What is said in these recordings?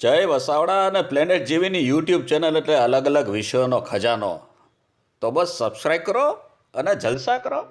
જય વસાવડા અને planet જીવીની YouTube channel એટલે અલગ અલગ વિષયોનો ખજાનો. તો બસ સબસ્ક્રાઈબ કરો અને જલસા કરો.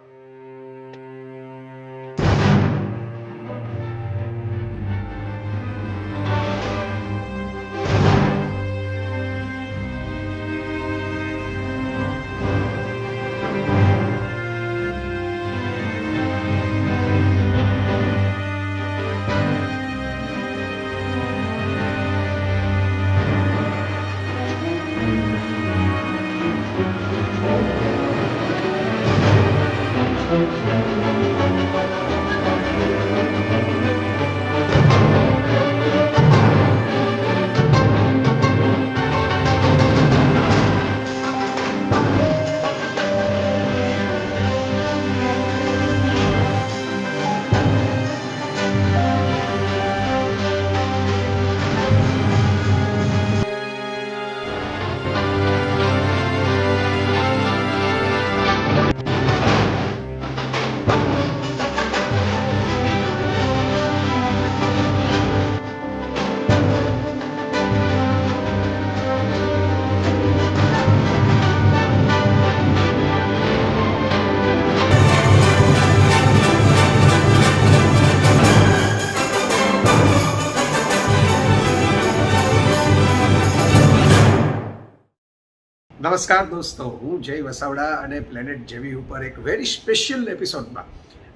નમસ્કાર દોસ્તો, હું જય વસાવડા અને પ્લેનેટ જેવી ઉપર એક વેરી સ્પેશિયલ એપિસોડમાં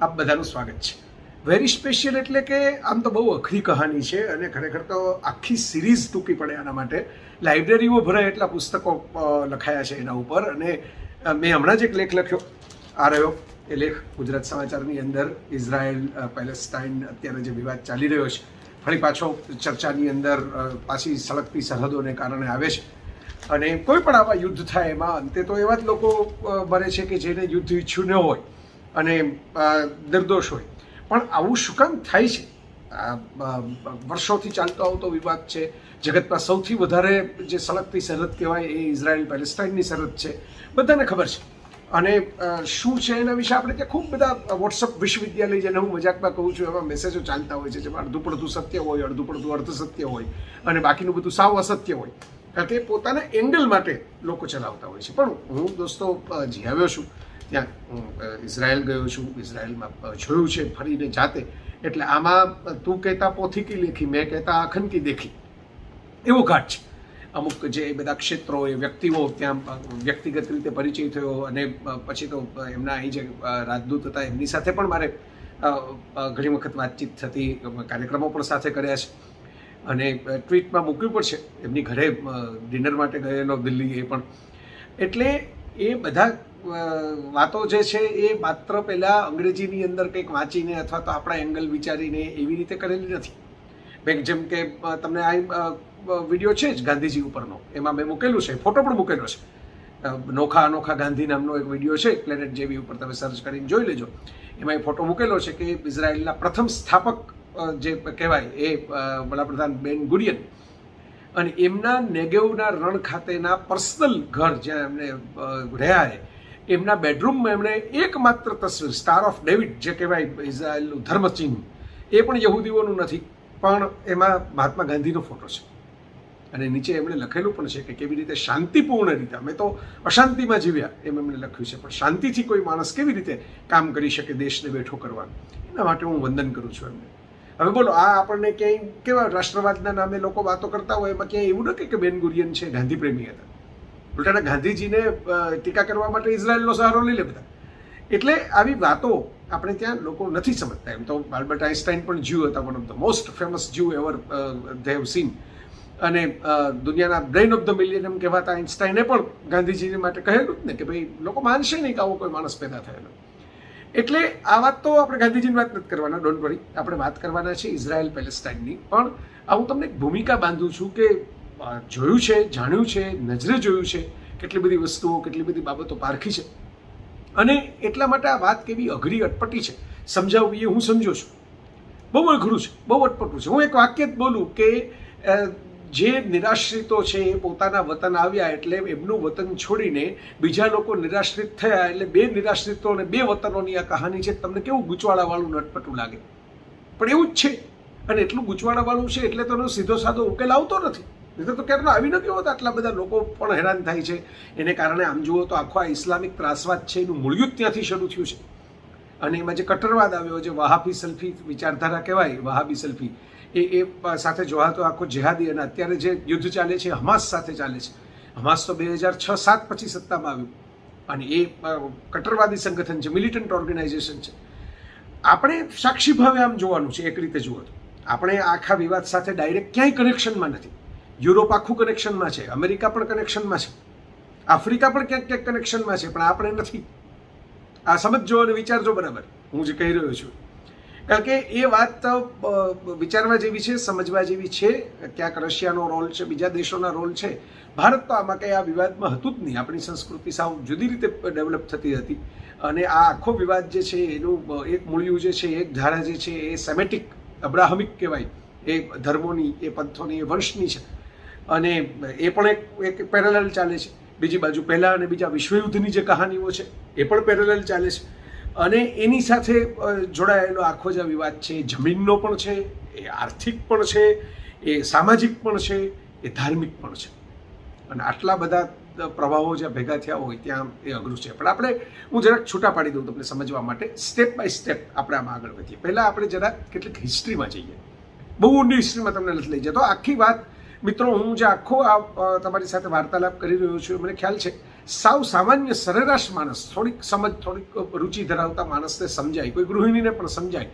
આપ બધાનું સ્વાગત છે. વેરી સ્પેશિયલ એટલે કે આમ તો બહુ અઘરી કહાની છે અને ખરેખર તો આખી સિરીઝ ટૂંકી પડે આના માટે. લાઇબ્રેરીઓ ભરાય એટલા પુસ્તકો લખાયા છે એના ઉપર અને મેં હમણાં જ એક લેખ લખ્યો આ રહ્યો. એ લેખ ગુજરાત સમાચારની અંદર ઇઝરાયલ પેલેસ્ટાઇન અત્યારે જે વિવાદ ચાલી રહ્યો છે ફરી પાછો ચર્ચાની અંદર પાછી સળગતી સરહદોને કારણે આવે છે. અને કોઈ પણ આવા યુદ્ધ થાય એમાં અંતે તો એવા જ લોકો બને છે કે જેને યુદ્ધ ઈચ્છ્યું ન હોય અને નિર્દોષ હોય. પણ આવું શું કામ થાય છે? વર્ષોથી ચાલતો આવતો વિવાદ છે. જગતમાં સૌથી વધારે જે સળગતી સરહદ કહેવાય એ ઇઝરાયલ પેલેસ્ટાઇનની સરહદ છે, બધાને ખબર છે. અને શું છે એના વિશે આપણે ત્યાં ખૂબ બધા વોટ્સઅપ વિશ્વવિદ્યાલય જેને હું મજાકમાં કહું છું એમાં મેસેજો ચાલતા હોય છે, જેમાં અડધું પડતું સત્ય હોય, અડધું પડતું અર્ધ સત્ય હોય અને બાકીનું બધું સાવ અસત્ય હોય. તે પોતાના એંગલ માટે લોકો ચલાવતા હોય છે. પણ હું દોસ્તો જી આવ્યો છું ત્યાં, હું ઇઝરાયલ ગયો છું, ઇઝરાયલમાં જોયું છે ફરીને જાતે. એટલે આમાં તું કહેતા પોથીકી લેખી, મેં કહેતા આખનકી દેખી એવો ઘાટ છે. અમુક જે બધા ક્ષેત્રો એ વ્યક્તિઓ ત્યાં વ્યક્તિગત રીતે પરિચય થયો અને પછી તો એમના અહીં જે રાજદૂત હતા એમની સાથે પણ મારે ઘણી વખત વાતચીત થતી, કાર્યક્રમો પણ સાથે કર્યા છે અને ટ્વીટમાં મૂક્યું પણ છે. એમની ઘરે ડિનર માટે ગયેલો દિલ્હી એ પણ. એટલે એ બધા વાતો જે છે એ માત્ર પહેલાં અંગ્રેજીની અંદર કંઈક વાંચીને અથવા તો આપણા એંગલ વિચારીને એવી રીતે કરેલી નથી. મેં જેમ કે તમને આ વિડીયો છે જ ગાંધીજી ઉપરનો, એમાં મેં મૂકેલું છે, ફોટો પણ મૂકેલો છે. નોખા અનોખા ગાંધી નામનો એક વિડીયો છે પ્લેનેટ જેવી ઉપર, તમે સર્ચ કરીને જોઈ લેજો. એમાં એ ફોટો મૂકેલો છે કે ઇઝરાયલના પ્રથમ સ્થાપક જે કહેવાય એ વડાપ્રધાન બેન ગુરિયન અને એમના નેગેવના રણ ખાતેના પર્સનલ ઘર જ્યાં એમને રહ્યા છે એમના બેડરૂમમાં એમણે એકમાત્ર તસવીર સ્ટાર ઓફ ડેવિડ જે કહેવાય ઇઝરાયલનું ધર્મચિહ્ન, એ પણ યહૂદીઓનું નથી, પણ એમાં મહાત્મા ગાંધીનો ફોટો છે. અને નીચે એમણે લખેલું પણ છે કે કેવી રીતે શાંતિપૂર્ણ રીતે, અમે તો અશાંતિમાં જીવ્યા એમ એમણે લખ્યું છે, પણ શાંતિથી કોઈ માણસ કેવી રીતે કામ કરી શકે દેશને બેઠો કરવાનું, એના માટે હું વંદન કરું છું એમને. હવે બોલો, આ આપણને ક્યાંય કેવા રાષ્ટ્રવાદના નામે લોકો વાતો કરતા હોય એમાં ક્યાંય એવું ન કે બેન ગુરિયન છે ગાંધી પ્રેમી હતા. ઉલટાના ગાંધીજીને ટીકા કરવા માટે ઇઝરાયલનો સહારો લઈ લે બધા. એટલે આવી વાતો આપણે ત્યાં લોકો નથી સમજતા. એમ તો આલ્બર્ટ આઇન્સ્ટાઈન પણ જ્યુ હતા, one of the most famous Jew ever they have seen. અને દુનિયાના બ્રેઇન ઓફ ધ મિલિયનિયમ કહેવાતા આઇન્સ્ટાઈને પણ ગાંધીજી માટે કહેલું જ ને કે ભાઈ લોકો માનશે નહીં કે આવો કોઈ માણસ પેદા થયેલો. એટલે આ વાત તો આપણે ગાંધીજીની વાત નથી કરવાના, ડોન્ટ વરી. આપણે વાત કરવાના છે ઇઝરાયલ પેલેસ્ટાઇનની. પણ હું તમને એક ભૂમિકા બાંધું છું કે જોયું છે, જાણ્યું છે, નજરે જોયું છે, કેટલી બધી વસ્તુઓ, કેટલી બધી બાબતો પારખી છે. અને એટલા માટે આ વાત કેવી અઘરી અટપટી છે સમજાવવી એ હું સમજો છું. બહુ અઘરું છે, બહુ અટપટું છે. હું એક વાક્ય જ બોલું કે જે નિરાશ્રિતો છે એ પોતાના વતન આવ્યા એટલે એમનું વતન છોડીને બીજા લોકો નિરાશ્રિત થયા એટલે બે નિરાશ્રિતો અને બે વતનોની આ કહાની છે. તમને કેવું ગૂંચવાડાવાળું નટપટું લાગે, પણ એવું જ છે. અને એટલું ગૂંચવાડાવાળું છે એટલે તો એનો સીધો સાદો ઉકેલ આવતો નથી. નહીં તો ક્યારનો આવી ન ગયો હોત. આટલા બધા લોકો પણ હેરાન થાય છે. એને કારણે આમ જુઓ તો આખો આ ઇસ્લામિક ત્રાસવાદ છે એનું મૂળિયું જ ત્યાંથી શરૂ થયું છે. અને એમાં જે કટ્ટરવાદ આવ્યો, જે વહાબી સલ્ફી વિચારધારા કહેવાય, વહાબી સલ્ફી, એ સાથે જોવા તો આખો જેહાદી, અને અત્યારે જે યુદ્ધ ચાલે છે હમાસ સાથે ચાલે છે. હમાસ તો 2006-07 પછી સત્તામાં આવ્યું, અને એ કટ્ટરવાદી સંગઠન છે, મિલિટન્ટ ઓર્ગેનાઇઝેશન છે. આપણે સાક્ષી ભાવે આમ જોવાનું છે. એક રીતે જુઓ તો આપણે આખા વિવાદ સાથે ડાયરેક્ટ ક્યાંય કનેક્શનમાં નથી. યુરોપ આખું કનેક્શનમાં છે, અમેરિકા પણ કનેક્શનમાં છે, આફ્રિકા પણ ક્યાંક ક્યાંક કનેક્શનમાં છે, પણ આપણે નથી. આ સમજજો અને વિચારજો બરાબર હું જે કહી રહ્યો છું. કારણ કે એ વાત વિચારવા જેવી છે, સમજવા જેવી છે. ક્યાંક રશિયાનો રોલ છે, બીજા દેશોના રોલ છે. ભારત તો આમાં કંઈ આ વિવાદમાં હતું જ નહીં. આપણી સંસ્કૃતિ સાવ જુદી રીતે ડેવલપ થતી હતી. અને આ આખો વિવાદ જે છે એનું એક મૂળિયું જે છે, એક ધારા જે છે, એ સેમેટિક અબ્રાહમિક કહેવાય, એ ધર્મોની, એ પંથોની, એ વંશની છે. અને એ પણ એક પેરેલલ ચાલે છે. બીજી બાજુ પહેલા અને બીજા વિશ્વયુદ્ધની જે કહાનીઓ છે એ પણ પેરેલલ ચાલે છે. અને એની સાથે જોડાયેલો આખો જે વિવાદ છે, જમીનનો પણ છે, એ આર્થિક પણ છે, એ સામાજિક પણ છે, એ ધાર્મિક પણ છે. અને આટલા બધા પ્રવાહો જ્યાં ભેગા થયા હોય ત્યાં એ અઘરું છે. પણ આપણે, હું જરાક છૂટા પાડી દઉં તમને સમજવા માટે. સ્ટેપ બાય સ્ટેપ આપણે આમાં આગળ વધીએ. પહેલાં આપણે જરાક કેટલીક હિસ્ટ્રીમાં જઈએ. બહુ ઊંડી હિસ્ટ્રીમાં તમને નથી લઈ જતો. આખી વાત મિત્રો, હું જે આખો આ તમારી સાથે વાર્તાલાપ કરી રહ્યો છું, મને ખ્યાલ છે સાવ સામાન્ય સરેરાશ માણસ, થોડીક સમજ, થોડીક રુચિ ધરાવતા માણસને સમજાય, કોઈ ગૃહિણીને પણ સમજાય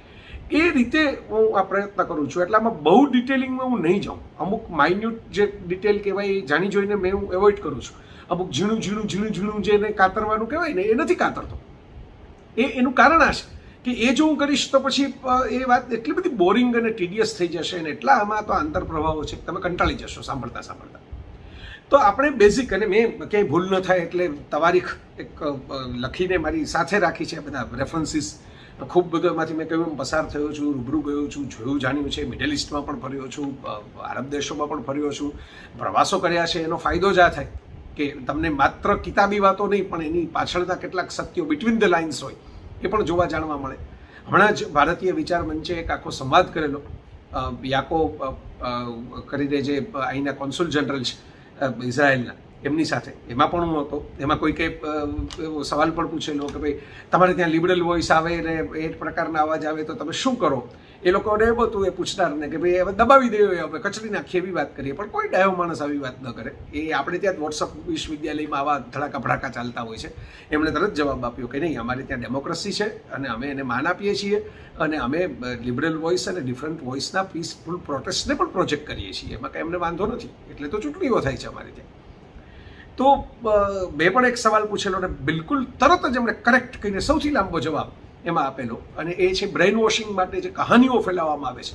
એ રીતે હું આ પ્રયત્ન કરું છું. એટલે આમાં બહુ ડિટેલિંગમાં હું નહીં જાઉં. અમુક માઇન્યુટ જે ડિટેલ કહેવાય એ જાણી જોઈને મેં હું એવોઇડ કરું છું. અમુક ઝીણું જે એને કાતરવાનું કહેવાય ને, એ નથી કાતરતો. એનું કારણ આ છે કે એ જો હું કરીશ તો પછી એ વાત એટલી બધી બોરિંગ અને ટીડિયસ થઈ જશે, અને એટલા આમાં તો આંતરપ્રભાવો છે તમે કંટાળી જશો સાંભળતા સાંભળતા. તો આપણે બેઝિક, અને મેં ક્યાંય ભૂલ ન થાય એટલે તારીખ એક લખીને મારી સાથે રાખી છે, બધા રેફરન્સીસ ખૂબ બધું એમાંથી મેં કહ્યું પસાર થયો છું, રૂબરૂ ગયો છું, જોયું જાણ્યું છે. મિડલ ઇસ્ટમાં પણ ફર્યો છું, આરબ દેશોમાં પણ ફર્યો છું, પ્રવાસો કર્યા છે. એનો ફાયદો જ આ થાય કે તમને માત્ર કિતાબી વાતો નહીં, પણ એની પાછળના કેટલાક સત્યો બિટવીન ધ લાઇન્સ હોય એ પણ જોવા જાણવા મળે. હમણાં જ ભારતીય વિચાર મંચે એક આખો સંવાદ કરેલો યાકો કરીને, જે અહીંના કોન્સુલ જનરલ છે ઇઝરાયલના, એમની સાથે. એમાં પણ હું હતો. એમાં કોઈ કંઈ સવાલ પણ પૂછેલો કે ભાઈ તમારે ત્યાં લિબરલ વોઇસ આવે ને એ પ્રકારના અવાજ આવે તો તમે શું કરો? એ લોકોને એમ હતું, એ પૂછનારને, કે ભાઈ હવે દબાવી દે, હવે કચડી નાખીએ એવી વાત કરીએ. પણ કોઈ ડાયો માણસ આવી વાત ન કરે. એ આપણે ત્યાં વોટ્સઅપ વિશ્વવિદ્યાલયમાં આવા ધડાકા ભડાકા ચાલતા હોય છે. એમણે તરત જવાબ આપ્યો કે નહીં, અમારે ત્યાં ડેમોક્રેસી છે અને અમે એને માન આપીએ છીએ, અને અમે લિબરલ વોઇસ અને ડિફરન્ટ વોઇસના પીસફુલ પ્રોટેસ્ટને પણ પ્રોજેક્ટ કરીએ છીએ. એમાં કંઈ અમને વાંધો નથી. એટલે તો ચૂંટણીઓ થાય છે અમારે ત્યાં. તો મેં પણ એક સવાલ પૂછેલો અને બિલકુલ તરત જ એમણે કરેક્ટ કહીને સૌથી લાંબો જવાબ એમાં આપેલો, અને એ છે બ્રેઇન વોશિંગ માટે જે કહાનીઓ ફેલાવવામાં આવે છે.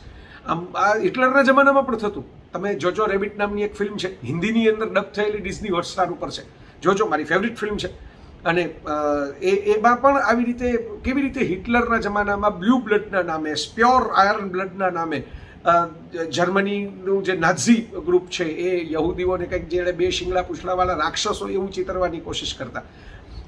આમ આ હિટલરના જમાનામાં પણ થતું. તમે જોજો રેબિટ નામની એક ફિલ્મ છે, હિન્દીની અંદર ડબ થયેલી, ડિઝની હોટસ્ટાર ઉપર છે. જોજો, મારી ફેવરિટ ફિલ્મ છે. અને એમાં પણ આવી રીતે કેવી રીતે હિટલરના જમાનામાં બ્લુ બ્લડના નામે, પ્યોર આયર્ન બ્લડના નામે જર્મનીનું જે નાઝી ગ્રુપ છે એ યહૂદીઓને કંઈક જેણે બે શિંગડા પૂંછડાવાળા રાક્ષસો એવું ચિતરવાની કોશિશ કરતા.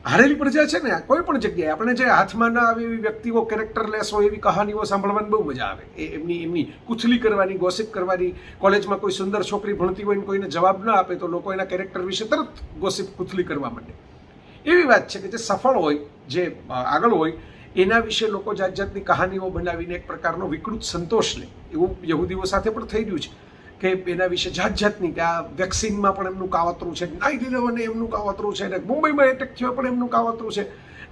હારેલી પ્રજા છે ને, કોઈ પણ જગ્યાએ આપણે જે હાથમાં ના આવે એવી વ્યક્તિઓ, કેરેક્ટરલેસ હોય એવી કહાનીઓ સાંભળવાની બહુ મજા આવે. એમની કુથલી કરવાની, ગોસિપ કરવાની. કોલેજમાં કોઈ સુંદર છોકરી ભણતી હોય ને કોઈને જવાબ ન આપે તો લોકો એના કેરેક્ટર વિશે તરત ગોસિપ, કુથલી કરવા માંડે. એવી વાત છે કે જે સફળ હોય, જે આગળ હોય, એના વિશે લોકો જાત જાતની કહાનીઓ બનાવીને એક પ્રકારનો વિકૃત સંતોષ લે. એવું યહૂદીઓ સાથે પણ થઈ રહ્યું છે કે એના વિશે જાત જાતની, કે આ વેક્સિનમાં પણ એમનું કાવતરું છે, 9/11 એમનું કાવતરું છે, ને મુંબઈમાં એટેક થયો પણ એમનું કાવતરું છે.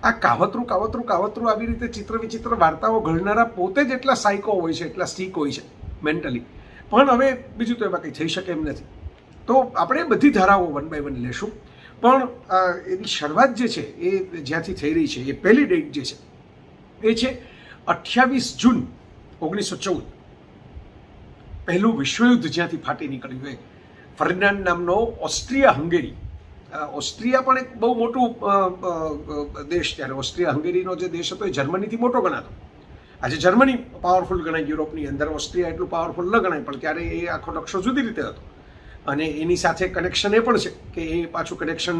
આ કાવતરું આવી રીતે ચિત્ર વિચિત્ર વાર્તાઓ ઘડનારા પોતે જ એટલા સાયકો હોય છે, એટલા સ્ટીક હોય છે મેન્ટલી. પણ હવે બીજું તો એમાં કંઈ થઈ શકે એમ નથી. તો આપણે બધી ધારાઓ વન બાય વન લેશું. પણ એની શરૂઆત જે છે એ જ્યાંથી થઈ રહી છે, એ પહેલી ડેટ જે છે એ છે 28 જૂન 1914. પહેલું વિશ્વયુદ્ધ જ્યાંથી ફાટી નીકળ્યું હોય. ફર્ડિનાન્ડ નામનો ઓસ્ટ્રિયા હંગેરી, ઓસ્ટ્રિયા પણ એક બહુ મોટું દેશ, ત્યારે ઓસ્ટ્રિયા હંગેરીનો જે દેશ હતો એ જર્મનીથી મોટો ગણાતો. આજે જર્મની પાવરફુલ ગણાય યુરોપની અંદર, ઓસ્ટ્રિયા એટલું પાવરફુલ ન ગણાય, પણ ત્યારે એ આખો નકશો જુદી રીતે હતો. અને એની સાથે કનેક્શન એ પણ છે કે એ પાછું કનેક્શન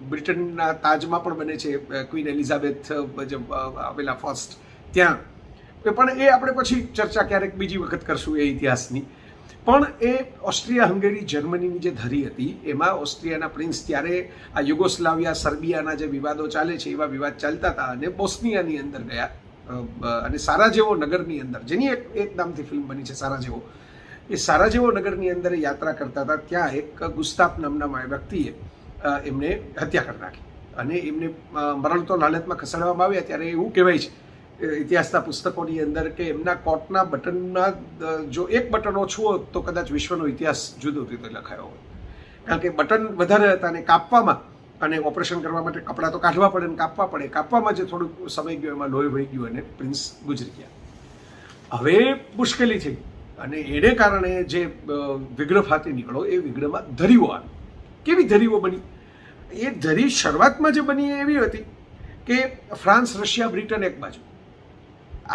બ્રિટનના તાજમાં પણ બને છે, ક્વીન એલિઝાબેથ જે આવેલા ફર્સ્ટ ત્યાં. પણ એ આપણે પછી ચર્ચા ક્યારેક બીજી વખત કરશું એ ઇતિહાસની. પણ એ ઓસ્ટ્રિયા હંગેરી જર્મનીની જે ધરી હતી એમાં ઓસ્ટ્રિયાના પ્રિન્સ ત્યારે આ યુગોસ્લાવિયા સર્બિયાના જે વિવાદો ચાલે છે એવા વિવાદ ચાલતા હતા અને બોસ્નિયાની અંદર ગયા અને સારાજેવો નગરની અંદર, જેની એક નામથી ફિલ્મ બની છે સારાજેવો, એ સારાજેવો નગરની અંદર યાત્રા કરતા હતા. ત્યાં એક ગુસ્તાફ નામના વ્યક્તિએ એમને હત્યા કરી નાખી અને એમને મરણતો હાલતમાં ખસેડવામાં આવ્યા. ત્યારે એવું કહેવાય છે ઇતિહાસના પુસ્તકોની અંદર કે એમના કોટના બટનના જો એક બટન ઓછું હોત તો કદાચ વિશ્વનો ઇતિહાસ જુદો રીતે લખાયો હોય, કારણ કે બટન વધારે હતા અને કાપવામાં અને ઓપરેશન કરવા માટે કપડાં તો કાઢવા પડે ને કાપવા પડે, કાપવામાં જે થોડુંક સમય ગયો એમાં લોહી વહી ગયું અને પ્રિન્સ ગુજરી ગયા. હવે મુશ્કેલી થઈ અને એને કારણે જે વિગ્રહ ફાટી નીકળો એ વિગ્રહમાં ધરીઓ આવી. કેવી ધરીઓ બની? એ ધરી શરૂઆતમાં જે બની એવી હતી કે ફ્રાન્સ, રશિયા, બ્રિટન એક બાજુ.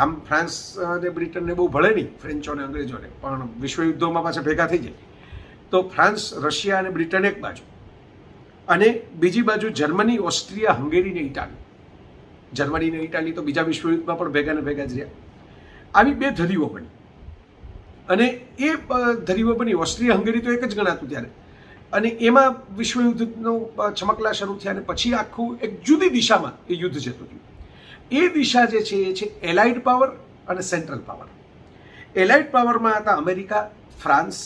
આમ ફ્રાન્સ અને બ્રિટનને બહુ ભળે નહીં, ફ્રેન્ચો અને અંગ્રેજોને, પણ વિશ્વયુદ્ધોમાં પાછા ભેગા થઈ જાય. તો ફ્રાન્સ, રશિયા અને બ્રિટન એક બાજુ અને બીજી બાજુ જર્મની, ઓસ્ટ્રિયા, હંગેરી ને ઇટાલી. જર્મની ને ઇટાલી તો બીજા વિશ્વયુદ્ધમાં પણ ભેગા ને ભેગા જ રહ્યા. આવી બે ધરીઓ બની અને એ ધરીઓ બની. ઓસ્ટ્રિયા હંગેરી તો એક જ ગણાતું ત્યારે અને એમાં વિશ્વયુદ્ધનો ચમકલા શરૂ થયા અને પછી આખું એક જુદી દિશામાં એ યુદ્ધ જતું હતું. એ દિશા જે છે એ છે એલાઇડ પાવર અને સેન્ટ્રલ પાવર. એલાઇડ પાવરમાં હતા America, France,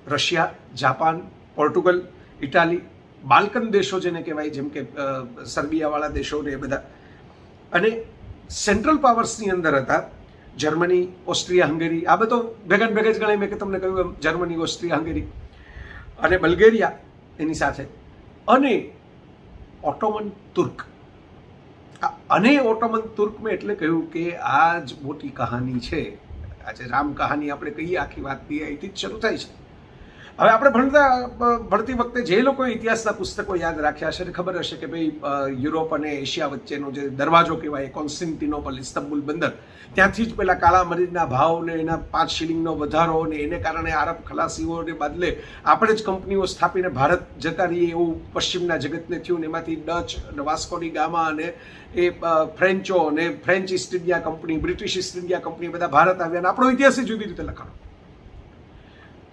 Russia, Japan, Portugal, Italy, Balkan દેશો જેને કહેવાય, જેમ કે સર્બિયાવાળા દેશો ને એ બધા. અને સેન્ટ્રલ પાવર્સની અંદર હતા જર્મની, ઓસ્ટ્રિયા, હંગેરી. આ બધો ભેગા ભેગા જ ગણાય. મેં કે તમને કહ્યું એમ જર્મની, ઓસ્ટ્રિયા, હંગેરી અને બલ્ગેરિયા એની સાથે, અને ઓટોમન તુર્ક. અને ઓટોમન તુર્ક મેં એટલે કહ્યું કે આ જ મોટી કહાની છે. આજે રામ કહાની આપણે કહીએ, આખી વાત અહીંથી જ શરૂ થાય છે. હવે આપણે ભણતી વખતે જે લોકોએ ઇતિહાસના પુસ્તકો યાદ રાખ્યા હશે, ખબર હશે કે ભાઈ યુરોપ અને એશિયા વચ્ચેનો જે દરવાજો કહેવાય, કોન્સ્ટન્ટિનોપલ, ઇસ્તંબુલ બંદર, ત્યાંથી જ પેલા કાળા મરીના ભાવ ને એના 5 શિલિંગનો વધારો ને એને કારણે આરબ ખલાસીઓને બદલે આપણે જ કંપનીઓ સ્થાપીને ભારત જતા રહીએ એવું પશ્ચિમના જગતને થયું. ને એમાંથી ડચ અને વાસ્કોડી ગામા અને એ ફ્રેન્ચો અને French east India company, British east India company બધા ભારત આવ્યા અને આપણો ઇતિહાસ જુદી રીતે લખાણો.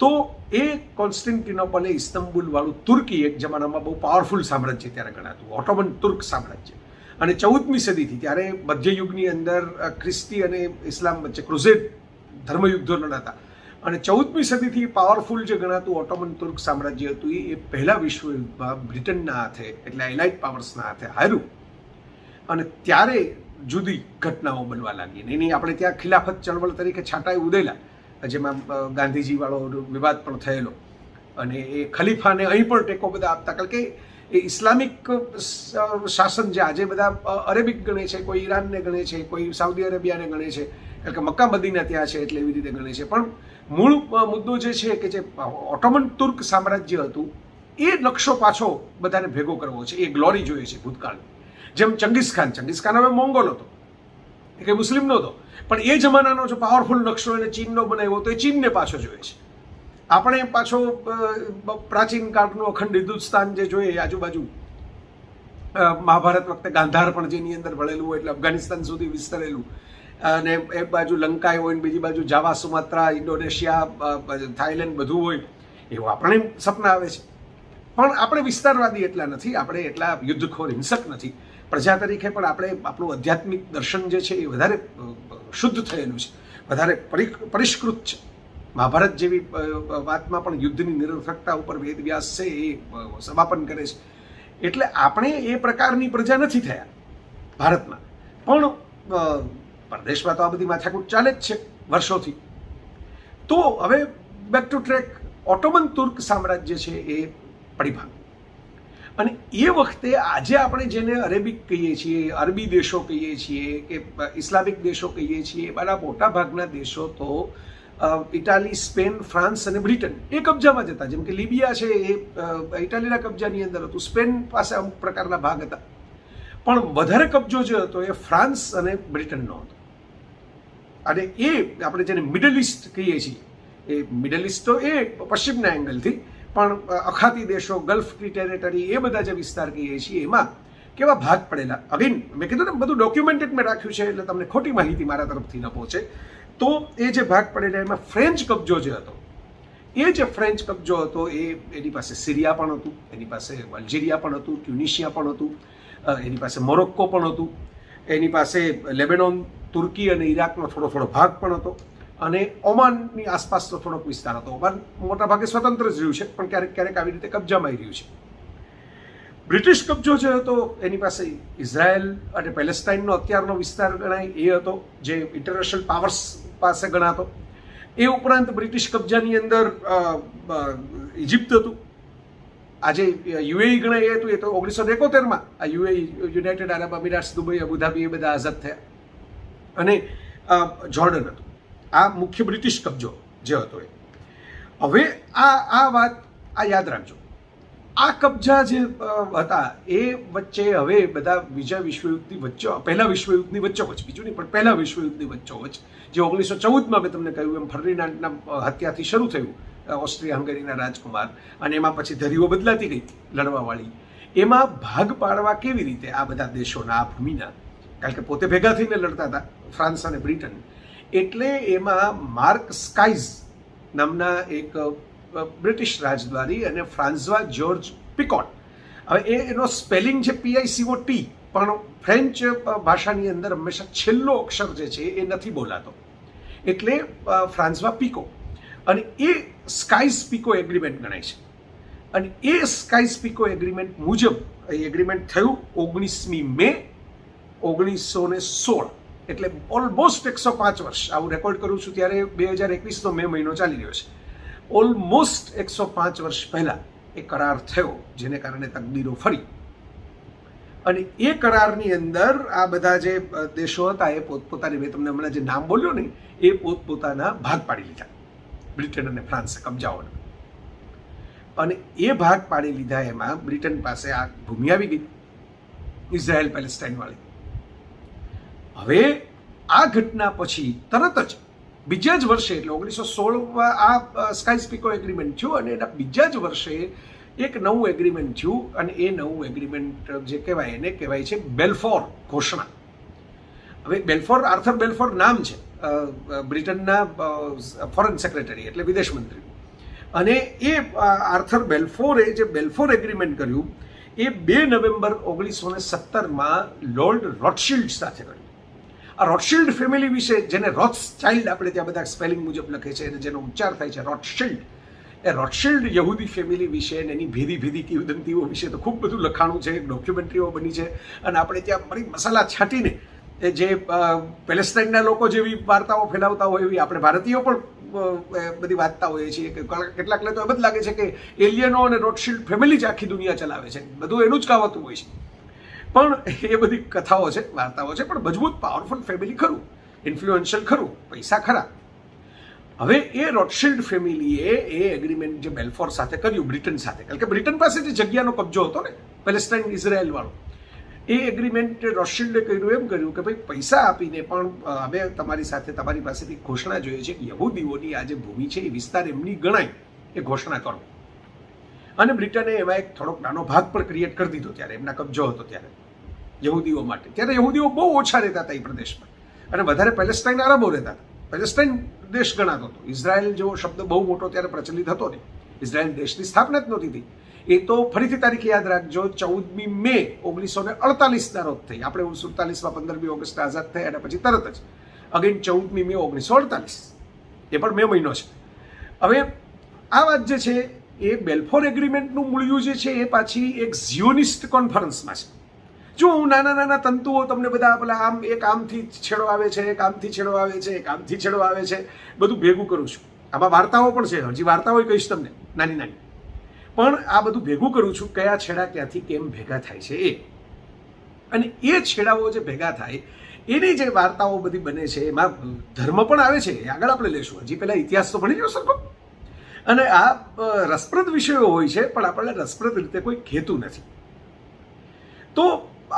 તો એ કોન્સ્ટન્ટિનોપલ, ઇસ્તંબુલ વાળું તુર્કી એક જમાનામાં બહુ પાવરફુલ સામ્રાજ્ય ત્યારે ગણાતું, ઓટોમન તુર્ક સામ્રાજ્ય. અને 14મી સદીથી, ત્યારે મધ્યયુગની અંદર ખ્રિસ્તી અને ઇસ્લામ વચ્ચે ક્રુઝેડ ધર્મયુદ્ધો લડાતા, અને 14મી સદીથી પાવરફુલ જે ગણાતું ઓટોમન તુર્ક સામ્રાજ્ય હતું એ પહેલા વિશ્વયુદ્ધમાં બ્રિટનના હાથે, એટલે એલાઇડ પાવર્સના હાથે હાર્યું. અને ત્યારે જુદી ઘટનાઓ બનવા લાગી. એની આપણે ત્યાં ખિલાફત ચળવળ તરીકે છાંટાઈ ઉદેલા, જેમાં ગાંધીજી વાળો વિવાદ પણ થયેલો. અને એ ખલીફાને અહીં પણ ટેકો બધા આપતા, કારણ કે એ ઇસ્લામિક શાસન જે આજે બધા અરેબિક ગણે છે, કોઈ ઈરાનને ગણે છે, કોઈ સાઉદી અરેબિયાને ગણે છે, કારણ કે મક્કા મદીના ત્યાં છે એટલે એવી રીતે ગણે છે. પણ મૂળ મુદ્દો જે છે કે જે ઓટોમન તુર્ક સામ્રાજ્ય હતું એ નકશો પાછો બધાને ભેગો કરવો છે, એ ગ્લોરી જોઈએ છે ભૂતકાળની. જેમ ચંગીઝ ખાન હવે મોંગોલ હતો, એ કંઈ મુસ્લિમ નહોતો, પણ એ જમાનાનો જો પાવરફુલ નકશો એને ચીનનો બનાવ્યો તો એ ચીનને પાછો જોઈએ છે. આપણે પાછો પ્રાચીન કાળનું અખંડ હિન્દુસ્તાન જે જોઈએ આજુબાજુ, મહાભારત વખતે ગાંધાર પણ જેની અંદર ભળેલું હોય એટલે અફઘાનિસ્તાન સુધી વિસ્તરેલું, અને એક બાજુ લંકા હોય, બીજી બાજુ જાવા, સુમાત્રા, ઇન્ડોનેશિયા, થાઈલેન્ડ બધું હોય, એવું આપણે સપના આવે છે. પણ આપણે વિસ્તારવાદી એટલા નથી, આપણે એટલા યુદ્ધખોર હિંસક નથી. પ્રજા તરીકે પણ આપણે આપણું આધ્યાત્મિક દર્શન જે છે એ વધારે શુદ્ધ થયેલું છે, વધારે પરિષ્કૃત છે. મહાભારત જેવી વાતમાં પણ યુદ્ધની નિરર્થકતા ઉપર વેદવ્યાસ છે એ સમાપન કરે છે. એટલે આપણે એ પ્રકારની પ્રજા નથી થયા ભારતમાં, પણ પરદેશમાં તો આ બધી માથાકૂટ ચાલે જ છે વર્ષોથી. તો હવે બેક ટુ ટ્રેક, ઓટોમન તુર્ક સામ્રાજ્ય છે એ પડી ભાંગ્યું. અને એ વખતે આજે આપણે જેને અરેબિક કહીએ છીએ, અરબી દેશો કહીએ છીએ કે ઇસ્લામિક દેશો કહીએ છીએ, એમાંના મોટા ભાગના દેશો તો ઇટાલી, સ્પેન, ફ્રાન્સ અને બ્રિટન એ કબજામાં જ હતા. જેમ કે લિબિયા છે એ ઇટાલીના કબજાની અંદર હતું, સ્પેન પાસે અમુક પ્રકારના ભાગ હતા, પણ વધારે કબજો જે હતો એ ફ્રાન્સ અને બ્રિટનનો હતો. અને એ આપણે જેને મિડલ ઇસ્ટ કહીએ છીએ, એ મિડલ ઇસ્ટ તો એ પશ્ચિમના એંગલથી, પણ અખાતી દેશો, ગલ્ફ ટેરેટરી, એ બધા જે વિસ્તાર કહીએ છીએ એમાં કેવા ભાગ પડેલા. અગેન મેં કીધું ને બધું ડોક્યુમેન્ટેડ મેં રાખ્યું છે એટલે તમને ખોટી માહિતી મારા તરફથી ન પહોંચે. તો એ જે ભાગ પડેલા એમાં ફ્રેન્ચ કબજો જે હતો, એ જે ફ્રેન્ચ કબજો હતો એની પાસે સિરિયા પણ હતું, એની પાસે અલ્જેરિયા પણ હતું, ટ્યુનિશિયા પણ હતું, એની પાસે મોરોક્કો પણ હતું, એની પાસે લેબેનોન, તુર્કી અને ઈરાકનો થોડો ભાગ પણ હતો, અને ઓમાનની આસપાસનો થોડોક વિસ્તાર હતો. ઓમાન મોટા ભાગે સ્વતંત્ર જ રહ્યું છે, પણ ક્યારેક આવી રીતે કબજામાં આવી રહ્યું છે. બ્રિટિશ કબજો જે હતો એની પાસે ઇઝરાયલ અને પેલેસ્ટાઇનનો અત્યારનો વિસ્તાર ગણાય એ હતો, જે ઇન્ટરનેશનલ પાવર્સ પાસે ગણાતો. એ ઉપરાંત બ્રિટિશ કબજાની અંદર ઇજિપ્ત હતું. આજે યુએઈ ગણાય એ હતું, એ તો 1971માં આ યુએઈ, યુનાઇટેડ આરબ અમીરાટ્સ, દુબઈ, અબુધાબી એ બધા આઝાદ થયા. અને જોર્ડન હતું. આ મુખ્ય બ્રિટિશ કબજો જે હતો એ. હવે આ વાત યાદ રાખજો. આ કબજા જે હતા એ વચ્ચે હવે બધા બીજા વિશ્વયુદ્ધની વચ્ચે, પહેલા વિશ્વયુદ્ધની વચ્ચોવચ્ચ, બીજું નહીં પણ પહેલા વિશ્વયુદ્ધની વચ્ચોવચ્ચ, જે 1914માં મેં તમને કહ્યું એમ ફર્ડિનાન્ડના હત્યાથી શરૂ થયું, ઓસ્ટ્રિયા હંગેરીના રાજકુમાર, અને એમાં પછી ધરીઓ બદલાતી ગઈ લડવાવાળી. એમાં ભાગ પાડવા કેવી રીતે આ બધા દેશોના, આ ભૂમિના, કારણ કે પોતે ભેગા થઈને લડતા હતા ફ્રાન્સ અને બ્રિટન. એટલે એમાં માર્ક સ્કાઇઝ નામના એક બ્રિટિશ રાજદ્વારી અને ફ્રાન્સવા જ્યોર્જ પિકોટ. હવે એનો સ્પેલિંગ છે PICOT, પણ ફ્રેન્ચ ભાષાની અંદર હંમેશા છેલ્લો અક્ષર જે છે એ નથી બોલાતો, એટલે ફ્રાન્સવા પિકો. અને એ સ્કાઇઝ પિકો એગ્રીમેન્ટ ગણાય છે. અને એ સ્કાઇઝ પિકો એગ્રીમેન્ટ મુજબ એ એગ્રીમેન્ટ થયું 19મી મે 1916, એટલે ઓલમોસ્ટ 105 વર્ષ. આવું રેકોર્ડ કરું છું ત્યારે 2021નો મે મહિનો ચાલી રહ્યો છે. ઓલમોસ્ટ 105 વર્ષ પહેલા એ કરાર થયો, જેને કારણે તકદીરો ફરી. અને એ કરારની અંદર આ બધા જે દેશો હતા એ પોતપોતાની, મેં તમને હમણાં જે નામ બોલ્યો ને, એ પોતપોતાના ભાગ પાડી લીધા, બ્રિટન અને ફ્રાન્સે કબજાઓના. અને એ ભાગ પાડી લીધા એમાં બ્રિટન પાસે આ ભૂમિ આવી ગઈ, ઇઝરાયલ પેલેસ્ટાઇન વાળી. હવે આ ઘટના પછી તરત જ બીજા જ વર્ષે, એટલે 1916માં આ સ્કાઇઝ પિકો એગ્રીમેન્ટ થયું, અને એના બીજા જ વર્ષે એક નવું એગ્રીમેન્ટ થયું. અને એ નવું એગ્રીમેન્ટ જે કહેવાય એને કહેવાય છે બેલ્ફોર ઘોષણા. હવે બેલ્ફોર, આર્થર બેલ્ફોર નામ છે બ્રિટનના ફોરેન સેક્રેટરી, એટલે વિદેશ મંત્રી. અને એ આર્થર બેલ્ફોરે જે બેલ્ફોર એગ્રીમેન્ટ કર્યું એ 2 નવેમ્બર 1917માં લોર્ડ રોથશિલ્ડ સાથે કર્યું. આ રોથશિલ્ડ ફેમિલી વિશે, જેને રોથસ્ચાઇલ્ડ આપણે ત્યાં બધા સ્પેલિંગ મુજબ લખે છે અને જેનો ઉચ્ચાર થાય છે રોથશિલ્ડ, એ રોથશિલ્ડ યહૂદી ફેમિલી વિશે અને એની ભેદી કિંવદંતીઓ વિશે તો ખૂબ બધું લખાણું છે, ડોક્યુમેન્ટરીઓ બની છે. અને આપણે ત્યાં મરી મસાલા છાંટીને એ જે પેલેસ્ટાઇનના લોકો જેવી વાર્તાઓ ફેલાવતા હોય એવી આપણે ભારતીયો પણ બધી વાંચતા હોઈએ છીએ. કે કેટલાકને તો એમ જ લાગે છે કે એલિયનો અને રોથશિલ્ડ ફેમિલી જ આખી દુનિયા ચલાવે છે, બધું એનું જ કહાવતું હોય છે. પણ એ બધી કથાઓ છે, વાર્તાઓ છે, પણ મજબૂત પાવરફુલ ફેમિલી ખરું, ઇન્ફ્લુએન્શિયલ ખરું, પૈસા ખરા. હવે એ રોથશિલ્ડ ફેમિલીએ એ એગ્રીમેન્ટ જે બેલ્ફોર સાથે કર્યું બ્રિટન સાથે, કારણ કે બ્રિટન પાસે જે જગ્યાનો કબજો હતો ને પેલેસ્ટાઇન ઇઝરાયલ વાળો, એ એગ્રીમેન્ટ રોથશિલ્ડે કર્યું, એમ કર્યું કે ભાઈ પૈસા આપીને પણ અમે તમારી સાથે, તમારી પાસેથી ઘોષણા જોઈએ છે કે યહૂદીઓની આ જે ભૂમિ છે એ વિસ્તાર એમની ગણાય, એ ઘોષણા કરો. અને બ્રિટને એમાં એક થોડોક નાનો ભાગ પણ ક્રિએટ કરી દીધો ત્યારે, એમના કબજો હતો ત્યારે યહૂદીઓ માટે. ત્યારે યહૂદીઓ બહુ ઓછા રહેતા હતા એ પ્રદેશમાં, અને વધારે પેલેસ્ટાઇન આરબો રહેતા હતા. પેલેસ્ટાઇન દેશ ગણાતો હતો. ઇઝરાયલ જેવો શબ્દ બહુ મોટો ત્યારે પ્રચલિત હતો નહીં. ઇઝરાયલ દેશની સ્થાપના જ નહોતી થઈ. એ તો ફરીથી તારીખ યાદ રાખજો, 14મી મે 1948ના રોજ થઈ. આપણે 1947માં 15મી ઓગસ્ટ આઝાદ થયા અને પછી તરત જ અગેન 14મી મે 1948, એ પણ મે મહિનો છે. હવે આ વાત જે છે એ બેલ્ફોર એગ્રીમેન્ટનું મૂળિયું જે છે એ પાછી એક ઝિયોનિસ્ટ કોન્ફરન્સમાં છે. જો હું નાના તંતુઓ તમને બધા પેલા આમ એક આમથી છેડો આવે છે, એક આમથી છેડો આવે છે, એક આમથી છેડો આવે છે, બધું ભેગું કરું છું. આમાં વાર્તાઓ પણ છે, હજી વાર્તાઓ કહીશ તમને નાની, પણ આ બધું ભેગું કરું છું, કયા છેડા ક્યાંથી કેમ ભેગા થાય છે એ. અને એ છેડાઓ જે ભેગા થાય એની જે વાર્તાઓ બધી બને છે, એમાં ધર્મ પણ આવે છે, એ આગળ આપણે લેશું. હજી પહેલાં ઇતિહાસ તો ભણી લો સરખો. અને આ રસપ્રદ વિષયો હોય છે, પણ આપણને રસપ્રદ રીતે કોઈ કહેતું નથી. તો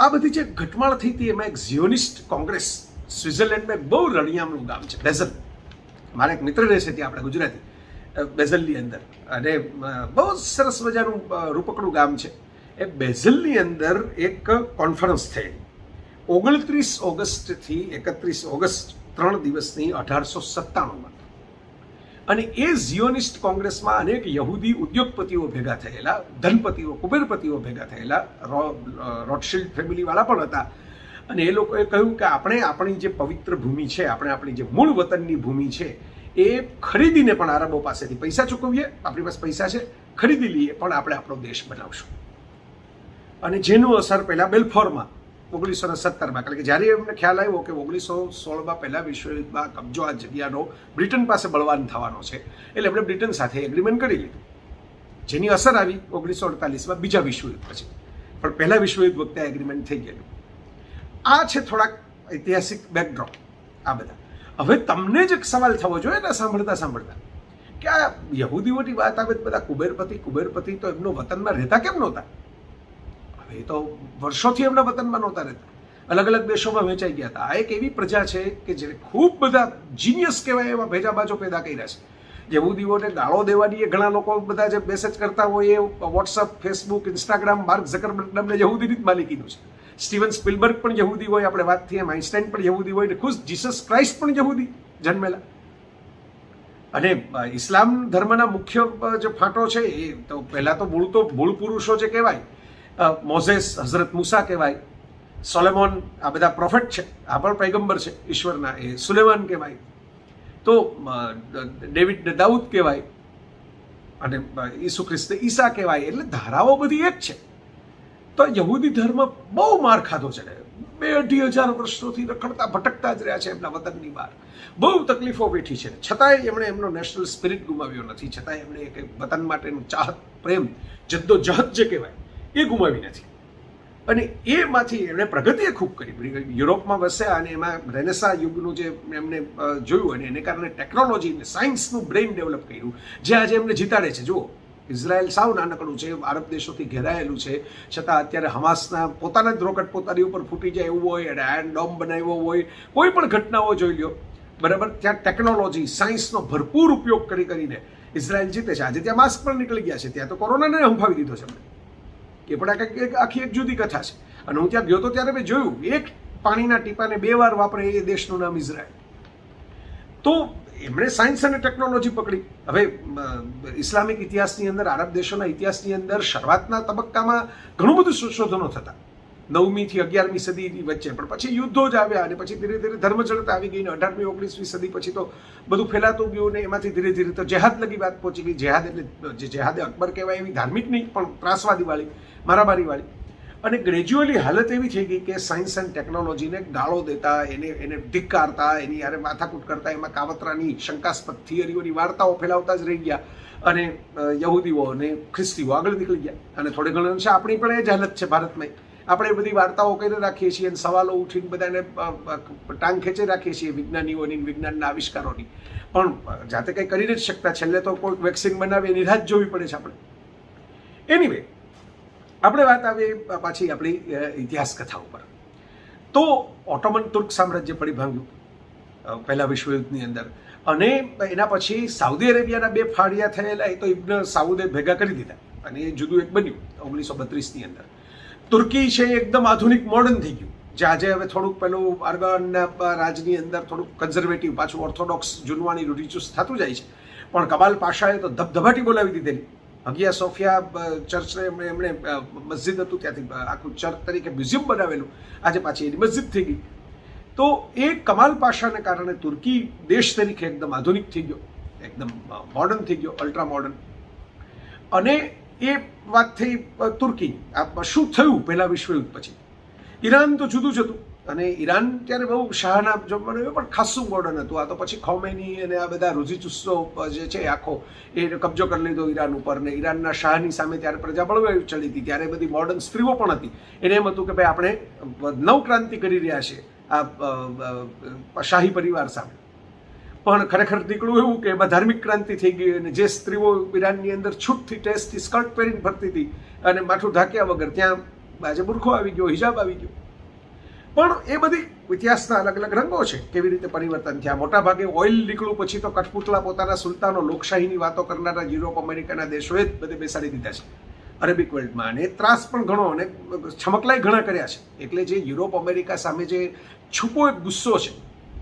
આ બધી જે ઘટમાળ થઈ હતી એમાં એક ઝિયોનિસ્ટ કોંગ્રેસ, સ્વિટ્ઝરલેન્ડમાં બહુ રણિયામણું ગામ છે બેઝલ. મારા એક મિત્ર રહે છે ત્યાં, આપણે ગુજરાતી, બેઝલની અંદર. અને બહુ સરસ મજાનું રૂપકડું ગામ છે. એ બેઝલની અંદર એક કોન્ફરન્સ થઈ 29 ઓગસ્ટથી 31 ઓગસ્ટ 3 દિવસની 1897માં. અને એ ઝિયોનિસ્ટ કોંગ્રેસમાં અનેક યહૂદી ઉદ્યોગપતિઓ ભેગા થયેલા, ધનપતિઓ, કુબેરપતિઓ ભેગા થયેલા, રોથશિલ્ડ ફેમિલીવાળા પણ હતા. અને એ લોકોએ કહ્યું કે આપણે આપણી જે પવિત્ર ભૂમિ છે, આપણે આપણી જે મૂળ વતનની ભૂમિ છે, એ ખરીદીને પણ આરબો પાસેથી પૈસા ચૂકવીએ, આપણી પાસે પૈસા છે, ખરીદી લઈએ, પણ આપણે આપણો દેશ બનાવશું. અને જેનું અસર પહેલાં બેલ્ફોરમાં 1917માં, કારણ કે જ્યારે એમને ખ્યાલ આવ્યો કે 1916માં પહેલા વિશ્વયુદ્ધમાં કબજો આ જગ્યાનો બ્રિટન પાસે બળવાન થવાનો છે, એટલે એમણે બ્રિટન સાથે એગ્રીમેન્ટ કરી લીધું, જેની અસર આવી 1948માં બીજા વિશ્વયુદ્ધ પછી. પણ પહેલા વિશ્વયુદ્ધ વખતે એગ્રીમેન્ટ થઈ ગયેલું. આ છે થોડાક ઐતિહાસિક બેકડ્રોપ. આ બધા હવે તમને જ એક સવાલ થવો જોઈએ ને સાંભળતા કે આ યહૂદીઓની વાત આવે બધા કુબેરપતિ તો એમનો વતનમાં રહેતા કેમ નહોતા? એ તો વર્ષોથી એમના વતનમાં નહોતા રહેતા, અલગ અલગ દેશોમાં વેચાઈ ગયા હતા. આ એક એવી પ્રજા છે કે જે ખૂબ બધા જીનિયસ કહેવાય એવા ભેજાબાજો પેદા કર્યા છે. યહૂદીઓને ગાળો દેવાની એ ઘણા લોકો બધા જે મેસેજ કરતા હોય એ વોટ્સઅપ, ફેસબુક, ઇન્સ્ટાગ્રામ, માર્ક ઝકરબર્ગને યહૂદીની જ માલિકીનું છે. સ્ટીવન સ્પિલબર્ગ પણ યહૂદી હોય, આપણે વાત થઈએ એમ આઇન્સ્ટાઈન પણ યહૂદી હોય, ને ખુદ જીસસ ક્રાઇસ્ટ પણ યહૂદી જન્મેલા. અને ઇસ્લામ ધર્મના મુખ્ય જે ફાંટો છે એ તો પહેલાં તો મૂળ પુરુષો જે કહેવાય, મોઝેસ, હઝરત મૂસા કહેવાય, સોલેમોન, આ બધા પ્રોફેટ છે, આ પણ પૈગંબર છે ઈશ્વરના, એ સુલેમાન કહેવાય, તો ડેવિડ દાઉદ કહેવાય, અને ઈસુ ખ્રિસ્ત ઈસા કહેવાય. એટલે ધારાઓ બધી એક છે. તો યહૂદી ધર્મ બહુ માર ખાધો છે, 2-2,000 વર્ષોથી રખડતા ભટકતા જ રહ્યા છે એમના વતનની બહાર, બહુ તકલીફો વેઠી છે, છતાંય એમણે એમનો નેશનલ સ્પિરિટ ગુમાવ્યો નથી, છતાંય એમણે એક વતન માટેનું ચાહત, પ્રેમ, જદ્દોજહદ જે કહેવાય એ ગુમાવી નથી. અને એમાંથી એમણે પ્રગતિએ ખૂબ કરી. યુરોપમાં વસ્યા અને એમાં રેનેસા યુગનું જે એમને જોયું, અને એને કારણે ટેકનોલોજી અને સાયન્સનું બ્રેઇન ડેવલપ કર્યું, જે આજે એમને જીતાડે છે. જુઓ, ઇઝરાયલ સાવ નાનકડું છે, આરબ દેશોથી ઘેરાયેલું છે, છતાં અત્યારે હમાસના પોતાના જ રોકેટ પોતાની ઉપર ફૂટી જાય એવું હોય, અને આયર્ન ડોમ બનાવ્યો હોય, કોઈ પણ ઘટનાઓ જોઈ લો, બરાબર, ત્યાં ટેકનોલોજી, સાયન્સનો ભરપૂર ઉપયોગ કરીને ઇઝરાયલ જીતે છે. આજે ત્યાં માસ્ક પણ નીકળી ગયા છે, ત્યાં તો કોરોનાને હંફાવી દીધો છે એમણે. એ પણ આખી એક જુદી કથા છે. અને હું ત્યાં ગયો તો ત્યારે મેં જોયું, એક પાણીના ટીપાને 2 વાર વાપરે એ દેશનું નામ ઇઝરાયલ. તો એમણે સાયન્સ અને ટેકનોલોજી પકડી. હવે ઇસ્લામિક ઇતિહાસની અંદર, આરબ દેશોના ઇતિહાસની અંદર શરૂઆતના તબક્કામાં ઘણું બધું સંશોધનો થતા, 9મી થી 11મી સદીની વચ્ચે, પણ પછી યુદ્ધો જ આવ્યા, અને પછી ધીરે ધીરે ધર્મજળતા આવી ગઈ, ને 18મી 19મી સદી પછી તો બધું ફેલાતું ગયું, ને એમાંથી ધીરે ધીરે તો જેહાદ લગી વાત પહોંચી ગઈ. જેહાદ એટલે જે જેહાદે અકબર કહેવાય એવી ધાર્મિક નહીં, પણ ત્રાસવાદીવાળી, મારામારીવાળી. અને ગ્રેજ્યુઅલી હાલત એવી થઈ ગઈ કે સાયન્સ એન્ડ ટેકનોલોજીને ગાળો દેતા, એને ધિક્કારતા, એની યારે માથાકૂટ કરતા, એમાં કાવતરાની શંકાસ્પદ થિયરીઓની વાર્તાઓ ફેલાવતા જ રહી ગયા. અને યહૂદીઓ અને ખ્રિસ્તીઓ આગળ નીકળી ગયા. અને થોડે ઘણા અંશે આપણી પણ એ જ હાલત છે ભારતમાં. આપણે બધી વાર્તાઓ કરીને રાખીએ છીએ, અને સવાલો ઉઠીને બધાને ટાંગ ખેંચી રાખીએ છીએ વિજ્ઞાનીઓની, વિજ્ઞાનના આવિષ્કારોની, પણ જાતે કંઈ કરી નથી શકતા. છેલ્લે તો કોઈ વેક્સિન બનાવી એની રાહ જોવી પડે છે આપણે. એનીવે, આપણે વાત આવી પાછી આપણી ઇતિહાસ કથા ઉપર. તો ઓટોમન તુર્ક સામ્રાજ્ય પડી ભાંગ્યું પહેલા વિશ્વયુદ્ધની અંદર, અને એના પછી સાઉદી અરેબિયાના 2 ફાળિયા થયેલા, એ તો ઇબ્ન સાઉદે ભેગા કરી દીધા, અને એ જુદું એક બન્યું 1932ની અંદર. તુર્કી છે એકદમ આધુનિક, મોડર્ન થઈ ગયું, જે આજે હવે થોડુંક પેલું અરગાનના રાજની અંદર થોડુંક કન્ઝર્વેટિવ, પાછું ઓર્થોડોક્સ, જૂનવાણી, રૂઢિચુસ્ત થતું જાય છે. પણ કમાલ પાશાએ તો ધબધબાટી બોલાવી દીધેલી. હગિયા સોફિયા ચર્ચને એમણે મસ્જિદ હતું, ત્યાંથી આખું ચર્ચ તરીકે મ્યુઝિયમ બનાવેલું, આજે પાછી એની મસ્જિદ થઈ ગઈ. તો એ કમાલ પાશાને કારણે તુર્કી દેશ તરીકે એકદમ આધુનિક થઈ ગયો, એકદમ મોડર્ન થઈ ગયો, અલ્ટ્રા મોડર્ન. અને એ વાત થઈ તુર્કીની. આ શું થયું પહેલા વિશ્વયુદ્ધ પછી? ઈરાન તો જુદું જ હતું, અને ઈરાન ત્યારે બહુ શાહના જમાનો પણ ખાસું મોડર્ન હતું. આ તો પછી ખૌમેની અને આ બધા રૂઝીચુસ્સો જે છે આખો એ કબજો કરી લીધો ઈરાન ઉપર, ને ઈરાનના શાહની સામે ત્યારે પ્રજા બળવાઈ ચડી હતી. ત્યારે બધી મોડર્ન સ્ત્રીઓ પણ હતી. એને એમ હતું કે ભાઈ આપણે નવક્રાંતિ કરી રહ્યા છીએ આ શાહી પરિવાર સામે. પણ ખરેખર નીકળ્યું એવું કે એમાં ધાર્મિક ક્રાંતિ થઈ ગઈ, અને જે સ્ત્રીઓ ઈરાનની અંદર છૂટથી ટેસ્ટથી સ્કર્ટ પહેરીને ફરતી હતી અને માથું ઢાંક્યા વગર, ત્યાં આજે બુરખો આવી ગયો, હિજાબ આવી ગયો. પણ એ બધી ઇતિહાસના અલગ અલગ રંગો છે, કેવી રીતે પરિવર્તન થયા. મોટા ભાગે ઓઇલ નીકળ્યું પછી તો કઠપુતળા પોતાના સુલતાનો, લોકશાહીની વાતો કરનારા યુરોપ અમેરિકાના દેશોએ જ બધે બેસાડી દીધા છે. અરેબિક વર્લ્ડમાં, અને ત્રાસ પણ ઘણો અને છમકલાય ઘણા કર્યા છે. એટલે જે યુરોપ અમેરિકા સામે જે છુપો એક ગુસ્સો છે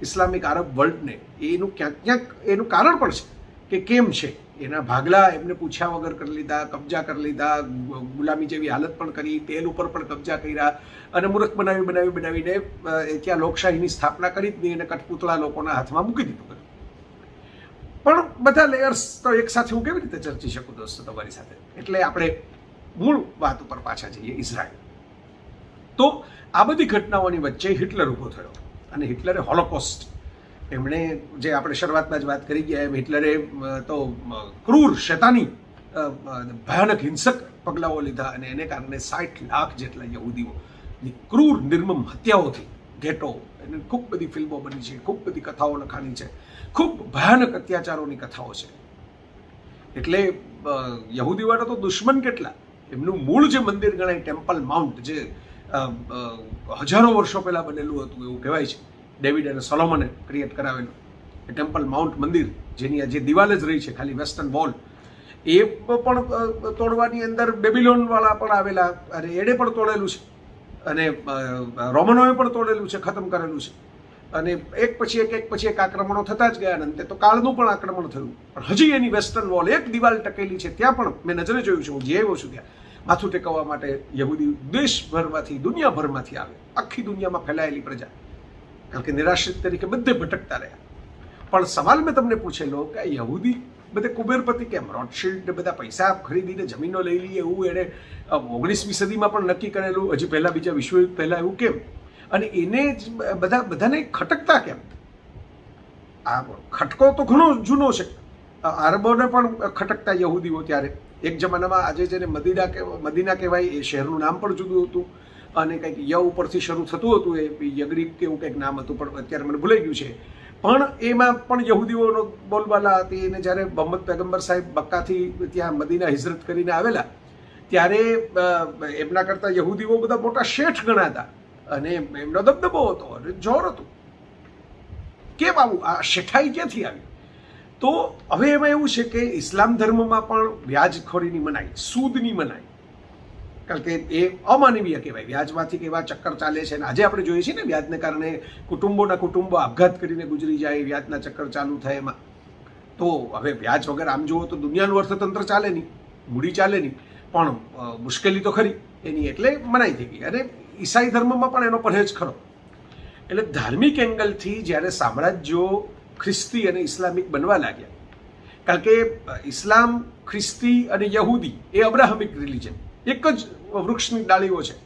ઇસ્લામિક આરબ વર્લ્ડને, એનું ક્યાંક ક્યાંક એનું કારણ પણ છે કે કેમ છે. એના ભાગલા એમને પૂછ્યા વગર કરી લીધા, કબજા કરી લીધા, ગુલામી જેવી હાલત પણ કરી, તેલ ઉપર પણ કબજા કર્યા, અને મૂર્ખ બનાવીને ત્યાં લોકશાહીની સ્થાપના કરી જ નહીં, અને કઠપૂતળા લોકોના હાથમાં મૂકી દીધું. પણ બધા લેયર્સ તો એક સાથે હું કેવી રીતે ચર્ચી શકું દોસ્તો તમારી સાથે. એટલે આપણે મૂળ વાત ઉપર પાછા જઈએ, ઇઝરાયલ. તો આ બધી ઘટનાઓની વચ્ચે હિટલર ઊભો થયો, અને હિટલરે હોલોકોસ્ટ, એમણે જે આપણે શરૂઆતમાં જ વાત કરી ગયા એમ, હિટલરે તો ક્રૂર શૈતાની ભયાનક હિંસક પગલાઓ લીધા, અને એને કારણે 60 લાખ જેટલા યહૂદીઓની ક્રૂર નિર્મમ હત્યાઓથી ઘેટો. એની ખૂબ બધી ફિલ્મો બની છે, ખૂબ બધી કથાઓ લખાણી છે, ખૂબ ભયાનક અત્યાચારોની કથાઓ છે. એટલે યહૂદીવાળા તો દુશ્મન કેટલા. એમનું મૂળ જે મંદિર ગણાય ટેમ્પલ માઉન્ટ, જે હજારો વર્ષો પહેલા બનેલું હતું એવું કહેવાય છે, ડેવિડ અને સોલોમને ક્રિએટ કરાવેલું એ ટેમ્પલ માઉન્ટ મંદિર, જેની જે દિવાલ જ રહી છે ખાલી વેસ્ટર્ન વોલ, એ પણ તોડવાની અંદર બેબીલોનવાળા પણ આવેલા, અને એણે પણ તોડેલું છે, અને રોમનોએ પણ તોડેલું છે, ખતમ કરેલું છે. અને એક પછી એક આક્રમણો થતા જ ગયા, અને તો કાળનું પણ આક્રમણ થયું. પણ હજી એની વેસ્ટર્ન વોલ એક દિવાલ ટકેલી છે. ત્યાં પણ મેં નજરે જોયું છે, હું જે આવ્યો છું ત્યાં માથું ટેકવવા માટે યહૂદી દેશભરમાંથી, દુનિયાભરમાંથી આવે, આખી દુનિયામાં ફેલાયેલી પ્રજા, કારણ કે નિરાશ્રિત તરીકે બધે ભટકતા રહ્યા. પણ સવાલ મેં તમને પૂછેલો કે યહૂદી બધે કુબેરપતિ કેમ, રોથશિલ્ડ બધા પૈસા ખરીદીને જમીનો લઈ લઈએ એવું એણે 19મી સદીમાં પણ નક્કી કરેલું, હજી પહેલા બીજા વિશ્વયુદ્ધ પહેલા એવું કેમ, અને એને જ બધાને ખટકતા કેમ? આ ખટકો તો ઘણો જૂનો છે. આરબોને પણ ખટકતા યહૂદીઓ ત્યારે એક જમાનામાં. આજે જેને મદીના કહેવાય એ શહેરનું નામ પણ જુદું હતું, અને કંઈક ય ઉપરથી શરૂ થતું હતું, એ યગરીબ કે એવું કંઈક નામ હતું, પણ અત્યારે મને ભૂલાઈ ગયું છે. પણ એમાં પણ યહૂદીઓનો બોલબાલા હતી. અને જ્યારે મોહમ્મદ પૈગંબર સાહેબ મક્કાથી ત્યાં મદીના હિજરત કરીને આવેલા, ત્યારે એમના કરતાં યહૂદીઓ બધા મોટા શેઠ ગણાતા, અને એમનો દબદબો હતો અને જોર હતું. કેમ આવું? આ શેઠાઈ ક્યાંથી આવી? તો હવે એમાં એવું છે કે ઇસ્લામ ધર્મમાં પણ વ્યાજખોરીની મનાઈ, સૂદની મનાઈ, કારણ કે એ અમાનવીય કહેવાય. વ્યાજમાંથી કેવા ચક્કર ચાલે છે, અને આજે આપણે જોઈએ છીએ ને વ્યાજને કારણે કુટુંબો આપઘાત કરીને ગુજરી જાય, વ્યાજના ચક્કર ચાલુ થાય એમાં. તો હવે વ્યાજ વગર આમ જુઓ તો દુનિયાનું અર્થતંત્ર ચાલે નહીં, મૂડી ચાલે નહીં, પણ મુશ્કેલી તો ખરી એની, એટલે મનાઈ થઈ ગઈ. અને ઈસાઈ ધર્મમાં પણ એનો પરહેજ ખરો. એટલે ધાર્મિક એંગલથી જ્યારે સામ્રાજ્યો ખ્રિસ્તી અને ઇસ્લામિક બનવા લાગ્યા, કારણ કે ઇસ્લામ, ખ્રિસ્તી અને યહૂદી એ અબ્રાહમિક રિલિજન, એક જ વૃક્ષની ડાળીઓ છે.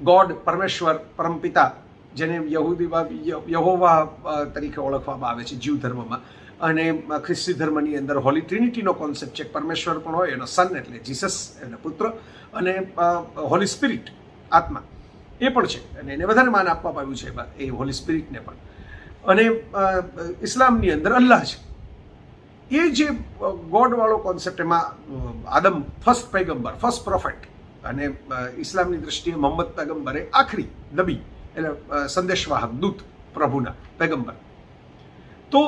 ગોડ, પરમેશ્વર, પરમપિતા, જેને યહૂદીમાં યહોવા તરીકે ઓળખવામાં આવે છે જીવ ધર્મમાં, અને ખ્રિસ્તી ધર્મની અંદર હોલી ટ્રિનિટીનો કોન્સેપ્ટ છે. પરમેશ્વર પણ હોય, એનો સન એટલે જીસસ, એનો પુત્ર, અને હોલી સ્પિરિટ આત્મા એ પણ છે, અને એને વધારે માન આપવામાં આવ્યું છે એ હોલી સ્પિરિટને પણ. અને ઇસ્લામની અંદર અલ્લાહ છે. એ જે ગોડવાળો કોન્સેપ્ટ, એમાં આદમ ફર્સ્ટ પૈગંબર, ફર્સ્ટ પ્રોફેટ, અને ઇસ્લામની દ્રષ્ટિએ મોહમ્મદ પૈગંબર એ આખરી નબી, એટલે સંદેશવાહક દૂત પ્રભુના પૈગંબર. તો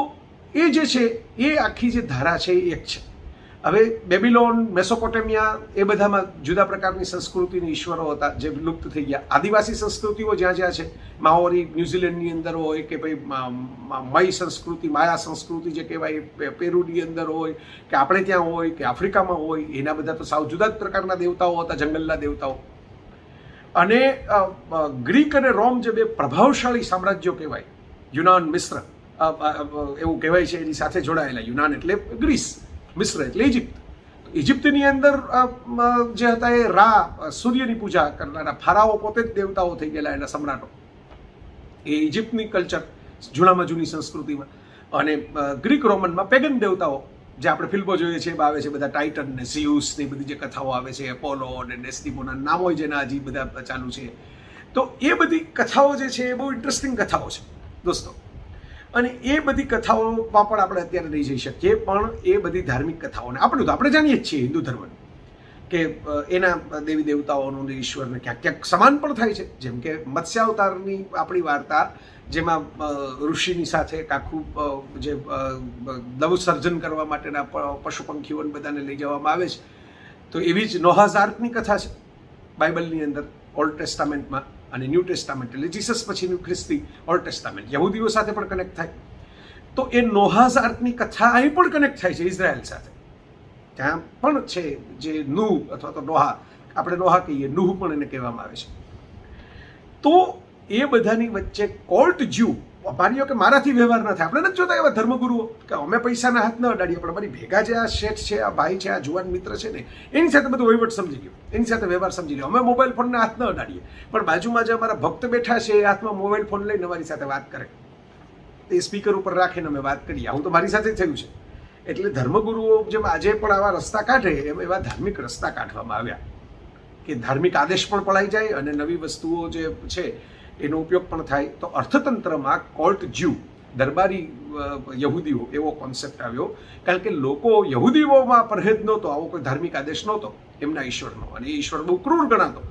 એ જે છે એ આખી જે ધારા છે એ એક છે. હવે બેબીલોન, મેસોપોટેમિયા, એ બધામાં જુદા પ્રકારની સંસ્કૃતિની ઈશ્વરો હતા જે લુપ્ત થઈ ગયા. આદિવાસી સંસ્કૃતિઓ જ્યાં જ્યાં છે, માઓરી ન્યુઝીલેન્ડની અંદર હોય, કે ભાઈ મય સંસ્કૃતિ, માયા સંસ્કૃતિ જે કહેવાય પેરુની અંદર હોય, કે આપણે ત્યાં હોય, કે આફ્રિકામાં હોય, એના બધા તો સાવ જુદા જ પ્રકારના દેવતાઓ હતા, જંગલના દેવતાઓ. અને ગ્રીક અને રોમ જે બે પ્રભાવશાળી સામ્રાજ્યો કહેવાય, યુનાન, મિસ્ર, એવું કહેવાય છે, એની સાથે જોડાયેલા. યુનાન એટલે ગ્રીસ, મિસ્ર એટલે ઇજિપ્ત. ઇજિપ્તની અંદર જે હતા એ સૂર્યની પૂજા કરનારા ફારાઓ પોતે જ દેવતાઓ થઈ ગયેલા, એના સમ્રાટો. એ ઇજિપ્તની કલ્ચર, જૂનામાં જૂની સંસ્કૃતિમાં. અને ગ્રીક રોમનમાં પેગન દેવતાઓ, જે આપણે ફિલ્મો જોઈએ છીએ આવે છે, બધા ટાઇટન ને ઝિયુસ ને બધી જે કથાઓ આવે છે, એપોલો અને ડેસ્ટિમોના નામ હોય જેના હજી બધા ચાલુ છે. તો એ બધી કથાઓ જે છે એ બહુ ઇન્ટરેસ્ટિંગ કથાઓ છે દોસ્તો. અને એ બધી કથાઓમાં પણ આપણે અત્યારે નહીં જઈ શકીએ, પણ એ બધી ધાર્મિક કથાઓને આપણે જાણીએ જ છીએ હિન્દુ ધર્મ, કે એના દેવી દેવતાઓનું ઈશ્વરને ક્યાંક ક્યાંક સમાન પણ થાય છે. જેમ કે મત્સ્યાવતારની આપણી વાર્તા, જેમાં ઋષિની સાથે એક આખું જે લવ સર્જન કરવા માટેના પશુ પંખીઓને બધાને લઈ જવામાં આવે છે, તો તો એવી જ નોહાઝ આર્કની કથા છે બાઇબલની અંદર, ઓલ્ડ ટેસ્ટામેન્ટમાં, અને ન્યૂ ટેસ્ટામેન્ટ એટલે જીસસ પછીનું ખ્રિસ્તી ઓલ્ડ ટેસ્ટામેન્ટ યહૂદીઓ સાથે પણ કનેક્ટ થાય. તો એ નોહાઝ આર્કની કથા અહીં પણ કનેક્ટ થાય છે ઇઝરાયલ સાથે. ત્યાં પણ છે જે નૂહ અથવા તો નોહા, આપણે નોહા કહીએ, નૂહ પણ એને કહેવામાં આવે છે. તો એ બધાની વચ્ચે કોલ્ટ જ્યુ, માનીઓ કે મારાથી વ્યવહાર ન થાય, આપણે નથી જોતા એવા ધર્મગુરુઓ કે અમે પૈસાના હાથ ન અડાડીએ, પણ અમારી ભેગા જે આ શેઠ છે, આ ભાઈ છે, આ જુવાન મિત્ર છે ને, એની સાથે બધું વહીવટ સમજી ગયો, એની સાથે વ્યવહાર સમજી લ્યો. અમે મોબાઈલ ફોનના હાથ ન અડાડીએ, પણ બાજુમાં જે અમારા ભક્ત બેઠા છે એ હાથમાં મોબાઈલ ફોન લઈને અમારી સાથે વાત કરે, એ સ્પીકર ઉપર રાખીને અમે વાત કરીએ. આવું તો મારી સાથે થયું છે. એટલે ધર્મગુરુઓ જેમ આજે પણ આવા રસ્તા કાઢે, એમ એવા ધાર્મિક રસ્તા કાઢવામાં આવ્યા કે ધાર્મિક આદેશ પણ પળાઈ જાય અને નવી વસ્તુઓ જે છે એનો ઉપયોગ પણ થાય. તો અર્થતંત્રમાં કોલ્ટ જ્યુ, દરબારી યહૂદીઓ એવો કોન્સેપ્ટ આવ્યો, કારણ કે લોકો યહૂદીઓમાં પરહેજ નહોતો, આવો કોઈ ધાર્મિક આદેશ નહોતો એમના ઈશ્વરનો, અને એ ઈશ્વર બહુ ક્રૂર ગણાતો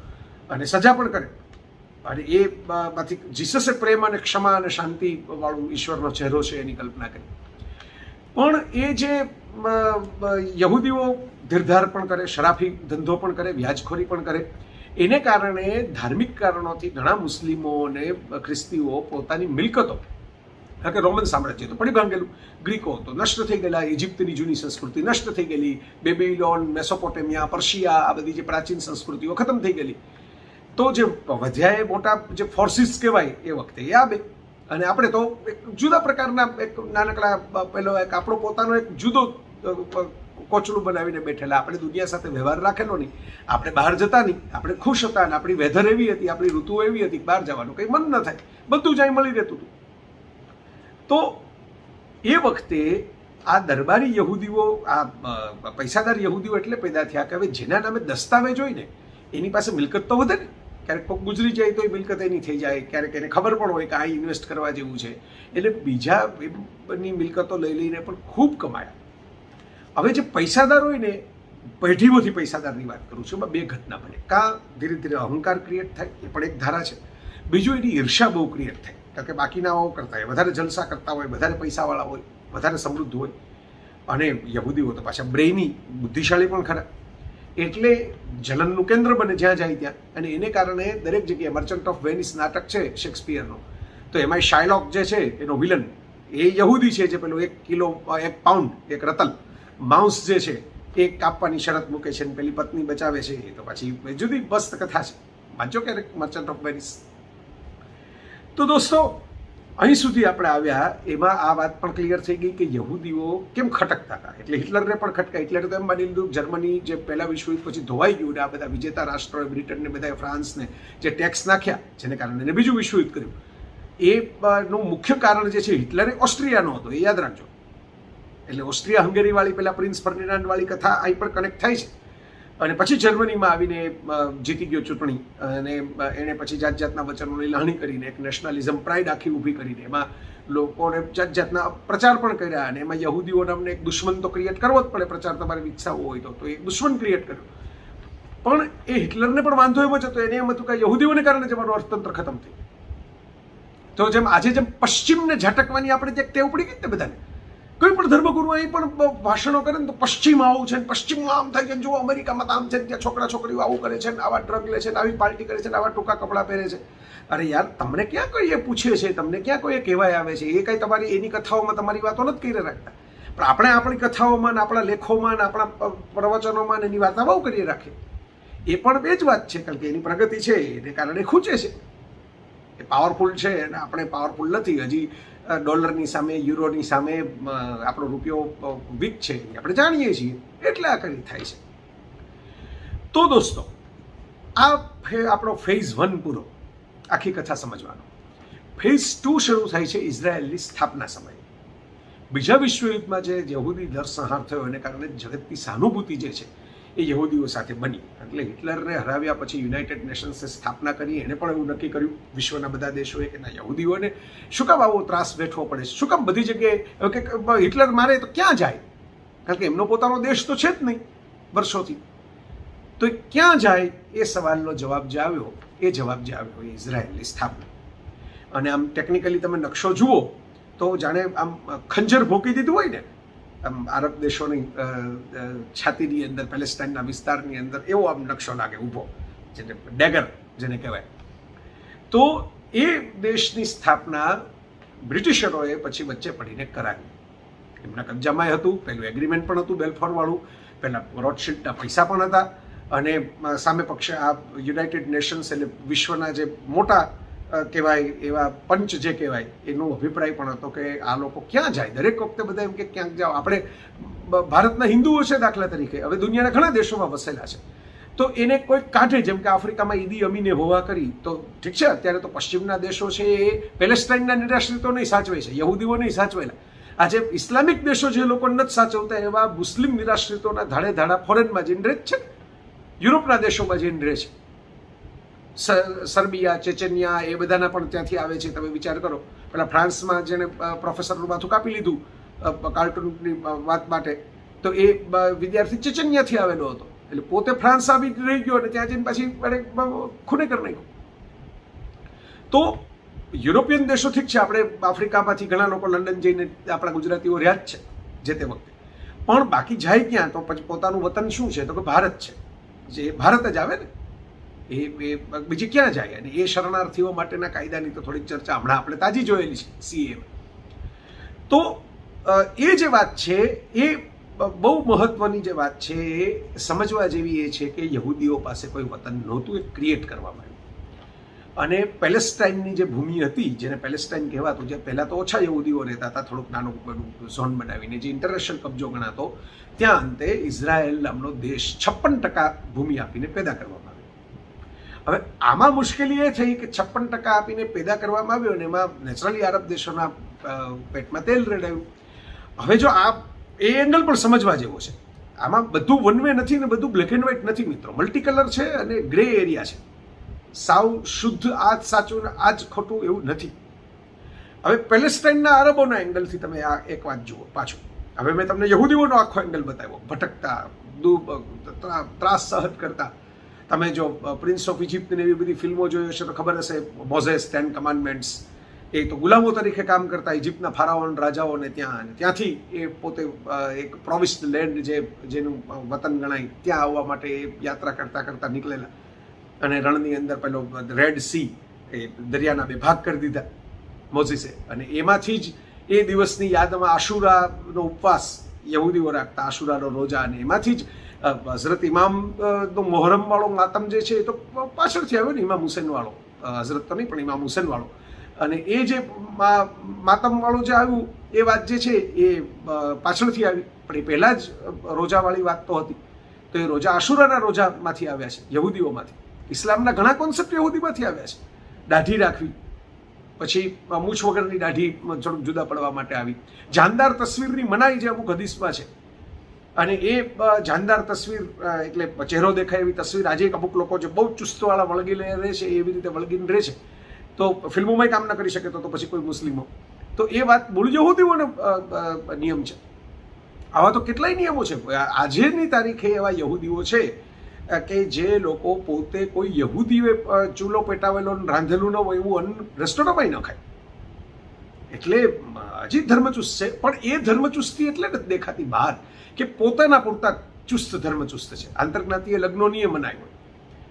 અને સજા પણ કરે. અને એ માંથી જીસસે પ્રેમ અને ક્ષમા અને શાંતિ વાળું ઈશ્વરનો ચહેરો છે એની કલ્પના કરી. પણ એ જે યહૂદીઓ ધીરધાર પણ કરે, શરાફી ધંધો પણ કરે, વ્યાજખોરી પણ કરે, એને કારણે ધાર્મિક કારણોથી ઘણા મુસ્લિમો અને ખ્રિસ્તીઓ પોતાની મિલકતો, કારણ કે રોમન સામ્રાજ્ય તો પડી ભાંગેલું, ગ્રીકો તો નષ્ટ થઈ ગયેલા, ઇજિપ્તની જૂની સંસ્કૃતિ નષ્ટ થઈ ગયેલી, બેબીલોન, મેસોપોટેમિયા, પર્શિયા, આ બધી જે પ્રાચીન સંસ્કૃતિઓ ખતમ થઈ ગયેલી. તો જે વધ્યા એ મોટા જે ફોર્સિસ કહેવાય એ વખતે એ આવે, અને આપણે તો એક જુદા પ્રકારના એક નાનકડા પેલો એક આપણો પોતાનો એક જુદો કોચલું બનાવીને બેઠેલા, આપણે દુનિયા સાથે વ્યવહાર રાખેલો નહીં, આપણે બહાર જતા નહીં, આપણે ખુશ હતા, અને આપણી વેધર એવી હતી, આપણી ઋતુઓ એવી હતી, બહાર જવાનું કંઈ મન ન થાય, બધું જ અહીં મળી રહેતું હતું. તો એ વખતે આ દરબારી યહૂદીઓ, આ પૈસાદાર યહૂદીઓ એટલે પેદા થયા કે હવે જેના નામે દસ્તાવેજ હોય ને એની પાસે મિલકત તો વધે ને. ક્યારેક કોઈક ગુજરી જાય તો એ મિલકત એની થઈ જાય, ક્યારેક એને ખબર પણ હોય કે આ ઇન્વેસ્ટ કરવા જેવું છે, એટલે બીજાની મિલકતો લઈ લઈને પણ ખૂબ કમાયા. હવે જે પૈસાદાર હોય ને, પેઢીઓથી પૈસાદારની વાત કરું છું, એમાં બે ઘટના બને. કાં ધીરે ધીરે અહંકાર ક્રિએટ થાય, એ પણ એક ધારા છે. બીજું એની ઈર્ષા બહુ ક્રિએટ થાય, કારણ કે બાકીનાઓ કરતા હોય, વધારે જલસા કરતા હોય, વધારે પૈસાવાળા હોય, વધારે સમૃદ્ધ હોય. અને યહૂદીઓ તો પાછા બ્રેઇની, બુદ્ધિશાળી પણ ખરા, એટલે જલનનું કેન્દ્ર બને જ્યાં જાય ત્યાં. અને એને કારણે દરેક જગ્યાએ મર્ચન્ટ ઓફ વેનિસ નાટક છે શેક્સપિયરનો, તો એમાં શાયલોક જે છે એનો વિલન એ યહૂદી છે, જે પેલો 1 કિલો 1 પાઉન્ડ 1 રતલ માઉસ જે છે એ કાપવાની શરત મૂકે છે, પેલી પત્ની બચાવે છે. એ તો પછી જુદી મસ્ત કથા છે, વાંચો ક્યારેક મર્ચન્ટ ઓફ વેનિસ. તો દોસ્તો, અહીં સુધી આપણે આવ્યા, એમાં આ વાત પણ ક્લિયર થઈ ગઈ કે યહૂદીઓ કેમ ખટકતા હતા. એટલે હિટલરને પણ ખટકા. હિટલરે તો એમ માની લીધું જર્મની જે પહેલા વિશ્વયુદ્ધ પછી ધોવાઈ ગયું, ને આ બધા વિજેતા રાષ્ટ્રોએ, બ્રિટનને, બધા ફ્રાન્સને જે ટેક્સ નાખ્યા, જેને કારણે એને બીજું વિશ્વયુદ્ધ કર્યું, એનું મુખ્ય કારણ જે છે હિટલરે ઓસ્ટ્રિયાનો હતો, એ યાદ રાખજો. એટલે ઓસ્ટ્રિયા હંગેરી વાળી પેલા પ્રિન્સ ફર્ડિનાન્ડ વાળી કથા અહીં પણ કનેક્ટ થાય છે. અને પછી જર્મનીમાં આવીને જીતી ગયો ચૂંટણી, અને એણે પછી જાત જાતના વચનોની લાહણી કરીને એક નેશનલિઝમ પ્રાઇડ આખી ઊભી કરીને એમાં લોકોને જાત જાતના પ્રચાર પણ કર્યા. અને એમાં યહૂદીઓ નામને એક દુશ્મન તો ક્રિએટ કરવો જ પડે, પ્રચાર તમારે વિકસાવવો હોય તો એક દુશ્મન ક્રિએટ કર્યો. પણ એ હિટલરને પણ વાંધો એવો જ હતો, એને એમ હતું કે યહૂદીઓને કારણે જ અમારું અર્થતંત્ર ખતમ થયું. તો જેમ આજે જેમ પશ્ચિમને ઝટકવાની આપણે જે ટેવ પડી ગઈ ને બધાને, કોઈ પણ ધર્મગુરુ અહીં પણ ભાષણો કરે ને તો પશ્ચિમ આવું છે, પશ્ચિમમાં આમ થાય છે, જો અમેરિકામાં આમ છે, ત્યાં છોકરા છોકરીઓ આવું કરે છે, આવા ડ્રગ લે છે, આવી પાર્ટી કરે છે, આવા ટૂંકા કપડાં પહેરે છે. અરે યાર, તમને ક્યાં કોઈ એ પૂછે છે, તમને ક્યાં કોઈ કહેવાય આવે છે? એ કંઈ તમારી એની કથાઓમાં તમારી વાતો નથી કરી રાખતા, પણ આપણે આપણી કથાઓમાં, આપણા લેખોમાં, આપણા પ્રવચનોમાં એની વાર્તા બહુ કરી રાખીએ. એ પણ બે જ વાત છે, કારણ કે એની પ્રગતિ છે એને કારણે ખૂંચે છે, એ પાવરફુલ છે અને આપણે પાવરફુલ નથી. હજી ડોલરની સામે, યુરોની સામે આપણો રૂપિયો વીક છે, આપણે જાણીએ છીએ, એટલે આ કરી થાય છે. તો દોસ્તો, આ આપણો ફેઝ 1 પૂરો, આખી કથા સમજવાનો. ફેઝ 2 શરૂ થાય છે ઇઝરાયલની સ્થાપના સમયે. બીજા વિશ્વયુદ્ધમાં જે યહૂદી નરસંહાર થયો એને કારણે જગતની સહાનુભૂતિ જે છે એ યહૂદીઓ સાથે બની. એટલે હિટલરને હરાવ્યા પછી યુનાઇટેડ નેશન્સે સ્થાપના કરી. એણે પણ એવું નક્કી કર્યું વિશ્વના બધા દેશોએ કે ના, યહૂદીઓને શું કામ આવો ત્રાસ વેઠવો પડે, શું કામ બધી જગ્યાએ કે હિટલર મારે તો ક્યાં જાય, કારણ કે એમનો પોતાનો દેશ તો છે જ નહીં વર્ષોથી. તો એ ક્યાં જાય એ સવાલનો જવાબ જે આવ્યો, એ ઇઝરાયલની સ્થાપના. અને આમ ટેકનિકલી તમે નકશો જુઓ તો જાણે આમ ખંજર ભોંકી દીધું હોય ને આરબ દેશોની છાતીની અંદર પેલેસ્ટાઇનના વિસ્તારની અંદર એવો આમ નકશો લાગે ઊભો, જેને ડેગર જેને કહેવાય. તો એ દેશની સ્થાપના બ્રિટિશરોએ પછી વચ્ચે પડીને કરાવી. એમના કબજામાં હતું, પહેલું એગ્રીમેન્ટ પણ હતું બેલ્ફોરવાળું, પહેલાં રોથશિલ્ડના પૈસા પણ હતા, અને સામે પક્ષે આ યુનાઇટેડ નેશન્સ એટલે વિશ્વના જે મોટા કહેવાય એવા પંચ જે કહેવાય એનો અભિપ્રાય પણ હતો કે આ લોકો ક્યાં જાય. દરેક વખતે બધા એમ કે ક્યાંક જાઓ. આપણે ભારતના હિન્દુઓ છે દાખલા તરીકે, હવે દુનિયાના ઘણા દેશોમાં વસેલા છે, તો એને કોઈ કાઢે, જેમ કે આફ્રિકામાં ઈદી અમીને હોવા કરી, તો ઠીક છે અત્યારે તો પશ્ચિમના દેશો છે એ પેલેસ્ટાઇનના નિરાશ્રિતો નહીં સાચવે છે, યહૂદીઓ નહીં સાચવેલા. આજે ઇસ્લામિક દેશો જે લોકો નથી સાચવતા એવા મુસ્લિમ નિરાશ્રિતોના ધાડે ધાડા ફોરેનમાં જઈને રહે છે, યુરોપના દેશોમાં જઈને રહે છે. સર્બિયા, ચેચેનિયા એ બધાના પણ ત્યાંથી આવે છે. તમે વિચાર કરો, પેલા ફ્રાન્સમાં જેને પ્રોફેસરનું માથું કાપી લીધું કાર્ટૂનની વાત માટે, તો એ વિદ્યાર્થી ચેચેનિયાથી આવેલો હતો, એટલે પોતે ફ્રાન્સ આવી રહી ગયો અને ત્યાં જઈને પાછી ખૂને કરી નાખ્યું. તો યુરોપિયન દેશો ઠીક છે, આપણે આફ્રિકામાંથી ઘણા લોકો લંડન જઈને આપણા ગુજરાતીઓ રહ્યા જ છે જે તે વખતે, પણ બાકી જાય ક્યાં? તો પછી પોતાનું વતન શું છે? તો કે ભારત છે, જે ભારત જ આવે ને, એ બીજી ક્યાં જાય? અને એ શરણાર્થીઓ માટેના કાયદાની તો થોડીક ચર્ચા હમણાં આપણે તાજી જોયેલી છે CA. તો એ જે વાત છે એ બહુ મહત્વની જે વાત છે એ સમજવા જેવી એ છે કે યહૂદીઓ પાસે કોઈ વતન નહોતું, એ ક્રિએટ કરવામાં આવ્યું. અને પેલેસ્ટાઇનની જે ભૂમિ હતી, જેને પેલેસ્ટાઇન કહેવાતું, જે પહેલાં તો ઓછા યહૂદીઓ રહેતા હતા, થોડુંક નાનું ઝોન બનાવીને, જે ઇન્ટરનેશનલ કબજો ગણાતો, ત્યાં અંતે ઇઝરાયલ નામનો દેશ 56% ભૂમિ આપીને પેદા કરવામાં આવ્યો. હવે આમાં મુશ્કેલી એ થઈ કે 56% આપીને પેદા કરવામાં આવ્યો, અને એમાં નેચરલી આરબ દેશોના પેટમાં તેલ રેડાયું. હવે જો આ એ એંગલ પણ સમજવા જેવો છે. આમાં બધું વન વે નથી ને બધું બ્લેક એન્ડ વ્હાઇટ નથી મિત્રો, મલ્ટી કલર છે અને ગ્રે એરિયા છે. સાવ શુદ્ધ આ જ સાચું ને આ જ ખોટું એવું નથી. હવે પેલેસ્ટાઇનના અરબોના એંગલથી તમે આ એક વાત જુઓ પાછું. હવે મેં તમને યહૂદીઓનો આખો એંગલ બતાવ્યો, ભટકતા, ત્રાસ સહન કરતા. તમે જો પ્રિન્સ ઓફ ઇજિપ્તની એવી બધી ફિલ્મો જોઈ હશે તો ખબર હશે, મોઝેસ, 10 કમાન્ડમેન્ટ્સ, એ તો ગુલામો તરીકે કામ કરતા ઇજિપ્તના ફારાઓન રાજાઓને ત્યાં, ત્યાંથી એ પોતે એક પ્રોવિસ્ડ લેન્ડ જેનું વતન ગણાય ત્યાં આવવા માટે એ યાત્રા કરતા કરતા નીકળેલા, અને રણની અંદર પેલો રેડ સી, એ દરિયાના 2 ભાગ કરી દીધા મોઝીસે, અને એમાંથી જ એ દિવસની યાદમાં આશુરાનો ઉપવાસ યહૂદીઓ રાખતા, આશુરાનો રોજા, અને એમાંથી જ હઝરત ઇમામનો મોહરમ વાળો માતમ જે છે એ તો પાછળથી આવ્યો ને, ઇમામ હુસેન વાળો, હઝરત તો નહીં પણ ઇમામ હુસેન વાળો. અને એ જે માતમ વાળું જે આવ્યું એ વાત જે છે એ પાછળથી આવી, પણ એ પહેલાં જ રોજાવાળી વાત તો હતી. તો એ રોજા આશુરાના રોજામાંથી આવ્યા છે, યહૂદીઓમાંથી. ઇસ્લામના ઘણા કોન્સેપ્ટ યહૂદીમાંથી આવ્યા છે. દાઢી રાખવી, પછી મૂછ વગરની દાઢી થોડુંક જુદા પડવા માટે આવી. જાનદાર તસવીરની મનાઈ જે અમુક હદીસમાં છે, અને એ જાનદાર તસવીર એટલે ચહેરો દેખાય એવી તસવીર આજે અમુક લોકો જે બહુ ચુસ્તવાળા વળગીને રહે છે એવી રીતે વળગીને રહે છે, તો ફિલ્મોમાં કામ ન કરી શકે તો પછી કોઈ મુસ્લિમો. તો એ વાત મૂળ યહૂદીઓનો નિયમ છે. આવા તો કેટલાય નિયમો છે. આજની તારીખે એવા યહૂદીઓ છે કે જે લોકો પોતે કોઈ યહૂદીએ ચૂલો પેટાવેલો રાંધેલું ન હોય એવું રેસ્ટોરન્ટમાં ન ખાય. એટલે હજી ધર્મચુસ્ત છે, પણ એ ધર્મચુસ્તી એટલે નથી દેખાતી બહાર કે પોતાના પૂરતા ચુસ્ત ધર્મચુસ્ત છે. આંતરજ્ઞાતીય લગ્નો નહીં મનાય હોય,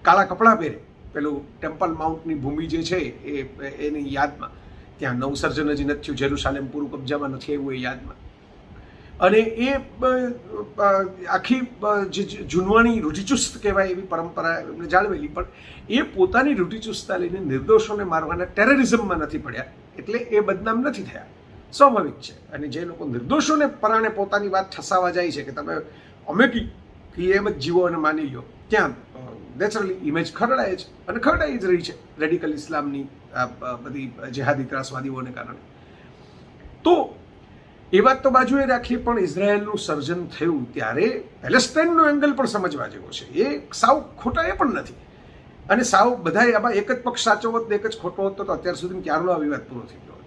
કાળા કપડાં પહેરે, પેલું ટેમ્પલ માઉન્ટની ભૂમિ જે છે એની યાદમાં, ત્યાં નવસર્જન હજી નથી થયું, જેરુસાલેમ પૂરું કબજામાં નથી આવ્યું એ યાદમાં. અને એ આખી જે જૂનવાણી રૂઢિચુસ્ત કહેવાય એવી પરંપરા એમને જાળવેલી, પણ એ પોતાની રૂઢિચુસ્તતા લઈને નિર્દોષોને મારવાના ટેરરિઝમમાં નથી પડ્યા, એટલે એ બદનામ નથી થયા. સ્વાભાવિક છે. અને જે લોકો નિર્દોષોને પરાણે પોતાની વાત ઠસાવા જાય છે કે તમે અમે એમ જ જીવો અને માની લો, ત્યાં નેચરલી ઇમેજ ખરડાય છે, અને ખરડાઈ જ રહી છે રેડિકલ ઇસ્લામની બધી જેહાદી ત્રાસવાદીઓને કારણે. તો એ વાત તો બાજુએ રાખીએ, પણ ઇઝરાયલનું સર્જન થયું ત્યારે પેલેસ્ટાઇનનો એંગલ પણ સમજવા જેવો છે. એ સાવ ખોટા એ પણ નથી, અને સાવ બધા આમાં એક જ પક્ષ સાચો હોત ને એક જ ખોટો હોત તો અત્યાર સુધી ક્યારનો આ વિવાદ પૂરો થઈ ગયો.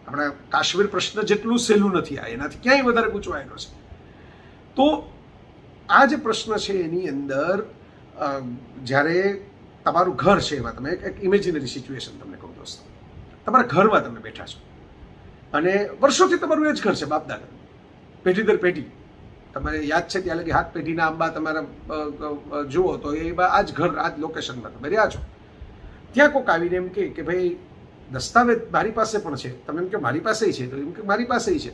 આપણા કાશ્મીર પ્રશ્ન જેટલું સહેલું નથી, આ એનાથી ક્યાંય વધારે ગૂંચવાયેલો છે. તો આ જે પ્રશ્ન છે એની અંદર જ્યારે તમારું ઘર છે, એમાં તમે એક ઇમેજિનરી સિચ્યુએશન તમને કહું દોસ્તો, તમારા ઘરમાં તમે બેઠા છો અને વર્ષોથી તમારું એ જ ઘર છે, બાપ દાદા, પેઢી દર પેઢી. તમારે યાદ છે ત્યાં લગી 7 પેઢીના આંબા તમારા જુઓ તો એ આ જ ઘર, આ જ લોકેશનમાં તમે રહ્યા છો. ત્યાં કોઈક આવીને એમ કે ભાઈ દસ્તાવેજ મારી પાસે પણ છે, તમે એમ કે મારી પાસે છે, તો એમ કે મારી પાસે છે.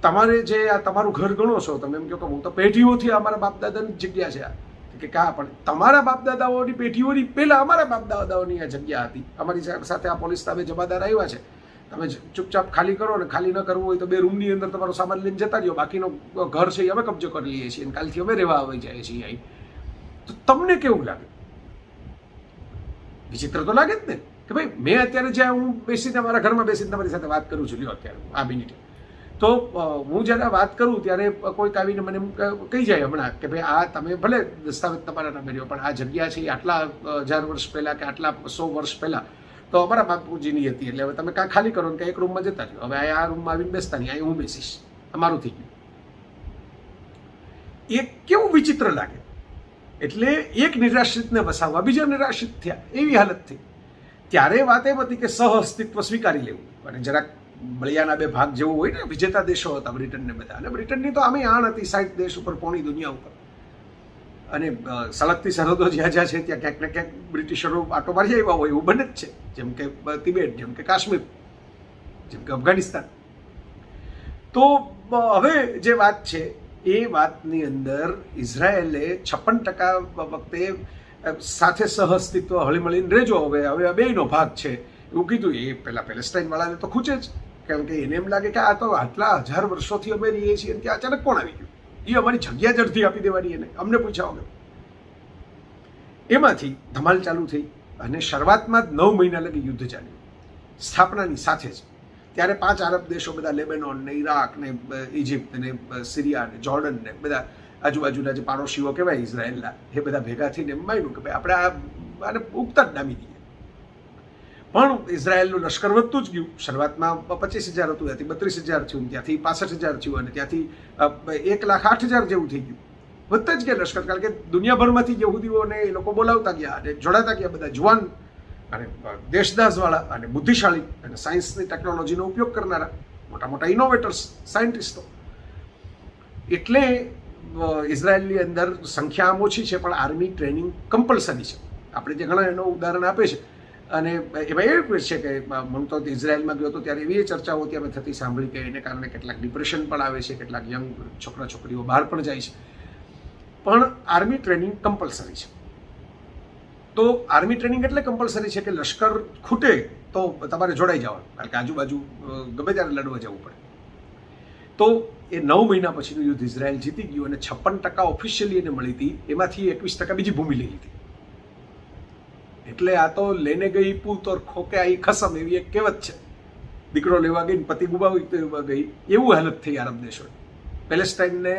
તમારે જે આ તમારું ઘર ગણો છો, તમે એમ કહો કે હું તો પેઢીઓથી અમારા બાપ દાદાની જગ્યા છે આ. કે કા પણ તમારા બાપ દાદાઓની પેઢીઓની પહેલા અમારા બાપ દાદાઓની આ જગ્યા હતી. અમારી સાથે આ પોલીસ તાબે જમાદાર આવ્યા છે, તમે ચૂપચાપ ખાલી કરો ને ખાલી ન કરવું હોય તો 2 રૂમની અંદર તમારો સામાન લઈને જતા રહ્યો, બાકીનો ઘર છે એ અમે કબજો કરી લઈએ છીએ અને કાલથી અમે રહેવા આવી જાય છીએ અહીં. તો તમને કેવું લાગે? વિચિત્ર તો લાગે જ ને કે ભાઈ મેં અત્યારે જ્યાં હું બેસીને મારા ઘરમાં બેસીને તમારી સાથે વાત કરું છું, લ્યો અત્યારે આ મિનિટે, તો હું જ્યારે વાત કરું ત્યારે કોઈક આવીને મને કહી જાય હમણાં કે ભાઈ આ તમે ભલે દસ્તાવેજ તમારા નામે રહ્યો પણ આ જગ્યા છે આટલા 1000 વર્ષ પહેલાં કે આટલા 100 વર્ષ પહેલાં તો અમારા બાપુજીની હતી, એટલે હવે તમે કાં ખાલી કરો ને કાં એક રૂમમાં જતા રહ્યો. હવે આ રૂમમાં આવીને બેસતા નહીં, અહીં હું બેસીશ, અમારું થઈ ગયું. એ કેવું વિચિત્ર લાગે. એટલે એક નિરાશ્રિતને વસાવવા બીજા નિરાશ્રિત થયા, એવી હાલત થઈ. ત્યારે વાત એમ હતી કે સહઅસ્તિત્વ સ્વીકારી લેવું. અને જરાક બળિયાના 2 ભાગ જેવું હોય ને, વિજેતા દેશો હતા બ્રિટનને બધા, અને બ્રિટનની તો આમે આણ હતી 60 દેશ ઉપર, પોણી દુનિયા ઉપર. અને સળગતી સરહદો જ્યાં જ્યાં છે ત્યાં ક્યાંક ને ક્યાંક બ્રિટિશરો આટો મારી આવ્યા હોય એવું બને જ છે. જેમ કે તિબેટ, જેમ કે કાશ્મીર, જેમ કે અફઘાનિસ્તાન. તો હવે જે વાત છે એ વાતની અંદર ઇઝરાયેલે 56% વખતે સાથે સહઅસ્તિત્વ હળીમળીને રહેજો, હવે આ બેયનો ભાગ છે એવું કીધું. એ પહેલાં પેલેસ્ટાઇન વાળાને તો ખૂચે જ, કારણ કે એને એમ લાગે કે આ તો આટલા 1000 વર્ષોથી અમે રહીએ છીએ અને ત્યાં અચાનક કોણ આવી ગયું? એ અમારી જગ્યા જ અડધી આપી દેવાની એને, અમને પૂછ્યા વગર. એમાંથી ધમાલ ચાલુ થઈ અને શરૂઆતમાં જ 9 મહિના લગી યુદ્ધ ચાલ્યું સ્થાપનાની સાથે જ. ત્યારે 5 આરબ દેશો બધા, લેબેનોન ને ઈરાક ને ઇજિપ્ત ને સિરિયા ને જોર્ડન ને બધા આજુબાજુના જે પાડોશીઓ કહેવાય ઇઝરાયેલના, એ બધા ભેગા થઈને એમ માન્યું કે ભાઈ આપણે આને ઉગતા જ ડામી દઈએ. પણ ઇઝરાયેલનું લશ્કર વધતું જ ગયું. શરૂઆતમાં 25,000 હતું, ત્યાંથી 32,000 થયું, ત્યાંથી 65,000 થયું અને ત્યાંથી 1,08,000 જેવું થઈ ગયું. વધતા જ ગયા લશ્કર, કારણ કે દુનિયાભરમાંથી યહૂદીઓને એ લોકો બોલાવતા ગયા અને જોડાતા ગયા, બધા જુવાન અને દેશદાસવાળા અને બુદ્ધિશાળી અને સાયન્સની ટેકનોલોજીનો ઉપયોગ કરનારા મોટા મોટા ઇનોવેટર્સ, સાયન્ટિસ્ટો. એટલે ઇઝરાયેલની અંદર સંખ્યા આમ ઓછી છે પણ આર્મી ટ્રેનિંગ કમ્પલસરી છે. આપણે જે ઘણા એનો ઉદાહરણ આપે છે. અને એમાં એવું છે કે હું તો ઇઝરાયેલમાં ગયો હતો ત્યારે એવી ચર્ચાઓ ત્યાં થતી સાંભળી કે એને કારણે કેટલાક ડિપ્રેશન પણ આવે છે, કેટલાક યંગ છોકરા છોકરીઓ બહાર પણ જાય છે. પણ આર્મી ટ્રેનિંગ કમ્પલસરી છે. તો આર્મી ટ્રેનિંગ એટલે કમ્પલસરી છે કે લશ્કર ખૂટે તો તમારે જોડાઈ જવાનું, કારણ કે આજુબાજુ ગમે ત્યારે લડવા જવું પડે. તો એ 9 મહિના પછીનું યુદ્ધ ઇઝરાયેલ જીતી ગયું અને 56% ઓફિશિયલી એને મળી હતી, એમાંથી 21% બીજી ભૂમિ લઈ લીધી. એટલે આ તો લેને ગઈ પૂત ઓર ખોકે આઈ ખસમ, એવી એક કહેવત છે. દીકરો લેવા ગઈ પતિ ગુમાવી ગઈ, એવું હાલત થઈ આરબ દેશોની. પેલેસ્ટાઇનને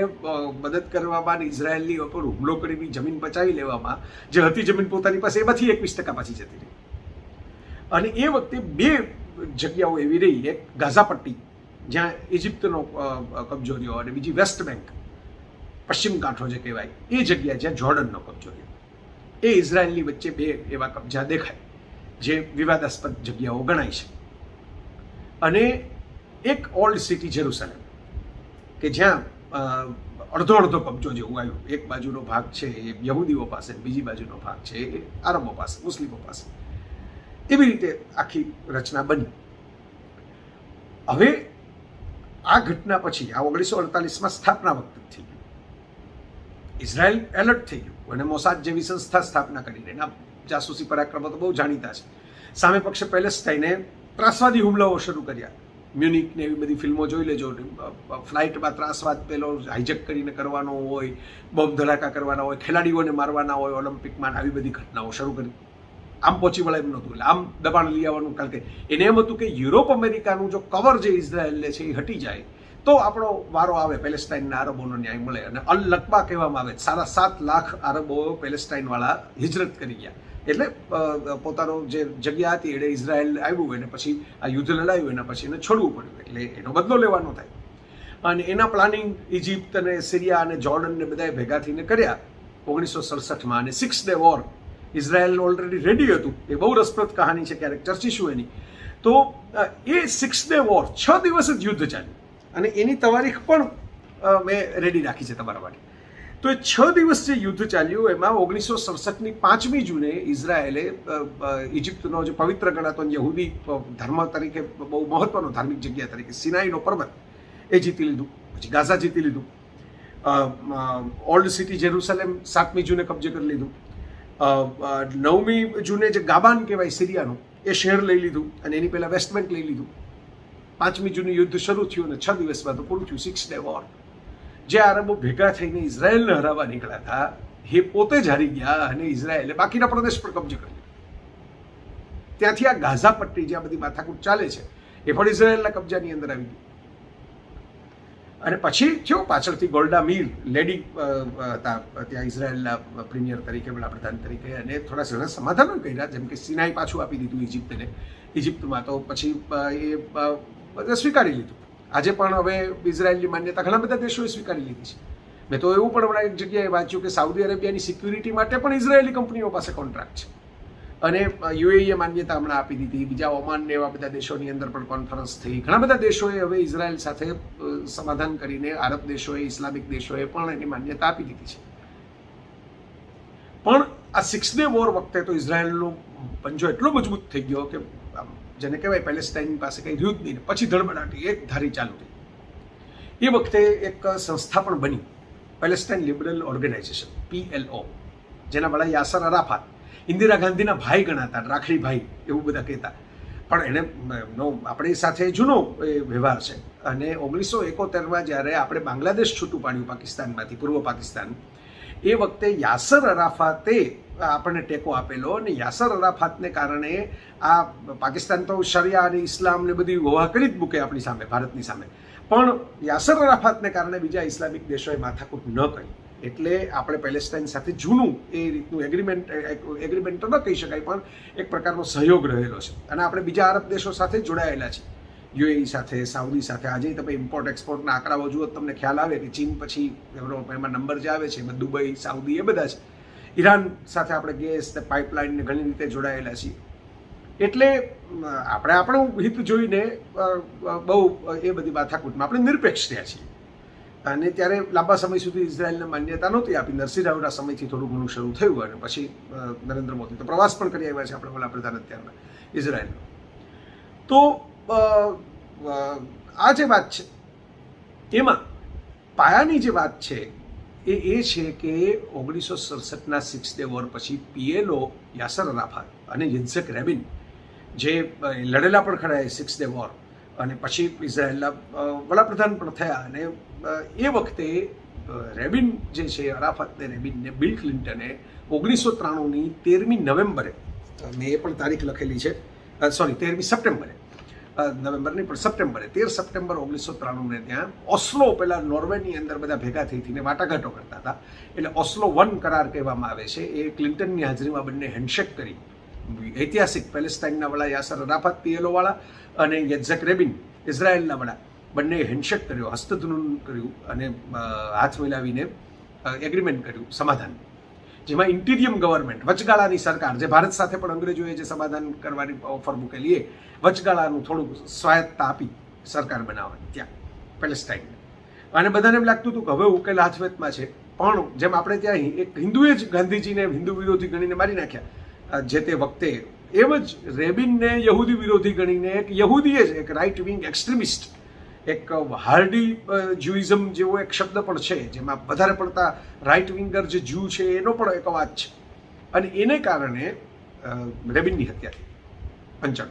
મદદ કરવામાં, ઇઝરાયેલની ઉપર હુમલો કરીને જમીન બચાવી લેવામાં જે હતી જમીન પોતાની પાસે, એમાંથી 21% પાછી જતી રહી. અને એ વખતે 2 જગ્યાઓ એવી રહી, એક ગાઝા પટ્ટી જ્યાં ઇજિપ્તનો કબજો રહ્યો અને બીજી વેસ્ટ બેંક, પશ્ચિમ કાંઠો જે કહેવાય એ જગ્યા જ્યાં જોર્ડનનો કબજો રહ્યો. એ ઇઝરાયેલની વચ્ચે 2 એવા કબજા દેખાય જે વિવાદાસ્પદ જગ્યાઓ ગણાય છે. અને એક ઓલ્ડ સિટી જેરુસલેમ કે જ્યાં અડધો કબજો જેવું આવ્યું. એક બાજુનો ભાગ છે એ યહૂદીઓ પાસે, બીજી બાજુનો ભાગ છે એ આરબો પાસે, મુસ્લિમો પાસે. એવી રીતે આખી રચના બની. હવે આ ઘટના પછી આ 1948માં સ્થાપના વખતે થઈ ગયું. ઇઝરાયલ એલર્ટ થઈ ગયું અને મોસાદ જેવી સંસ્થા સ્થાપના કરીને એના જાસૂસી પરાક્રમો તો બહુ જાણીતા છે. સામે પક્ષે પેલેસ્ટાઇને ત્રાસવાદી હુમલાઓ શરૂ કર્યા. મ્યુનિક ને એવી બધી ફિલ્મો જોઈ લેજો. ફ્લાઇટમાં ત્રાસવાદ પેલો હાઇજેક કરીને કરવાનો હોય, બોમ્બ ધડાકા કરવાના હોય, ખેલાડીઓને મારવાના હોય ઓલિમ્પિકમાં, આવી બધી ઘટનાઓ શરૂ કરી. આમ પહોંચી વળે એમ નહોતું, એટલે આમ દબાણ લઈ આવવાનું. કારણ કે એને એમ હતું કે યુરોપ અમેરિકાનું જો કવર જે ઇઝરાયેલને છે એ હટી જાય તો આપણો વારો આવે, પેલેસ્ટાઇનના આરબોનો ન્યાય મળે. અને અલ નકબા કહેવામાં આવે, 7.5 લાખ આરબો પેલેસ્ટાઇનવાળા હિજરત કરી ગયા. એટલે પોતાનો જે જગ્યા હતી એટલે ઇઝરાયેલ આવ્યું અને પછી આ યુદ્ધ લડાયું, એના પછી એને છોડવું પડ્યું, એટલે એનો બદલો લેવાનો થાય. અને એના પ્લાનિંગ ઇજિપ્ત અને સિરિયા અને જોર્ડનને બધાએ ભેગા થઈને કર્યા 1967માં. અને 6 day war Israel already ready હતું. એ બહુ રસપ્રદ કહાની છે, ક્યારેક ચર્ચીશું એની. તો એ 6 ડે વોર 6 દિવસ જ યુદ્ધ ચાલ્યું અને એની તારીખ પણ મેં રેડી રાખી છે તમારા માટે. તો એ 6 દિવસ જે યુદ્ધ ચાલ્યું એમાં 1967ની 5મી જૂને ઇઝરાયેલે ઇજિપ્તનો જે પવિત્ર ગણાતો યહૂદી ધર્મ તરીકે બહુ મહત્વનો ધાર્મિક જગ્યા તરીકે સિનાઈનો પર્વત એ જીતી લીધું. પછી ગાઝા જીતી લીધું. ઓલ્ડ સિટી જેરુસલેમ 7મી જૂને કબજે કરી લીધું. 9મી જૂને જે ગાબાન કહેવાય સિરિયાનું એ શહેર લઈ લીધું અને એની પહેલાં વેસ્ટ બેંક લઈ લીધું. 5મી જૂને યુદ્ધ શરૂ થયું અને 6 દિવસમાં તો પૂરું થયું. 6 ડે વોર. જે આરબો ભેગા થઈને ઇઝરાયેલને હરાવવા નીકળ્યા હતા એ પોતે જ હારી ગયા અને ઇઝરાયેલે બાકીના પ્રદેશ પર કબજે કરી લીધો. ત્યાંથી આ ગાઝા પટ્ટી જે આ બધી માથાકૂટ ચાલે છે એ પણ ઇઝરાયેલના કબજાની અંદર આવી ગઈ. અને પછી થયો પાછળથી ગોલ્ડા મીર લેડી હતા ત્યાં ઇઝરાયેલના પ્રીમિયર તરીકે વડાપ્રધાન તરીકે અને થોડા ઘણા સમાધાનો કર્યા જેમ કે સિનાઈ પાછું આપી દીધું ઇજિપ્તને. ઇજિપ્તમાં તો પછી એ બધા સ્વીકારી લીધું. આજે પણ હવે ઇઝરાયેલની માન્યતા ઘણા બધા દેશોએ સ્વીકારી લીધી છે. મેં તો એવું પણ હમણાં એક જગ્યાએ વાંચ્યું કે સાઉદી અરેબિયાની સિક્યુરિટી માટે પણ ઇઝરાયેલી કંપનીઓ પાસે કોન્ટ્રાક્ટ છે અને યુએઈએ માન્યતા હમણાં આપી દીધી. બીજા ઓમાન ને એવા બધા દેશોની અંદર પણ કોન્ફરન્સ થઈ. ઘણા બધા દેશોએ હવે ઇઝરાયેલ સાથે સમાધાન કરીને આરબ દેશોએ ઇસ્લામિક દેશોએ પણ એની માન્યતા આપી દીધી છે. પણ આ 6 ડે વોર વખતે તો ઇઝરાયેલનો પંજો એટલો મજબૂત થઈ ગયો કે જેને કહેવાય પેલેસ્ટાઇન પાસે કંઈ રહ્યું જ નહીં. પછી ધડબડાટી એક ધારી ચાલુ થઈ. એ વખતે એક સંસ્થા પણ બની પેલેસ્ટાઇન લિબરલ ઓર્ગેનાઇઝેશન PLO જેના વડા યાસર અરાફાત ઇન્દિરા ગાંધીના ભાઈ ગણાતા. રાખડીભાઈ એવું બધા કહેતા. પણ એનો આપણી સાથે જૂનો વ્યવહાર છે અને 1971માં જ્યારે આપણે બાંગ્લાદેશ છૂટું પાડ્યું પાકિસ્તાનમાંથી પૂર્વ પાકિસ્તાન એ વખતે યાસર અરાફાતે આપણને ટેકો આપેલો અને યાસર અરાફાતને કારણે આ પાકિસ્તાન તો શરિયા અને ઇસ્લામ ને બધી હોવા કરી જ મૂકે આપણી સામે ભારતની સામે. પણ યાસર અરાફાતને કારણે બીજા ઇસ્લામિક દેશોએ માથાકૂટ ન કરી એટલે આપણે પેલેસ્ટાઇન સાથે જૂનું એ રીતનું એગ્રીમેન્ટ તો ન કહી શકાય પણ એક પ્રકારનો સહયોગ રહેલો છે અને આપણે બીજા આરબ દેશો સાથે જોડાયેલા છીએ. યુએઈ સાથે, સાઉદી સાથે. આજે તમે ઇમ્પોર્ટ એક્સપોર્ટના આંકડાઓ જુઓ તમને ખ્યાલ આવે કે ચીન પછી એમાં નંબર જે આવે છે દુબઈ, સાઉદી એ બધા છે. ઈરાન સાથે આપણે ગેસ ને પાઇપલાઇનને ઘણી રીતે જોડાયેલા છીએ. એટલે આપણે આપણું હિત જોઈને બહુ એ બધી માથાકૂટમાં આપણે નિરપેક્ષ થયા છીએ. અને ત્યારે લાંબા સમય સુધી ઇઝરાયેલને માન્યતા નહોતી આપી. નરસિંહ રાવના સમયથી થોડું ઘણું શરૂ થયું અને પછી નરેન્દ્ર મોદી તો પ્રવાસ પણ કરી આવ્યા છે આપણે વડાપ્રધાન અત્યારના ઇઝરાયેલનો. તો આ જે વાત છે એમાં પાયાની જે વાત છે એ છે કે 1967ના 6 ડે વોર પછી PLO યાસર અરાફાત અને યિત્ઝક રેબિન જે લડેલા પણ ખરા 6 ડે વોર અને પછી ઇઝરાયેલના વડાપ્રધાન પણ થયા અને એ વખતે રેબિન જે છે અરાફાતને રેબિનને બિલ ક્લિન્ટને 1993ની 13મી નવેમ્બરે મેં એ પણ તારીખ લખેલી છે 13મી સપ્ટેમ્બરે નવેમ્બર નહીં પણ સપ્ટેમ્બરે 13 સપ્ટેમ્બર 1993ને ત્યાં ઓસ્લો પેલા નોર્વેની અંદર બધા ભેગા થઈને વાટાઘાટો કરતા હતા એટલે ઓસ્લો 1 કરાર કહેવામાં આવે છે. એ ક્લિન્ટનની હાજરીમાં બંને હેન્ડશેક કરી. ઐતિહાસિક પેલેસ્ટાઇનના વડા યાસર અરાફાત PLO વાળા અને યિત્ઝક રેબિન ઇઝરાયેલના વડા બંને હેન્ડશેક કર્યો, હસ્તધૂનન કર્યું અને હાથ મિલાવીને એગ્રીમેન્ટ કર્યું સમાધાન. જેમાં ઇન્ટિરિયમ ગવર્મેન્ટ વચગાળાની સરકાર જે ભારત સાથે પણ અંગ્રેજોએ જે સમાધાન કરવાની ઓફર મૂકેલી એ વચગાળાનું થોડુંક સ્વાયત્તા આપી સરકાર બનાવવાની ત્યાં પેલેસ્ટાઇનને. અને બધાને એમ લાગતું હતું કે હવે ઉકેલ હાથવેતમાં છે. પણ જેમ આપણે ત્યાં એક હિન્દુએ જ ગાંધીજીને હિન્દુ વિરોધી ગણીને મારી નાખ્યા જે તે વખતે, એમ જ રેબિનને યહૂદી વિરોધી ગણીને એક યહૂદીએ જ એક રાઇટ વિંગ એક્સ્ટ્રીમિસ્ટ એક હાર્ડી જ્યુઇઝમ જેવો એક શબ્દ પણ છે જેમાં વધારે પડતા રાઇટ વિંગર જે જ્યુ છે એનો પણ એક અવાજ છે અને એને કારણે રેબિનની હત્યા થઈ 95.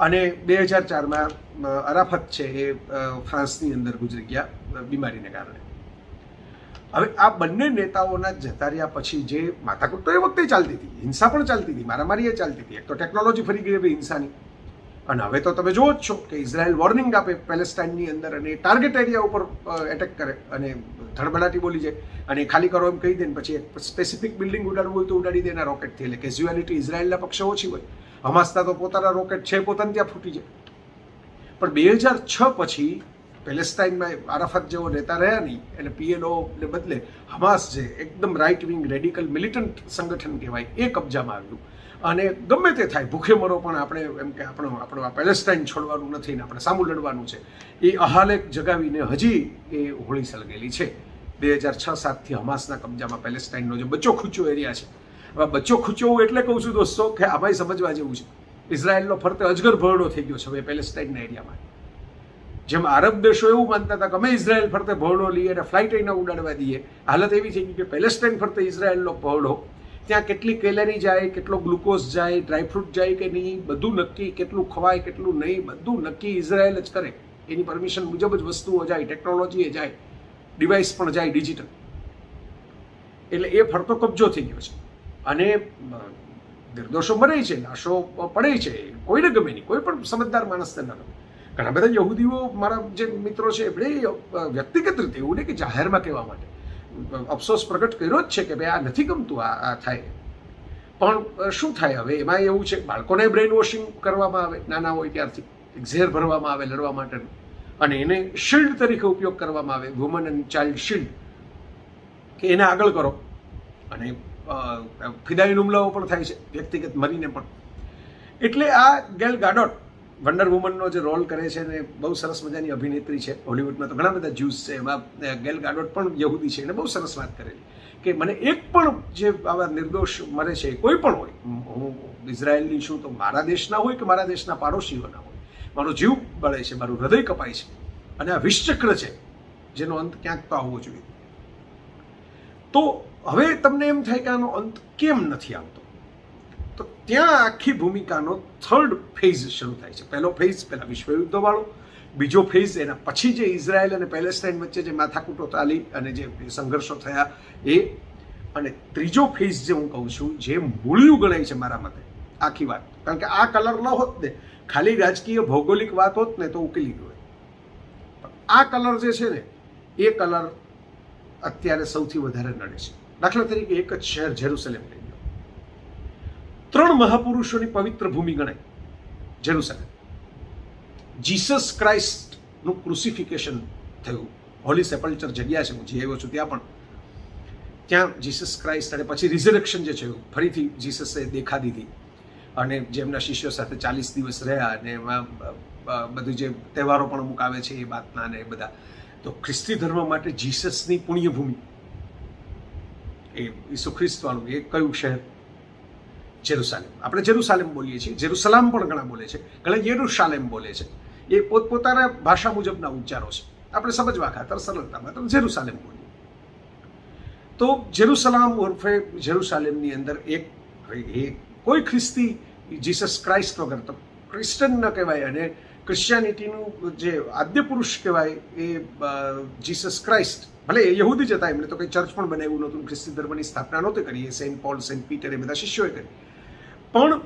અને 2004માં અરાફત છે એ ફ્રાન્સની અંદર ગુજરી ગયા બીમારીને કારણે. હવે આ બંને નેતાઓના જતા રહ્યા પછી જે માથાકૂટ તો એ વખતે ચાલતી હતી, હિંસા પણ ચાલતી હતી, મારામારી એ ચાલતી હતી. એક તો ટેકનોલોજી ફરી ગઈ હવે હિંસાની. અને હવે તો તમે જુઓ જ છો કે ઇઝરાયલ વોર્નિંગ આપે પેલેસ્ટાઇનની અંદર અને ટાર્ગેટ એરિયા ઉપર એટેક કરે અને ધડબડાટી બોલી જાય અને ખાલી કરો એમ કહી દે ને પછી એક સ્પેસિફિક બિલ્ડિંગ ઉડાડવું હોય તો ઉડાડી દે એના રોકેટથી. એટલે કેઝ્યુઆલિટી ઇઝરાયલના પક્ષે ઓછી હોય. હમાસના તો પોતાના રોકેટ છે પોતાને ત્યાં ફૂટી જાય. પણ 2006 પછી પેલેસ્ટાઇનમાં આરાફત જેવો નેતા રહ્યા નહીં, એટલે PLO ને બદલે હમાસ જે એકદમ રાઇટ વિંગ રેડિકલ મિલિટન્ટ સંગઠન કહેવાય એ કબજામાં આવ્યું. અને ગમે તે થાય, ભૂખે મરો પણ આપણે એમ કે આપણો આ પેલેસ્ટાઇન છોડવાનું નથી ને આપણે સામું લડવાનું છે, એ અહાલેખ જગાવીને હજી એ હોળી સળગેલી છે. 2006-07થી હમાસના કબજામાં પેલેસ્ટાઇનનો જે બચ્ચો ખૂંચો એરિયા છે. હવે બચ્ચો ખૂંચો એટલે કહું છું દોસ્તો કે આમાંય સમજવા જેવું છે. ઇઝરાયલનો ફરતે અજગર ભરડો થઈ ગયો છે હવે પેલેસ્ટાઇનના એરિયામાં. જેમ આરબ દેશો એવું માનતા હતા કે અમે ઇઝરાયલ ફરતે ભરડો લઈએ અને ફ્લાઇટ એને ઉડાડવા દઈએ, હાલત એવી થઈ ગઈ કે પેલેસ્ટાઇન ફરતે ઇઝરાયલનો ભરડો, ત્યાં કેટલી કેલરી જાય, કેટલો ગ્લુકોઝ જાય, ડ્રાયફ્રૂટ જાય કે નહીં, બધું નક્કી, કેટલું ખવાય કેટલું નહીં, બધું નક્કી ઇઝરાયલ જ કરે. એની પરમિશન મુજબ જ વસ્તુઓ જાય, ટેકનોલોજી એ જાય, ડિવાઇસ પણ જાય ડિજિટલ. એટલે એ ફરતો કબજો થઈ ગયો છે અને નિર્દોષો મરે છે, લાશો પડે છે, કોઈને ગમે નહીં, કોઈ પણ સમજદાર માણસને ન ગમે. ઘણા બધા યહૂદીઓ મારા જે મિત્રો છે એમણે વ્યક્તિગત રીતે એવું નહીં કે જાહેરમાં કહેવા માટે અફસોસ પ્રગટ કર્યો જ છે કે ભાઈ આ નથી ગમતું, આ થાય. પણ શું થાય હવે એમાં એવું છે, બાળકોને બ્રેઇન વોશિંગ કરવામાં આવે નાના હોય ત્યારથી, એક ઝેર ભરવામાં આવે લડવા માટેનું, અને એને શિલ્ડ તરીકે ઉપયોગ કરવામાં આવે, વુમન એન્ડ ચાઇલ્ડ શિલ્ડ, કે એને આગળ કરો. અને ફિદાઈન હુમલાઓ પણ થાય છે વ્યક્તિગત મરીને પણ. એટલે આ ગેલ ગાડોટ વન્ડર વુમનનો જે રોલ કરે છે ને બહુ સરસ મજાની અભિનેત્રી છે. હોલિવૂડમાં તો ઘણા બધા જ્યુસ છે, એમાં ગેલ ગાડોટ પણ યહૂદી છે, એને બહુ સરસ વાત કરેલી કે મને એક પણ જે આવા નિર્દોષ મરે છે, કોઈ પણ હોય, હું ઇઝરાયલની છું તો મારા દેશના હોય કે મારા દેશના પાડોશીઓના હોય, મારો જીવ બળે છે, મારું હૃદય કપાય છે. અને આ વિષચક્ર છે જેનો અંત ક્યાંક તો આવવો જોઈએ. તો હવે તમને એમ થાય કે આનો અંત કેમ નથી આવતો, તો ત્યાં આખી ભૂમિકાનો થર્ડ ફેઝ શરૂ થાય છે. પહેલો ફેઝ પહેલા વિશ્વયુદ્ધ વાળો, બીજો ફેઝ એના પછી જે ઇઝરાયલ અને પેલેસ્ટાઇન વચ્ચે જે માથાકૂટો ચાલી અને જે સંઘર્ષો થયા એ, અને ત્રીજો ફેઝ જે હું કહું છું જે મૂળિયું ગણાય છે મારા મતે આખી વાત. કારણ કે આ કલર ન હોત ને, ખાલી રાજકીય ભૌગોલિક વાત હોત ને તો ઉકેલી ગયો. આ કલર જે છે ને એ કલર અત્યારે સૌથી વધારે નડે છે. દાખલા તરીકે એક જ શહેર જેરુસલેમ લઈ લો, 3 મહાપુરુષોની પવિત્ર ભૂમિ ગણાય જેરુસલેમ. જીસસ ક્રાઇસ્ટનું ક્રુસિફિકેશન થયું, હોલી સેપલ્ચર જગ્યા છે, હું જે આવ્યો છું ત્યાં પણ, ત્યાં જીસસ ક્રાઇસ્ટ અને પછી રિઝરેક્શન જે છે ફરીથી જીસસે દેખા દીધી અને જે એમના શિષ્યો સાથે 40 દિવસ રહ્યા અને એમાં બધું જે તહેવારો પણ અમુક આવે છે એ વાતના ને એ બધા. તો ખ્રિસ્તી ધર્મ માટે જીસસની પુણ્યભૂમિ એ ઈસુ ખ્રિસ્ત વાળું એ કયું શહેર? જેરુસલેમ. આપણે જેરુસલેમ બોલીએ છીએ, જેરુસલામ પણ ઘણા બોલે છે, ઘણા યેરુશાલેમ બોલે છે. એ પોતપોતાના ભાષા મુજબના ઉચ્ચારો છે, આપણે સમજવા ખાતર સરળતામાં તો જેરુસલેમ બોલીએ. તો જેરુસલામ ઉર્ફે જેરુસલેમની અંદર એક કોઈ ખ્રિસ્તી જીસસ ક્રાઇસ્ટ વગર તો ક્રિશ્ચન ન કહેવાય, અને ક્રિશ્ચિયાનિટીનું જે આદ્ય પુરુષ કહેવાય એ જીસસ ક્રાઇસ્ટ. ભલે એ યહૂદી જ હતા, એમણે તો કંઈ ચર્ચ પણ બનાવ્યું નહોતું, ખ્રિસ્તી ધર્મની સ્થાપના નહોતી કરી, એ સેન્ટ પોલ, સેન્ટ પીટર એ બધા શિષ્યોએ કરી. પણ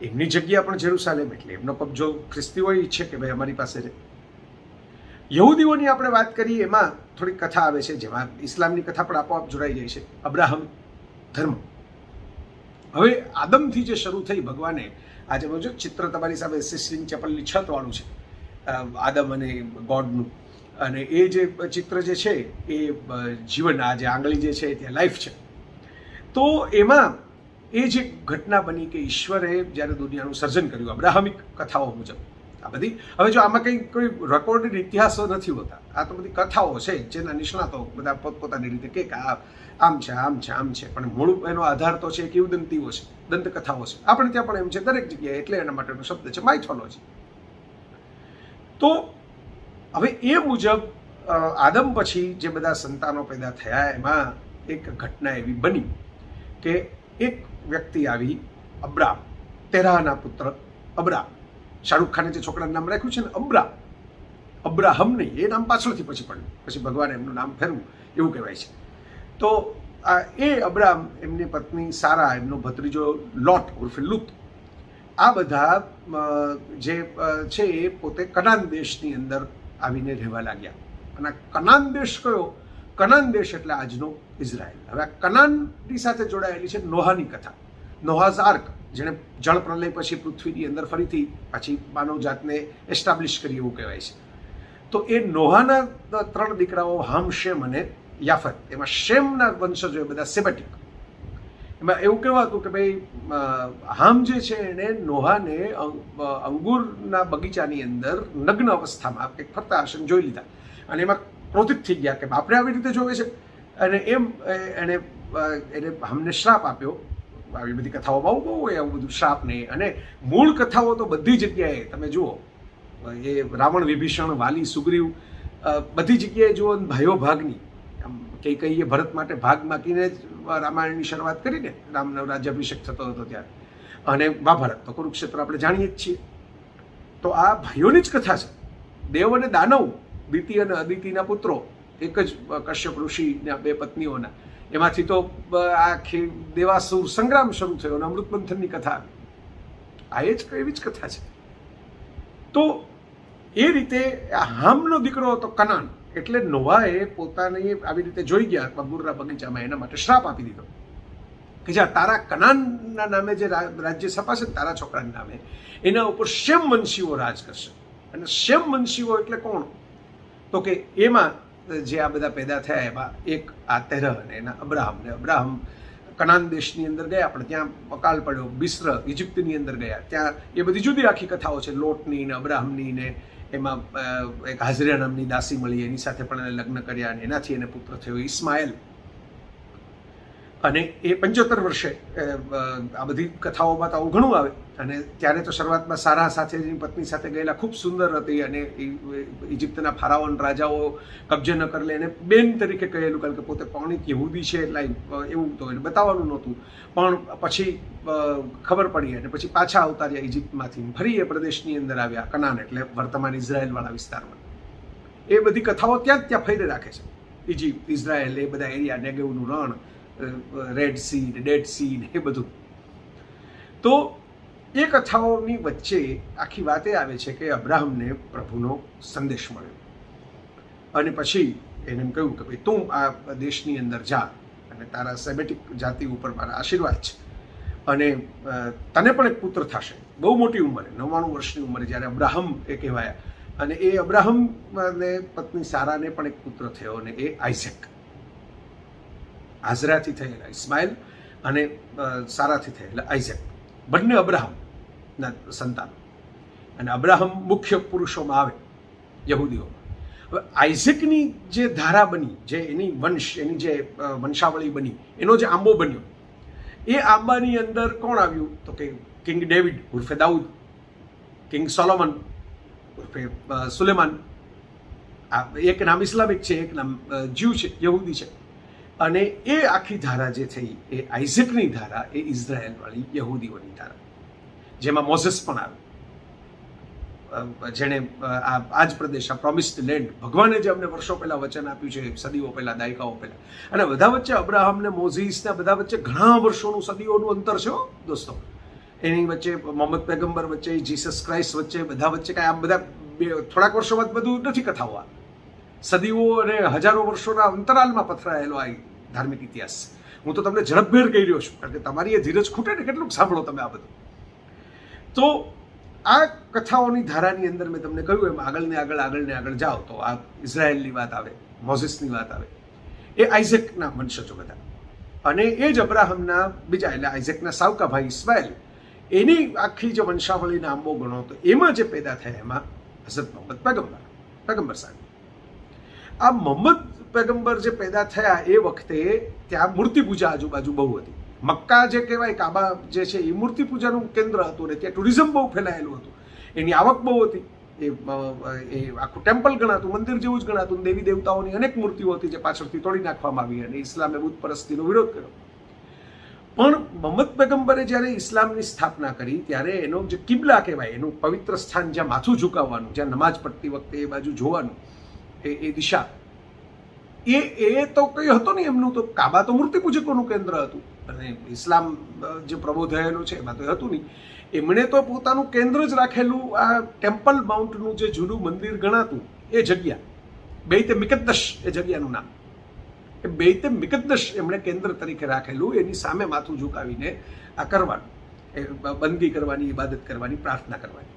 એમની જગ્યા પણ જેરુસલેમ, એટલે એમનો કબજો ખ્રિસ્તીઓ ઈચ્છે કે ભાઈ અમારી પાસે રહે. યહૂદીઓની આપણે વાત કરીએ એમાં થોડીક કથા આવે છે, જેમાં ઇસ્લામની કથા પણ આપોઆપ જોડાઈ જાય છે. અબ્રાહમ ધર્મ, હવે આદમથી જે શરૂ થઈ, ભગવાને આજે જો ચિત્ર તમારી સામે સિસ્ટિન ચેપલની છત વાળું છે, આદમ અને ગોડનું, અને એ જે ચિત્ર જે છે એ જીવન, આ જે આંગળી જે છે ત્યાં લાઈફ છે. તો એમાં એ જે ઘટના બની કે ઈશ્વરે જ્યારે દુનિયાનું સર્જન કર્યું અબ્રાહમિક કથાઓ મુજબ, આ બધી, હવે જો આમાં કંઈ કોઈ રેકોર્ડેડ ઇતિહાસો નથી હોતા, આ તો બધી કથાઓ છે જેના નિષ્ણાતો બધા પોતપોતાની રીતે કે આમ છે આમ છે આમ છે, પણ મૂળ એનો આધાર તો છે કિંવદંતીઓ છે, દંતકથાઓ છે. આપણે ત્યાં પણ એમ છે દરેક જગ્યાએ, એટલે એના માટેનો શબ્દ છે માઇથોલોજી. તો હવે એ મુજબ આદમ પછી જે બધા સંતાનો પેદા થયા એમાં એક ઘટના એવી બની કે એક વ્યક્તિ આવી, અબ્રામ, તેરાહના પુત્ર અબ્રામ. શાહરૂખ ખાને જે છોકરાનું નામ રાખ્યું છે ને અબ્રામ, અબ્રાહમ નહીં, એ નામ પાછળથી પછી પડ્યું, પછી ભગવાને એમનું નામ ફેરવું એવું કહેવાય છે. તો એ અબ્રામ, એમની પત્ની સારા, એમનો ભત્રીજો લોટ ઉર્ફે લુત, આ બધા જે છે એ પોતે કનાન દેશની અંદર આવીને રહેવા લાગ્યા. અને કનાન દેશ કયો? કનાન દેશ એટલે આજનો ઇઝરાયલ. હવે આ કનાનની સાથે જોડાયેલી છે નોહાની કથા, નોહાઝ આર્ક, જેણે જળ પ્રલય પછી પૃથ્વીની અંદર ફરીથી પાછી માનવ જાતને એસ્ટાબ્લિશ કરી એવું કહેવાય છે. તો એ નોહાના 3 દીકરાઓ હામ, શેમ અને યાફત. એમાં શેમના વંશજો એ બધા સેમેટિક. એમાં એવું કહેવાતું કે ભાઈ હામ જે છે એને નોહાને અંગુરના બગીચાની અંદર નગ્ન અવસ્થામાં એક ફરતા હશે જોઈ લીધા અને એમાં ક્રોધિત થઈ ગયા કે બાપરે આવી રીતે જોવે છે, અને એમ એને હામને શ્રાપ આપ્યો. આવી બધી કથાઓ બહુ હોય આવું બધું શ્રાપ નહીં. અને મૂળ કથાઓ તો બધી જગ્યાએ તમે જુઓ, એ રાવણ, વિભીષણ, વાલી, સુગ્રીવ, બધી જગ્યાએ જુઓ ભાઈઓ ભાગની. કઈ ભરત માટે ભાગ માગીને જ રામાયણની શરૂઆત કરીને રામનો રાજ્યાભિષેક થતો હતો ત્યારે. અને મહાભારત તો કુરુક્ષેત્ર આપણે જાણીએ જ છીએ. તો આ ભાઈઓની જ કથા છે. દેવ અને દાનવ, દિતિ અને અદિતિના પુત્રો, એક જ કશ્યપ ઋષિના 2 પત્નીઓના. એમાંથી તો આખી દેવાસુર સંગ્રામ શરૂ થયો અને અમૃત મંથનની કથા આવી. આ એવી જ કથા છે. તો એ રીતે હામનો દીકરો હતો કનાન. એટલે નોવાએ પોતાની આવી રીતે જોઈ ગયા અંગુરના બગીચામાં, એના માટે શ્રાપ આપી દીધો કે જ્યાં તારા કનાનના નામે જે રાજ્ય છપાશે તારા છોકરાના નામે, એના ઉપર શેમ વંશીઓ રાજ કરશે. અને શેમ વંશીઓ એટલે કોણ? તો કે એમાં જે આ બધા પેદા થયા એમાં એક આ તેરહ અને એના અબ્રાહમ. ને અબ્રાહમ કનાન દેશની અંદર ગયા, પણ ત્યાં અકાલ પડ્યો. બિસ્ર ઇજિપ્તની અંદર ગયા, ત્યાં એ બધી જુદી આખી કથાઓ છે, લોટની ને અબ્રાહમની ને. એમાં એક હાજરિયા નામની દાસી મળી, એની સાથે પણ એને લગ્ન કર્યા અને એનાથી એને પુત્ર થયો ઇસ્માએલ. અને એ 75 વર્ષે આ બધી કથાઓમાં તો આવું ઘણું આવે. અને ત્યારે તો શરૂઆતમાં સારા સાથે એની પત્ની સાથે ગયેલા ખૂબ સુંદર હતી, અને ઇજિપ્તના ફારાઓન રાજાઓ કબજે ન કરી લે એને બેન તરીકે કહેલું, કારણ કે પોતે પૌણિક યહૂદી છે એટલે એવું તો એને બતાવવાનું નહોતું. પણ પછી ખબર પડી અને પછી પાછા અવતાર્યા ઇજિપ્તમાંથી, ફરી એ પ્રદેશની અંદર આવ્યા, કનાન એટલે વર્તમાન ઇઝરાયલવાળા વિસ્તારમાં. એ બધી કથાઓ ત્યાં ફેરી રાખે છે. ઇજિપ્ત, ઇઝરાયલ, એ બધા એરિયા, નેગેવનું રણ, રેડ સી, ડેડ સી ને એ બધું. તો એ કથાઓની વચ્ચે આખી વાત એ આવે છે કે અબ્રાહમને પ્રભુનો સંદેશ મળ્યો અને પછી એને એમ કહ્યું કે ભાઈ તું આ દેશની અંદર જા અને તારા સેમેટિક જાતિ ઉપર મારા આશીર્વાદ છે, અને તને પણ એક પુત્ર થશે. બહુ મોટી ઉંમરે, 99 વર્ષની ઉંમરે જ્યારે અબ્રાહમ એ કહેવાયા. અને એ અબ્રાહમ ને પત્ની સારાને પણ એક પુત્ર થયો, અને એ આઇઝેક. હાજરાથી થયેલા ઇસ્માઇલ અને સારાથી થયેલા આઇઝેક, બંને અબ્રાહમના સંતાન. અને અબ્રાહમ મુખ્ય પુરુષોમાં આવે યહૂદીઓમાં. હવે આઇઝેકની જે ધારા બની, જે એની એની જે વંશાવળી બની, એનો જે આંબો બન્યો, એ આંબાની અંદર કોણ આવ્યું? તો કે કિંગ ડેવિડ ઉર્ફે દાઉદ, કિંગ સોલોમન ઉર્ફે સુલેમાન. એક નામ ઇસ્લામિક છે, એક નામ જ્યુ છે, યહૂદી છે. અને એ આખી ધારા જે થઈ એ આઇઝેકની ધારા, એ ઇઝરાયલવાળી યહૂદીઓની ધારા, જેમાં મોઝેસ પણ આવે, જેણે આ જ પ્રદેશ, આ પ્રોમિસ્ડ લેન્ડ, ભગવાને જે અમને વર્ષો પહેલાં વચન આપ્યું છે, સદીઓ પહેલાં, દાયકાઓ પહેલાં. અને બધા વચ્ચે અબ્રાહમ ને મોઝીસને બધા વચ્ચે ઘણા વર્ષોનું, સદીઓનું અંતર છે દોસ્તો. એની વચ્ચે મોહમ્મદ પેગમ્બર વચ્ચે, જીસસ ક્રાઇસ્ટ વચ્ચે, બધા વચ્ચે કાંઈ આમ બધા થોડાક વર્ષો બાદ બધું નથી કથાઓ. આ સદીઓ અને હજારો વર્ષોના અંતરાલમાં પથરાયેલો આ ધાર્મિક ઇતિહાસ છે. હું તો તમને ઝડપભેર કહી રહ્યો છું, કારણ કે તમારી એ ધીરજ ખૂટે ને કેટલુંક સાંભળો તમે આ બધું. તો આ કથાઓની ધારાની અંદર મેં તમને કહ્યું એમ આગળ જાઓ તો આ ઇઝરાયલની વાત આવે, મોઝેસની વાત આવે. એ આઇઝેકના વંશજો બધા. અને એ જ અબ્રાહમના બીજા, એટલે આઇઝેકના સાવકા ભાઈ ઇસ્માઇલ, એની આખી જે વંશાવળીના આંબો ગણો તો એમાં જે પેદા થયા એમાં હઝરત મોહમ્મદ પેગમ્બર સાહેબ. આ મોહમ્મદ પેગમ્બર જે પેદા થયા એ વખતે ત્યાં મૂર્તિ પૂજા આજુબાજુ બહુ હતી. મક્કા જે કહેવાય, કાબા જે છે, એ મૂર્તિ પૂજાનું કેન્દ્ર હતું ને ત્યાં ટુરિઝમ બહુ ફેલાયેલું હતું. એની આવક બહુ હતી. એ આખું ટેમ્પલ ગણાતું, મંદિર જેવું જ ગણાતું. દેવી દેવતાઓની અનેક મૂર્તિઓ હતી જે પાછળથી તોડી નાખવામાં આવી અને ઇસ્લામે બુત પરસ્તીનો વિરોધ કર્યો. પણ મોહમ્મદ પેગમ્બરે જ્યારે ઇસ્લામની સ્થાપના કરી ત્યારે એનો જે કિબલા કહેવાય, એનું પવિત્ર સ્થાન, જ્યાં માથું ઝુકાવવાનું, જ્યાં નમાઝ પડતી વખતે એ બાજુ જોવાનું, એ દિશા, એ તો કંઈ હતો નહીં એમનું. તો કાબા તો મૂર્તિ પૂજકોનું કેન્દ્ર હતું, અને ઇસ્લામ જે પ્રબોધાયેલો છે એમાં તો હતું નહીં. એમણે તો પોતાનું કેન્દ્ર જ રાખેલું આ ટેમ્પલ માઉન્ટનું જે જૂનું મંદિર ગણાતું એ જગ્યા, બેઈતે મિકદ્દશ એ જગ્યાનું નામ. એ બેઈતે મિકદ્દશ એમણે કેન્દ્ર તરીકે રાખેલું. એની સામે માથું ઝુકાવીને આ કરવાનું, એ બંદગી કરવાની, ઇબાદત કરવાની, પ્રાર્થના કરવાની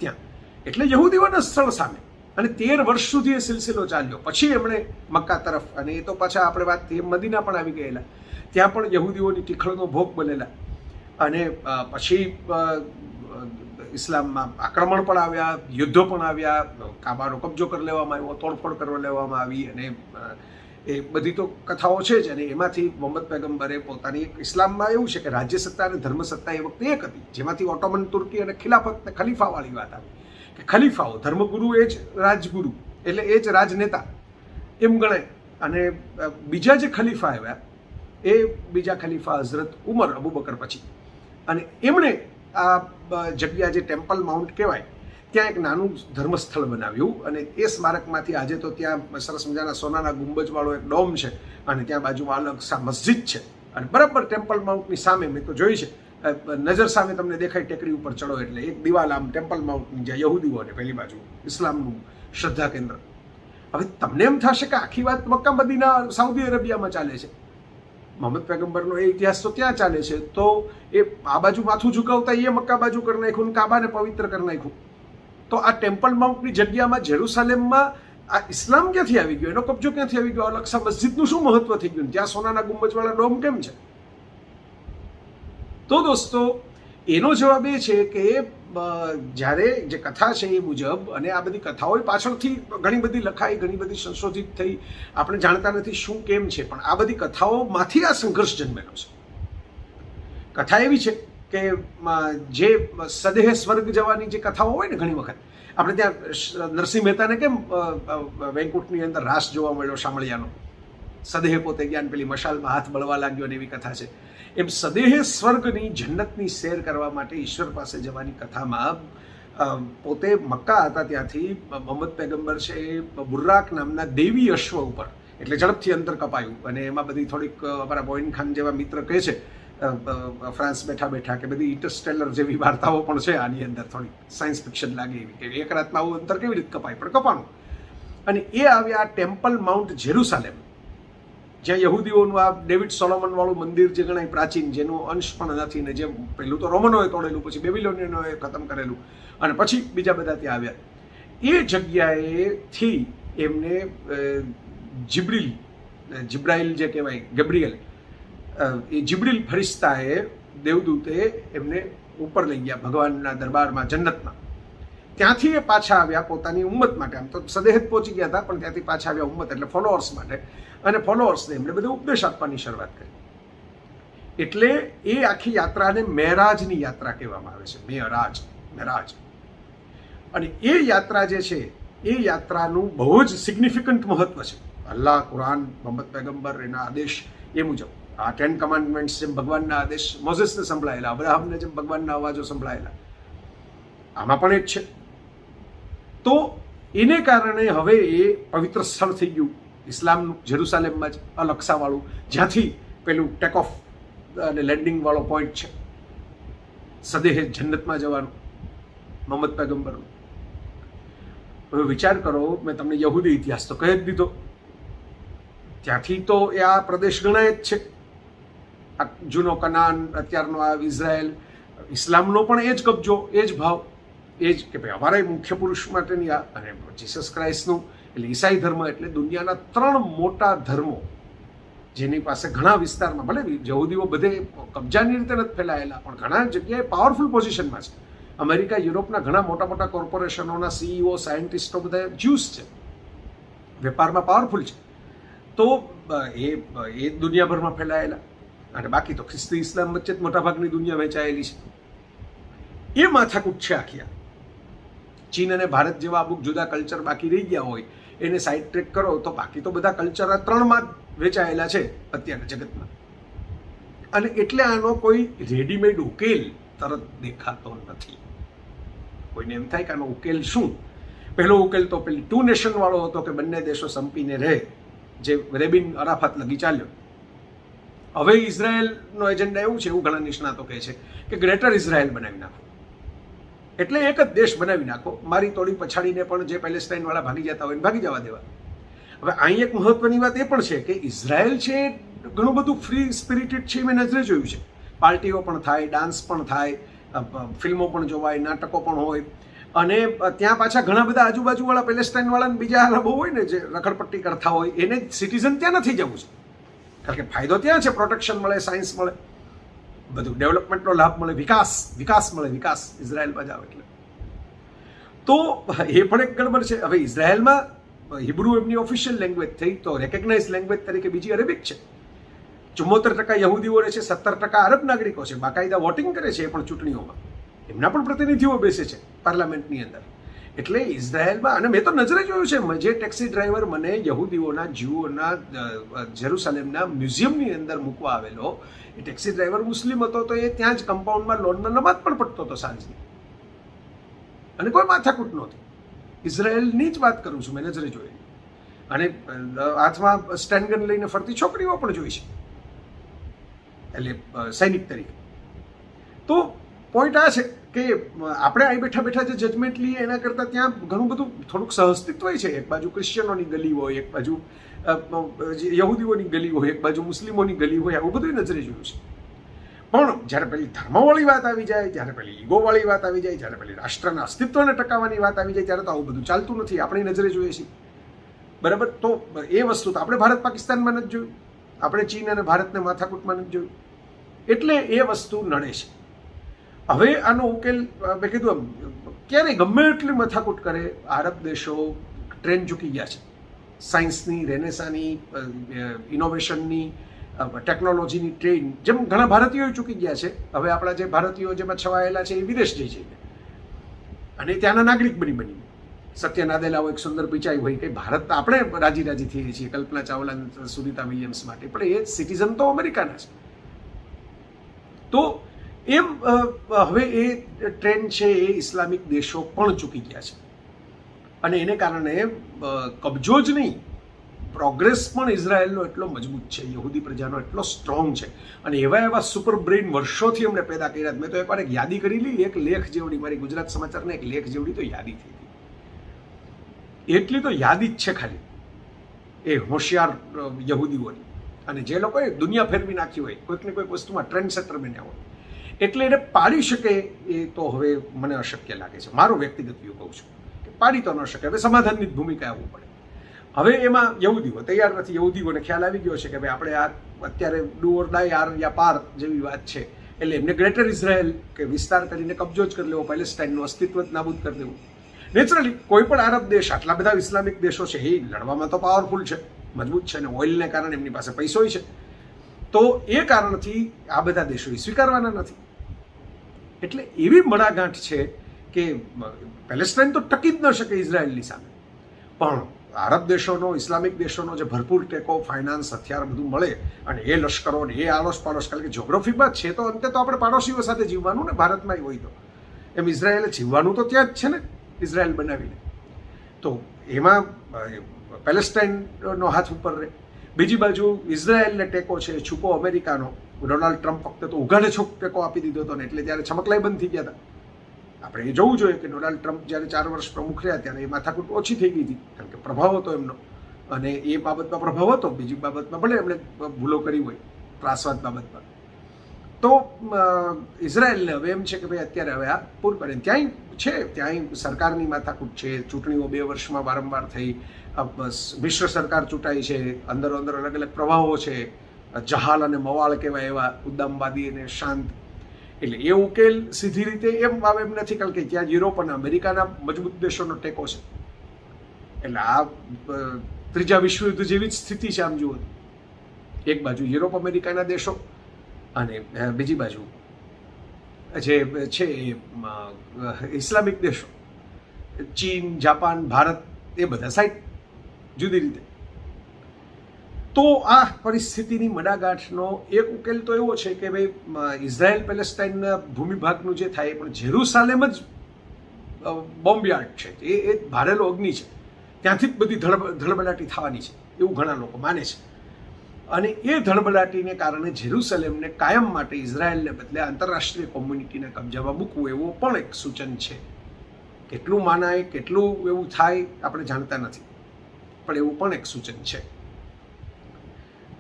ત્યાં. એટલે યહૂદીઓના સ્થળ સામે અને 13 વર્ષ સુધી એ સિલસિલો ચાલ્યો. પછી એમણે મક્કા તરફ, અને એ તો પાછા આપણે વાત થઈ મદીના પણ આવી ગયેલા, ત્યાં પણ યહૂદીઓની ટીખળનો ભોગ બનેલા. અને પછી ઇસ્લામમાં આક્રમણ પણ આવ્યા, યુદ્ધો પણ આવ્યા, કાબાનો કબજો કરી લેવામાં આવ્યો, તોડફોડ કરવા લેવામાં આવી, અને એ બધી તો કથાઓ છે જ. અને એમાંથી મોહમ્મદ પૈગંબરે પોતાની ઇસ્લામમાં એવું છે કે રાજ્ય સત્તા અને ધર્મ સત્તા એ વખતે એક હતી, જેમાંથી ઓટોમન તુર્કી અને ખિલાફત ને ખલીફાવાળી વાત આવી કે ખલીફાઓ, ધર્મગુરુ એ જ રાજગુરુ, એટલે એ જ રાજનેતા એમ ગણાય. અને બીજા જે ખલીફા આવ્યા એ બીજા ખલીફા હઝરત ઉમર અબુ બકર પછી, અને એમણે આ જગ્યા જે ટેમ્પલ માઉન્ટ કહેવાય ત્યાં એક નાનું ધર્મસ્થળ બનાવ્યું. અને એ સ્મારકમાંથી આજે તો ત્યાં સરસ મજાના સોનાના ગુંબજવાળો એક ડોમ છે, અને ત્યાં બાજુમાં અલગ મસ્જિદ છે. અને બરાબર ટેમ્પલ માઉન્ટની સામે, મેં તો જોઈ છે, નજર સામે તમને દેખાય ટેકરી ઉપર ચડો એટલે એક દિવાલ આમ ટેમ્પલ માઉન્ટની, જ્યાં યહૂદીઓ અને પહેલી બાજુ ઇસ્લામનું શ્રદ્ધા કેન્દ્ર. હવે તમને એમ થશે કે આખી વાત મક્કા મદીના સાઉદી અરેબિયામાં ચાલે છે, મોહમ્મદ પૈગંબરનો એ ઇતિહાસ તો ત્યાં ચાલે છે, તો એ આ બાજુ માથું ઝુકાવતા એ મક્કા બાજુ કરી નાખ્યું ને કાબાને પવિત્ર કરી નાખ્યું. તો આ ટેમ્પલ માઉન્ટની જગ્યામાં જેરુસલેમમાં આ ઇસ્લામ ક્યાંથી આવી ગયો, એનો કબજો ક્યાંથી આવી ગયો, અલક્સા મસ્જિદનું શું મહત્વ થઈ ગયું, ત્યાં સોનાના ગુંબજવાળા ડોમ કેમ છે? તો દોસ્તો, એનો જવાબ એ છે કે જ્યારે જે કથા છે એ મુજબ, અને આ બધી કથાઓ પાછળથી ઘણી બધી લખાઈ, ઘણી બધી સંશોધિત થઈ, આપણે જાણતા નથી શું કેમ છે, પણ આ બધી કથાઓમાંથી આ સંઘર્ષ જન્મેલો છે. કથા એવી છે કે જે સદેહ સ્વર્ગ જવાની જે કથાઓ હોય ને, ઘણી વખત આપણે ત્યાં નરસિંહ મહેતાને કેમ વૈકુંઠની અંદર રાસ જોવા મળ્યો શામળિયાનો, સદેહ પોતે જ્ઞાન પેલી મશાલમાં હાથ બળવા લાગ્યો ને એવી કથા છે. એમ સદેહ સ્વર્ગની જન્નતની સેર કરવા માટે ઈશ્વર પાસે જવાની કથામાં પોતે મક્કા હતા ત્યાંથી મોહમ્મદ પૈગંબર છે એ બુર્રાક નામના દેવી અશ્વ ઉપર, એટલે ઝડપથી અંતર કપાયું. અને એમાં બધી થોડીક અમારા મોઇન ખાન જેવા મિત્ર કહે છે ફ્રાન્સ બેઠા બેઠા કે બધી ઇન્ટરસ્ટેલર જેવી વાર્તાઓ પણ છે આની અંદર, થોડી સાયન્સ ફિક્શન લાગે એવી કે એક રાતમાં આવું અંતર કેવી રીતે કપાય, પણ કપાણું. અને એ આવ્યા ટેમ્પલ માઉન્ટ જેરુસલેમ, જ્યાં યહૂદીઓનું આ ડેવિડ સોલોમન વાળું મંદિર જે ગણાય પ્રાચીન, જેનું અંશ પણ નથી, ને જે પહેલું તો રોમનોએ તોડેલું, પછી બેબીલોનિયનોએ ખતમ કરેલું, અને પછી બીજા બધા ત્યાં આવ્યા. એ જગ્યાએથી એમને જિબ્રાઇલ જે કહેવાય, ગબ્રિયલ, એ જિબ્રીલ ફરિશ્તાએ, દેવદૂતે એમને ઉપર લઈ ગયા ભગવાનના દરબારમાં, જન્નતમાં. ત્યાંથી એ પાછા આવ્યા પોતાની ઉમ્મત માટે. આમ તો સદેહ જ પહોંચી ગયા હતા, પણ ત્યાંથી પાછા આવ્યા ઉમ્મત એટલે ફોલોઅર્સ માટે, અને ફોલોઅર્સને એમણે બધો ઉપદેશ આપવાની શરૂઆત કરી. એટલે એ આખી યાત્રાને મેરાજની યાત્રા કહેવામાં આવે છે, મેરાજ. અને એ યાત્રા જે છે એ યાત્રાનું બહુ જ સિગ્નિફિકન્ટ મહત્વ છે. અલ્લાહ, કુરાન, મોહમ્મદ પૈગંબર એના આદેશ એ મુજબ, આ 10 કમાન્ડમેન્ટ્સ જેમ ભગવાનના આદેશ મોઝેસને સંભળાયેલા, અબ્રાહમને જેમ ભગવાનના અવાજો સંભળાયેલા, આમાં પણ એ જ છે. તો એને કારણે હવે એ પવિત્ર સ્થળ થઈ ગયું ઇસ્લામનું, જેરુસલેમમાં જ અલ-અક્સાવાળું, જ્યાંથી પેલું ટેક ઓફ અને લેન્ડિંગ વાળો પોઈન્ટ છે, સદેહ જન્નતમાં જવાનું મોહમ્મદ પૈગંબરનું. હવે વિચાર કરો, મેં તમને યહૂદી ઇતિહાસ તો કહી જ દીધો, ત્યાંથી તો એ આ પ્રદેશ ગણાય જ છે, આ જૂનો કનાન, અત્યારનો આ ઇઝરાયલ. ઇસ્લામનો પણ એ જ કબજો, એ જ ભાવ, એ જ કે ભાઈ અમારા મુખ્ય પુરુષ માટેની આ, અને જીસસ ક્રાઇસ્ટનું એટલે ઈસાઈ ધર્મ, એટલે દુનિયાના 3 મોટા ધર્મો જેની પાસે ઘણા વિસ્તારમાં, ભલે યહૂદીઓ બધે કબજાની રીતે નથી ફેલાયેલા, પણ ઘણા જગ્યાએ પાવરફુલ પોઝિશનમાં છે. અમેરિકા, યુરોપના ઘણા મોટા મોટા કોર્પોરેશનોના સીઈઓ, સાયન્ટિસ્ટો બધા જ્યુસ છે, વેપારમાં પાવરફુલ છે. તો એ દુનિયાભરમાં ફેલાયેલા, અને બાકી તો ખ્રિસ્તી ઇસ્લામ વચ્ચે જ મોટાભાગની દુનિયા વહેંચાયેલી છે. એ માથાકૂટ છે આખી. ચીન અને ભારત જેવા અમુક જુદા કલ્ચર બાકી રહી ગયા હોય એને સાઈડ ટ્રેક કરો તો બાકી તો બધા કલ્ચર આ 3માં જ વેચાયેલા છે અત્યારના જગતમાં. અને એટલે આનો કોઈ રેડીમેડ ઉકેલ તરત દેખાતો નથી. કોઈને એમ થાય કે આનો ઉકેલ શું? પહેલો ઉકેલ તો પેલી 2 નેશન વાળો હતો કે બંને દેશો સંપીને રહે, જે રેબિન અરાફાત લગી ચાલ્યો. હવે ઇઝરાયલનો એજન્ડા એવું છે, એવું ઘણા નિષ્ણાતો કહે છે કે ગ્રેટર ઇઝરાયલ બનાવી નાખો, એટલે એક જ દેશ બનાવી નાખો, મારી તોડી પછાડીને પણ જે પેલેસ્ટાઇન વાળા ભાગી જતા હોય ભાગી જવા દેવા. હવે અહીં એક મહત્વની વાત એ પણ છે કે ઇઝરાયલ છે ઘણું બધું ફ્રી સ્પિરિટેડ છે, મેં નજરે જોયું છે. પાર્ટીઓ પણ થાય, ડાન્સ પણ થાય, ફિલ્મો પણ જોવાય, નાટકો પણ હોય, અને ત્યાં પાછા ઘણા બધા આજુબાજુવાળા પેલેસ્ટાઇનવાળા બીજા અરબો હોય ને જે રખડપટ્ટી કરતા હોય એને સિટીઝન ત્યાં નથી જવું છે, કારણ કે ફાયદો ત્યાં છે, પ્રોટેક્શન મળે, સાયન્સ મળે, બધું ડેવલપમેન્ટનો લાભ મળે, વિકાસ મળે, વિકાસ ઇઝરાયલમાં જાવ એટલે. તો એ પણ એક ગડબડ છે. હવે ઇઝરાયલમાં હિબ્રુ એમની ઓફિશિયલ લેંગ્વેજ થઈ તો રેકગ્નાઇઝ લેંગ્વેજ તરીકે બીજી અરેબિક છે. 74% યહૂદીઓ રહે છે, 17% અરબ નાગરિકો છે, બાકાયદા વોટિંગ કરે છે એ પણ ચૂંટણીઓમાં, એમના પણ પ્રતિનિધિઓ બેસે છે પાર્લામેન્ટની અંદર. એટલે ઇઝરાયલમાં, અને મેં તો નજરે જોયું છે, જે ટેક્સી ડ્રાઈવર મને યહૂદીઓના, જ્યુઓના જેરુસલેમના મ્યુઝિયમની અંદર મૂકવા આવેલો, એ ટેક્સી ડ્રાઈવર મુસ્લિમ હતો, તો એ ત્યાં જ કમ્પાઉન્ડમાં લોનમાં નમાઝ પણ પડતો હતો સાંજની, અને કોઈ માથાકૂટ નહોતી. ઇઝરાયલની જ વાત કરું છું, મેં નજરે જોઈ. અને હાથમાં સ્ટેન્ડગન લઈને ફરતી છોકરીઓ પણ જોઈ છે, એટલે સૈનિક તરીકે. તો પોઈન્ટ આ છે કે આપણે અહીં બેઠા બેઠા જે જજમેન્ટ લઈએ એના કરતાં ત્યાં ઘણું બધું થોડુંક સહઅસ્તિત્વ છે. એક બાજુ ક્રિશ્ચિયનોની ગલી હોય, એક બાજુ યહૂદીઓની ગલી હોય, એક બાજુ મુસ્લિમોની ગલી હોય, આવું બધું નજરે જોયું છે. પણ જ્યારે પેલી ધર્મવાળી વાત આવી જાય, જ્યારે પેલી ઈગોવાળી વાત આવી જાય, જ્યારે પેલી રાષ્ટ્રના અસ્તિત્વને ટકાવવાની વાત આવી જાય, ત્યારે તો આવું બધું ચાલતું નથી, આપણી નજરે જોઈએ છીએ. બરાબર. તો એ વસ્તુ તો આપણે ભારત પાકિસ્તાનમાં નથી જોયું, આપણે ચીન અને ભારતને માથાકૂટમાં નથી જોયું, એટલે એ વસ્તુ નડે છે. હવે આનો ઉકેલ મેં કીધું ક્યારેય ગમે એટલી મથાકૂટ કરે, આરબ દેશો ટ્રેન ચૂકી ગયા છે સાયન્સની, રેનેસાની, ઇનોવેશનની, ટેકનોલોજીની ટ્રેન, જેમ ઘણા ભારતીયો ચૂકી ગયા છે. હવે આપણા જે ભારતીયો જેમાં છવાયેલા છે એ વિદેશ જઈ છે અને ત્યાંના નાગરિક બની સત્ય નાદેલા હોય, એક સુંદર પિચાઈ હોય, કે ભારત આપણે રાજી થઈએ છીએ કલ્પના ચાવલા, સુનીતા વિલિયમ્સ માટે, પણ એ સિટીઝન તો અમેરિકાના છે. તો એમ હવે એ ટ્રેન્ડ છે એ ઇસ્લામિક દેશો પણ ચૂકી ગયા છે, અને એને કારણે કબજો જ નહીં, પ્રોગ્રેસ પણ ઇઝરાયલનો એટલો મજબૂત છે, યહૂદી પ્રજાનો એટલો સ્ટ્રોંગ છે, અને એવા સુપર બ્રેઇન વર્ષોથી અમને પેદા કર્યા. મેં તો એકવાર એક યાદી કરી લી, એક લેખ જેવડી, મારી ગુજરાત સમાચારને એક લેખ જેવડી તો યાદી થઈ હતી. એટલી તો યાદી જ છે ખાલી એ હોશિયાર યહૂદીઓની, અને જે લોકોએ દુનિયા ફેરવી નાખી હોય, કોઈક ને કોઈક વસ્તુમાં ટ્રેન્ડ સેટર બન્યા હોય, એટલે એને પાડી શકે એ તો હવે મને અશક્ય લાગે છે. મારો વ્યક્તિગત વ્યૂ કહું છું કે પાડી તો ન શકે. હવે સમાધાનની જ ભૂમિકા આવવું પડે. હવે એમાં યહૂદીઓ તૈયાર નથી. યહૂદીઓને ખ્યાલ આવી ગયો છે કે ભાઈ આપણે આ અત્યારે ડુ ઓર ડાઈ, આર યા પાર જેવી વાત છે, એટલે એમને ગ્રેટર ઇઝરાયલ કે વિસ્તાર કરીને કબજો જ કરી લેવો, પેલેસ્ટાઇનનું અસ્તિત્વ જ નાબૂદ કરી દેવું. નેચરલી કોઈ પણ આરબ દેશ, આટલા બધા ઇસ્લામિક દેશો છે, એ લડવામાં તો પાવરફુલ છે, મજબૂત છે, અને ઓઇલને કારણે એમની પાસે પૈસો છે, તો એ કારણથી આ બધા દેશો સ્વીકારવાના નથી. એટલે એવી મડાગાંઠ છે કે પેલેસ્ટાઇન તો ટકી જ ન શકે ઇઝરાયલની સામે. પણ આરબ દેશોનો, ઇસ્લામિક દેશોનો જે ભરપૂર ટેકો, ફાઇનાન્સ, હથિયાર બધું મળે, અને એ લશ્કરો ને એ આડોશ પાડોશ, કારણ કે જ્યોગ્રાફીમાં છે તો અંતે તો આપણે પાડોશીઓ સાથે જીવવાનું ને, ભારતમાં હોય તો એમ ઇઝરાયલે જીવવાનું તો ત્યાં જ છે ને, ઇઝરાયલ બનાવીને. તો એમાં પેલેસ્ટાઇનનો હાથ ઉપર રહે. બીજી બાજુ ઇઝરાયલને ટેકો છે છૂપો અમેરિકાનો. ડોનાલ્ડ ટ્રમ્પ વખતે તો ઉઘાડે છોક ટેકો આપી દીધો હતો ને, એટલે ત્યારે છમકલાઈ બંધ થઈ ગયા હતા. આપણે એ જોવું જોઈએ કે ડોનાલ્ડ ટ્રમ્પ જ્યારે 4 વર્ષ પ્રમુખ રહ્યા ત્યારે એ માથાકૂટ ઓછી થઈ ગઈ હતી, કારણ કે પ્રભાવ હતો એમનો, અને એ બાબતમાં પ્રભાવ હતો. બીજી બાબતમાં ભલે એમણે ભૂલો કરી હોય, ત્રાસવાદ બાબતમાં. તો ઇઝરાયલને હવે એમ છે કે ભાઈ અત્યારે હવે આ પૂર કરે. ત્યાંય છે, ત્યાંય સરકારની માથાકૂટ છે, ચૂંટણીઓ 2 વર્ષમાં વારંવાર થઈ, મિશ્ર સરકાર ચૂંટાઈ છે, અંદરો અંદર અલગ અલગ પ્રવાહો છે, જહાલ અને મવાળ કહેવાય એવા, ઉદ્દામવાદી અને શાંત. એટલે એ ઉકેલ સીધી રીતે એમ આવે એમ નથી, કારણ કે ત્યાં યુરોપ અને અમેરિકાના મજબૂત દેશોનો ટેકો છે. એટલે આ ત્રીજા વિશ્વયુદ્ધ જેવી જ સ્થિતિ છે આમ જુઓ. એક બાજુ યુરોપ અમેરિકાના દેશો, અને બીજી બાજુ જે છે એ ઇસ્લામિક દેશો, ચીન, જાપાન, ભારત, એ બધા સાઈડ જુદી રીતે. તો આ પરિસ્થિતિની મડાગાંઠનો એક ઉકેલ તો એવો છે કે ભાઈ ઇઝરાયલ પેલેસ્ટાઇનના ભૂમિભાગનું જે થાય, પણ જેરુસાલેમ જ બોમ્બયાર્ડ છે, એ ભારેલો અગ્નિ છે, ત્યાંથી જ બધી ધડબડાટી થવાની છે એવું ઘણા લોકો માને છે. અને એ ધડબડાટીને કારણે જેરુસલેમને કાયમ માટે ઇઝરાયલને બદલે આંતરરાષ્ટ્રીય કોમ્યુનિટીના કબજામાં મૂકવું, એવો પણ એક સૂચન છે. કેટલું માનાય, કેટલું એવું થાય આપણે જાણતા નથી, પણ એવું પણ એક સૂચન છે.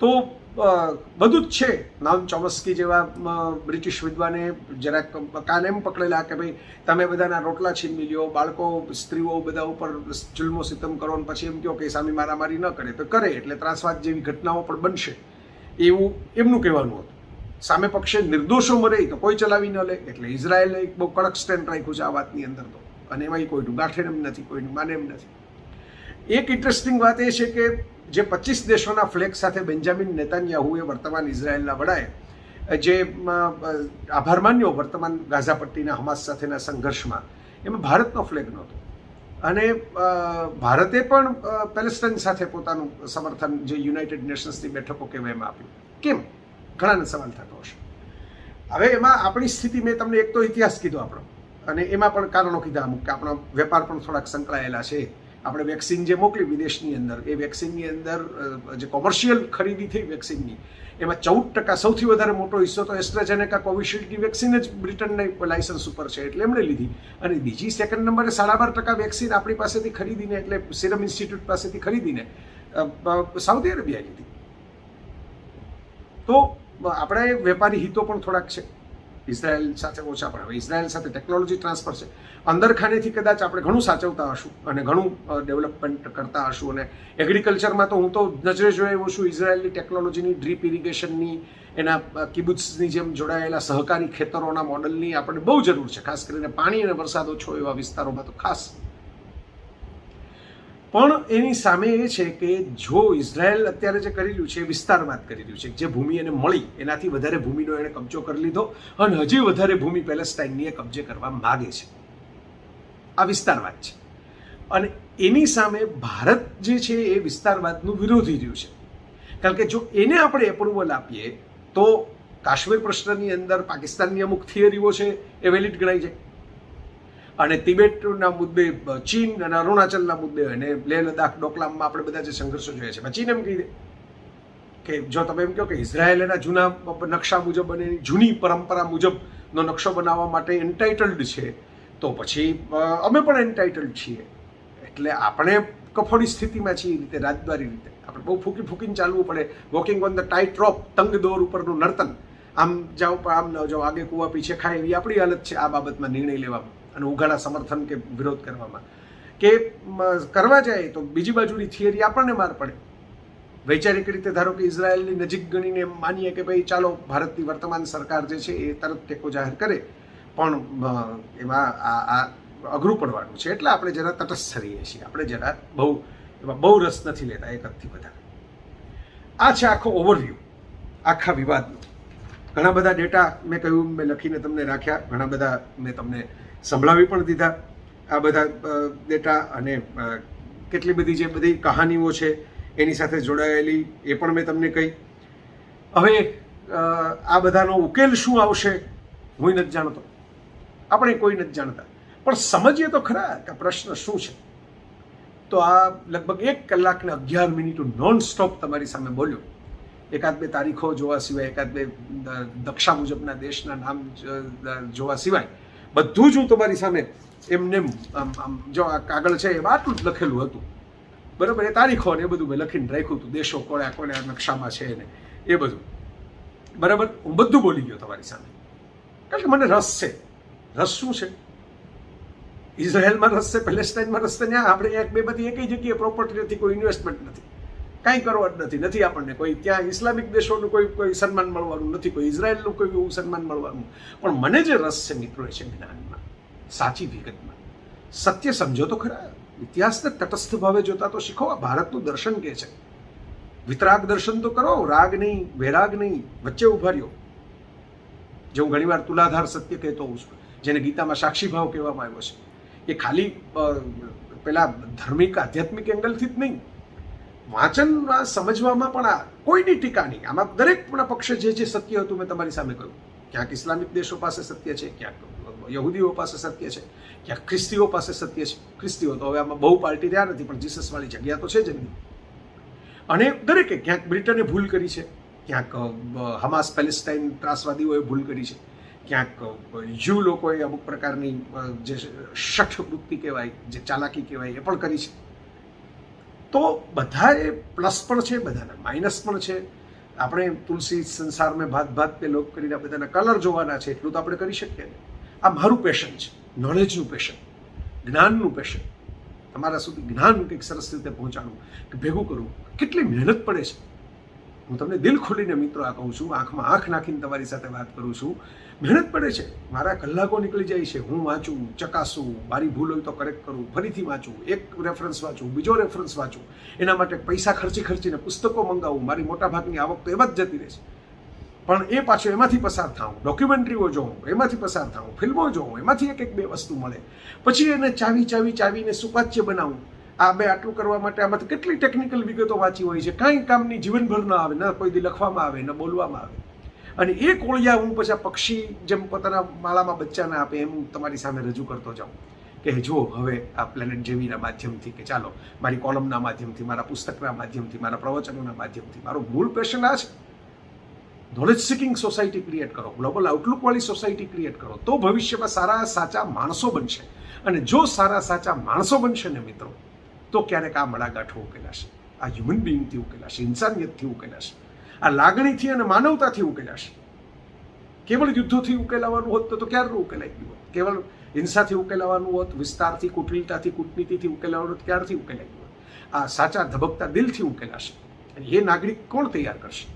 તો બધું જ છે. નામ ચોમસ્કી જેવા બ્રિટિશ વિદ્વાને જરાક કાન એમ પકડેલા કે ભાઈ તમે બધાના રોટલા છીનવી લ્યો, બાળકો સ્ત્રીઓ બધા ઉપર જુલ્મો સિતમ કરો અને પછી એમ કહો કે સામે મારામારી ન કરે તો કરે એટલે ત્રાસવાદ જેવી ઘટનાઓ પણ બનશે, એવું એમનું કહેવાનું હતું. સામે પક્ષે નિર્દોષો મરે તો કોઈ ચલાવી ન લે, એટલે ઇઝરાયલે એક બહુ કડક સ્ટેન્ડ રાખ્યું છે આ વાતની અંદર તો, અને એમાં કોઈનું ગાંઠે એમ નથી, કોઈનું માને એમ નથી. એક ઇન્ટરેસ્ટિંગ વાત એ છે કે જે 25 દેશોના ફ્લેગ સાથે બેન્જામિન નેતાન્યાહુએ વર્તમાન ઇઝરાયેલના વડાએ જે આભાર માન્યો વર્તમાન ગાઝા પટ્ટીના હમાસ સાથેના સંઘર્ષમાં, એમાં ભારતનો ફ્લેગ નહોતો. અને ભારતે પણ પેલેસ્ટાઇન સાથે પોતાનું સમર્થન જે યુનાઇટેડ નેશન્સની બેઠકો કહેવાય એમાં આપ્યું. કેમ? ઘણાને સવાલ થતો હશે. હવે એમાં આપણી સ્થિતિ, મેં તમને એક તો ઇતિહાસ કીધો આપણો, અને એમાં પણ કારણો કીધા અમુક કે આપણા વેપાર પણ થોડાક સંકળાયેલા છે. આપણે વેક્સિન જે મોકલી વિદેશની અંદર, એ વેક્સિનની અંદર જે કોમર્શિયલ ખરીદી થઈ વેક્સિનની, એમાં 14%, સૌથી વધારે મોટો હિસ્સો તો એસ્ટ્રાઝેનેકા કોવિશિલ્ડની વેક્સિન જ બ્રિટનના લાયસન્સ ઉપર છે એટલે એમણે લીધી. અને બીજી સેકન્ડ નંબરે 12.5% વેક્સિન આપણી પાસેથી ખરીદીને, એટલે સિરમ ઇન્સ્ટિટ્યૂટ પાસેથી ખરીદીને સાઉદી અરેબિયા લીધી. તો આપણા વેપારી હિતો પણ થોડાક છે. ઇઝરાયલ સાથે ઓછા, પણ હવે ઇઝરાયલ સાથે ટેકનોલોજી ટ્રાન્સફર છે. અંદરખાનેથી કદાચ આપણે ઘણું સાચવતા હશું અને ઘણું ડેવલપમેન્ટ કરતા હશું. અને એગ્રીકલ્ચરમાં તો હું તો નજરે જોઈ આવ્યો છું ઇઝરાયલની ટેકનોલોજીની, ડ્રીપ ઇરિગેશનની, એના કિબુત્સની જેમ જોડાયેલા સહકારી ખેતરોના મોડલની આપણને બહુ જરૂર છે, ખાસ કરીને પાણી અને વરસાદ ઓછો એવા વિસ્તારોમાં તો ખાસ. પણ એની સામે એ છે કે જો ઇઝરાયલ અત્યારે જે કરી રહ્યું છે એ વિસ્તારવાદ કરી રહ્યું છે. જે ભૂમિ એને મળી એનાથી વધારે ભૂમિનો એણે કબજો કરી લીધો અને હજી વધારે ભૂમિ પેલેસ્ટાઇનની એ કબજે કરવા માગે છે. આ વિસ્તારવાદ છે. અને એની સામે ભારત જે છે એ વિસ્તારવાદનું વિરોધી રહ્યું છે. કારણ કે જો એને આપણે એપ્રુવલ આપીએ તો કાશ્મીર પ્રશ્નની અંદર પાકિસ્તાનની અમુક થિયરીઓ છે એ વેલિડ ગણાઈ જાય, અને તિબેટના મુદ્દે ચીન અને અરુણાચલના મુદ્દે અને લેહ લદ્દાખ ડોકલામમાં આપણે બધા જે સંઘર્ષો જોઈએ છે, ચીન એમ કહી દે કે જો તમે એમ કહો કે ઇઝરાયલ એના જૂના નકશા મુજબ અને એની જૂની પરંપરા મુજબનો નકશો બનાવવા માટે એન્ટાઇટલ્ડ છે, તો પછી અમે પણ એન્ટાઇટલ્ડ છીએ. એટલે આપણે કફોડી સ્થિતિમાં છીએ, રીતે રાજદ્વારી રીતે આપણે બહુ ફૂંકીને ચાલવું પડે. વોકિંગ ઓન ધ ટાઇટ રોપ, તંગ દોર ઉપરનું નર્તન, આમ જાઓ પણ આમ ન જાઓ, આગે કૂવા પીછે ખાય, એવી આપણી હાલત છે આ બાબતમાં નિર્ણય લેવામાં અને ઉઘાડા સમર્થન કે વિરોધ કરવામાં. કે કરવા જાય તો બીજી બાજુની થિયરી આપણને માર પડે. વૈચારિક રીતે ધારો કે ઇઝરાયલની નજીક ગણીને એમ માનીએ કે ભાઈ ચાલો ભારતની વર્તમાન સરકાર જે છે એ તરત ટેકો જાહેર કરે, પણ એમાં આ અઘરું પડવાનું છે. એટલે આપણે જરા તટસ્થ રહીએ છીએ, આપણે જરા એમાં બહુ રસ નથી લેતા એક હદથી વધારે. આ છે આખો ઓવરવ્યૂ આખા વિવાદનો. ઘણા બધા ડેટા મેં કહ્યું, મેં લખીને તમને રાખ્યા, ઘણા બધા મેં તમને સંભળાવી પણ દીધા આ બધા ડેટા, અને કેટલી બધી જે બધી કહાનીઓ છે એની સાથે જોડાયેલી એ પણ મેં તમને કહી. હવે આ બધાનો ઉકેલ શું આવશે હું નથી જાણતો, આપણે કોઈ નથી જાણતા, પણ સમજીએ તો ખરા કે પ્રશ્ન શું છે. તો આ લગભગ 1 કલાક ને 11 મિનિટ નોન સ્ટોપ તમારી સામે બોલ્યો. એકાદ બે તારીખો જોવા સિવાય, એકાદ બે નકશા મુજબના દેશના નામ જોવા સિવાય બધું જ હું તમારી સામે એમને જો આ કાગળ છે એ આટલું જ લખેલું હતું, બરાબર. એ તારીખો ને એ બધું મેં લખીને રાખ્યું હતું, દેશો કોળ્યા કોળ્યા નકશામાં છે ને એ બધું, બરાબર. હું બધું બોલી ગયો તમારી સામે, કારણ કે મને રસ છે. રસ શું છે? ઇઝરાયલમાં રસ છે, પેલેસ્ટાઇનમાં રસ છે. ત્યાં આપણે એક બે બધી એકઈ જગ્યાએ પ્રોપર્ટી નથી, કોઈ ઇન્વેસ્ટમેન્ટ નથી, કાંઈ કરવા જ નથી આપણને. કોઈ ત્યાં ઇસ્લામિક દેશોનું કોઈ સન્માન મળવાનું નથી, કોઈ ઇઝરાયલનું કોઈ એવું સન્માન મળવાનું. પણ મને જે રસ છે મિત્રો એ છે જ્ઞાનમાં, સાચી વિગતમાં. સત્ય સમજો તો ખરા, ઇતિહાસને તટસ્થ ભાવે જોતા તો શીખો. ભારતનું દર્શન કે છે, વિતરાગ દર્શન તો કરો, રાગ નહીં, વૈરાગ નહીં, વચ્ચે ઉભા રહ્યો. જે હું ઘણીવાર તુલાધાર સત્ય કહેતો હોઉં છું, જેને ગીતામાં સાક્ષી ભાવ કહેવામાં આવ્યો છે, એ ખાલી પેલા ધાર્મિક આધ્યાત્મિક એંગલથી જ નહીં, વાંચનમાં સમજવામાં પણ આ કોઈની ટીકા નહીં. આમાં દરેકના પક્ષે જે સત્ય હતું મેં તમારી સામે કહ્યું. ક્યાંક ઇસ્લામિક દેશો પાસે સત્ય છે, ક્યાંક યહૂદીઓ પાસે સત્ય છે, ક્યાંક ખ્રિસ્તીઓ પાસે સત્ય છે. ખ્રિસ્તીઓ તો હવે આમાં બહુ પાર્ટી રહ્યા નથી, પણ જીસસવાળી જગ્યા તો છે જ એમની. અને દરેકે ક્યાંક બ્રિટને ભૂલ કરી છે, ક્યાંક હમાસ પેલેસ્ટાઇન ત્રાસવાદીઓએ ભૂલ કરી છે, ક્યાંક યુ લોકોએ અમુક પ્રકારની જે શઠ વૃત્તિ કહેવાય, જે ચાલાકી કહેવાય એ પણ કરી છે. તો બધા એ પ્લસ પણ છે, બધાના માઇનસ પણ છે. આપણે તુલસી સંસાર મેં ભાત ભાત પે લોક કરીને બધાના કલર જોવાના છે, એટલું તો આપણે કરી શકીએ ને. આ મારું પેશન છે, નોલેજનું પેશન, જ્ઞાનનું પેશન. તમારા સુધી જ્ઞાન કંઈક સરસ રીતે પહોંચાડવું, કે ભેગું કરવું. કેટલી મહેનત પડે છે. હું તમને દિલ ખોલીને મિત્રો આ કહું છું, આંખમાં આંખ નાખીને તમારી સાથે વાત કરું છું. મહેનત પડે છે, મારા કલાકો નીકળી જાય છે. હું વાંચું, ચકાસું, મારી ભૂલ હોય તો કરેક્ટ કરું, ફરીથી વાંચું, એક રેફરન્સ વાંચું, બીજો રેફરન્સ વાંચું, એના માટે પૈસા ખર્ચીને પુસ્તકો મંગાવું. મારી મોટાભાગની આવક તો એમાં જ જતી રહે છે. પણ એ પાછું એમાંથી પસાર થાઉં, ડોક્યુમેન્ટરીઓ જોઉં, એમાંથી પસાર થાઉં, ફિલ્મો જોઉં, એમાંથી એક બે વસ્તુ મળે, પછી એને ચાવીને સુપાચ્ય બનાવું. આ બે આટલું કરવા માટે આમાંથી કેટલી ટેકનિકલ વિગતો વાંચી હોય છે, કાંઈ કામની જીવનભર ન આવે, ન કોઈ દી લખવામાં આવે, ન બોલવામાં આવે. અને એ કોળિયા હું પછી પક્ષી જેમ પોતાના માળામાં બચ્ચાને આપે એમ હું તમારી સામે રજૂ કરતો જાઉં કે જો હવે આ પ્લેનેટ જેવીના માધ્યમથી, કે ચાલો મારી કોલમના માધ્યમથી, મારા પુસ્તકના માધ્યમથી, મારા પ્રવચનોના માધ્યમથી, મારું મૂળ પેશન આ છે. નોલેજ સિકિંગ સોસાયટી ક્રિએટ કરો, ગ્લોબલ આઉટલુકવાળી સોસાયટી ક્રિએટ કરો, તો ભવિષ્યમાં સારા સાચા માણસો બનશે. અને જો સારા સાચા માણસો બનશે ને મિત્રો, તો ક્યારેક આ મડાગાંઠો ઉકેલાશે, આ હ્યુમન બિંગથી ઉકેલાશે, ઇન્સાનિયતથી ઉકેલાશે, આ લાગણીથી અને માનવતાથી ઉકેલાશે. કેવળ યુદ્ધોથી ઉકેલાવાનું હોત તો ક્યારનું ઉકેલાઈ ગયું હોત. કેવળ હિંસાથી ઉકેલાવાનું હોત, વિસ્તારથી, કુટિલતાથી, કૂટનીતિથી ઉકેલાવાનું હોત, ક્યારથી ઉકેલાઈ ગયું હોત. આ સાચા ધબકતા દિલથી ઉકેલાશે. અને એ નાગરિક કોણ તૈયાર કરશે?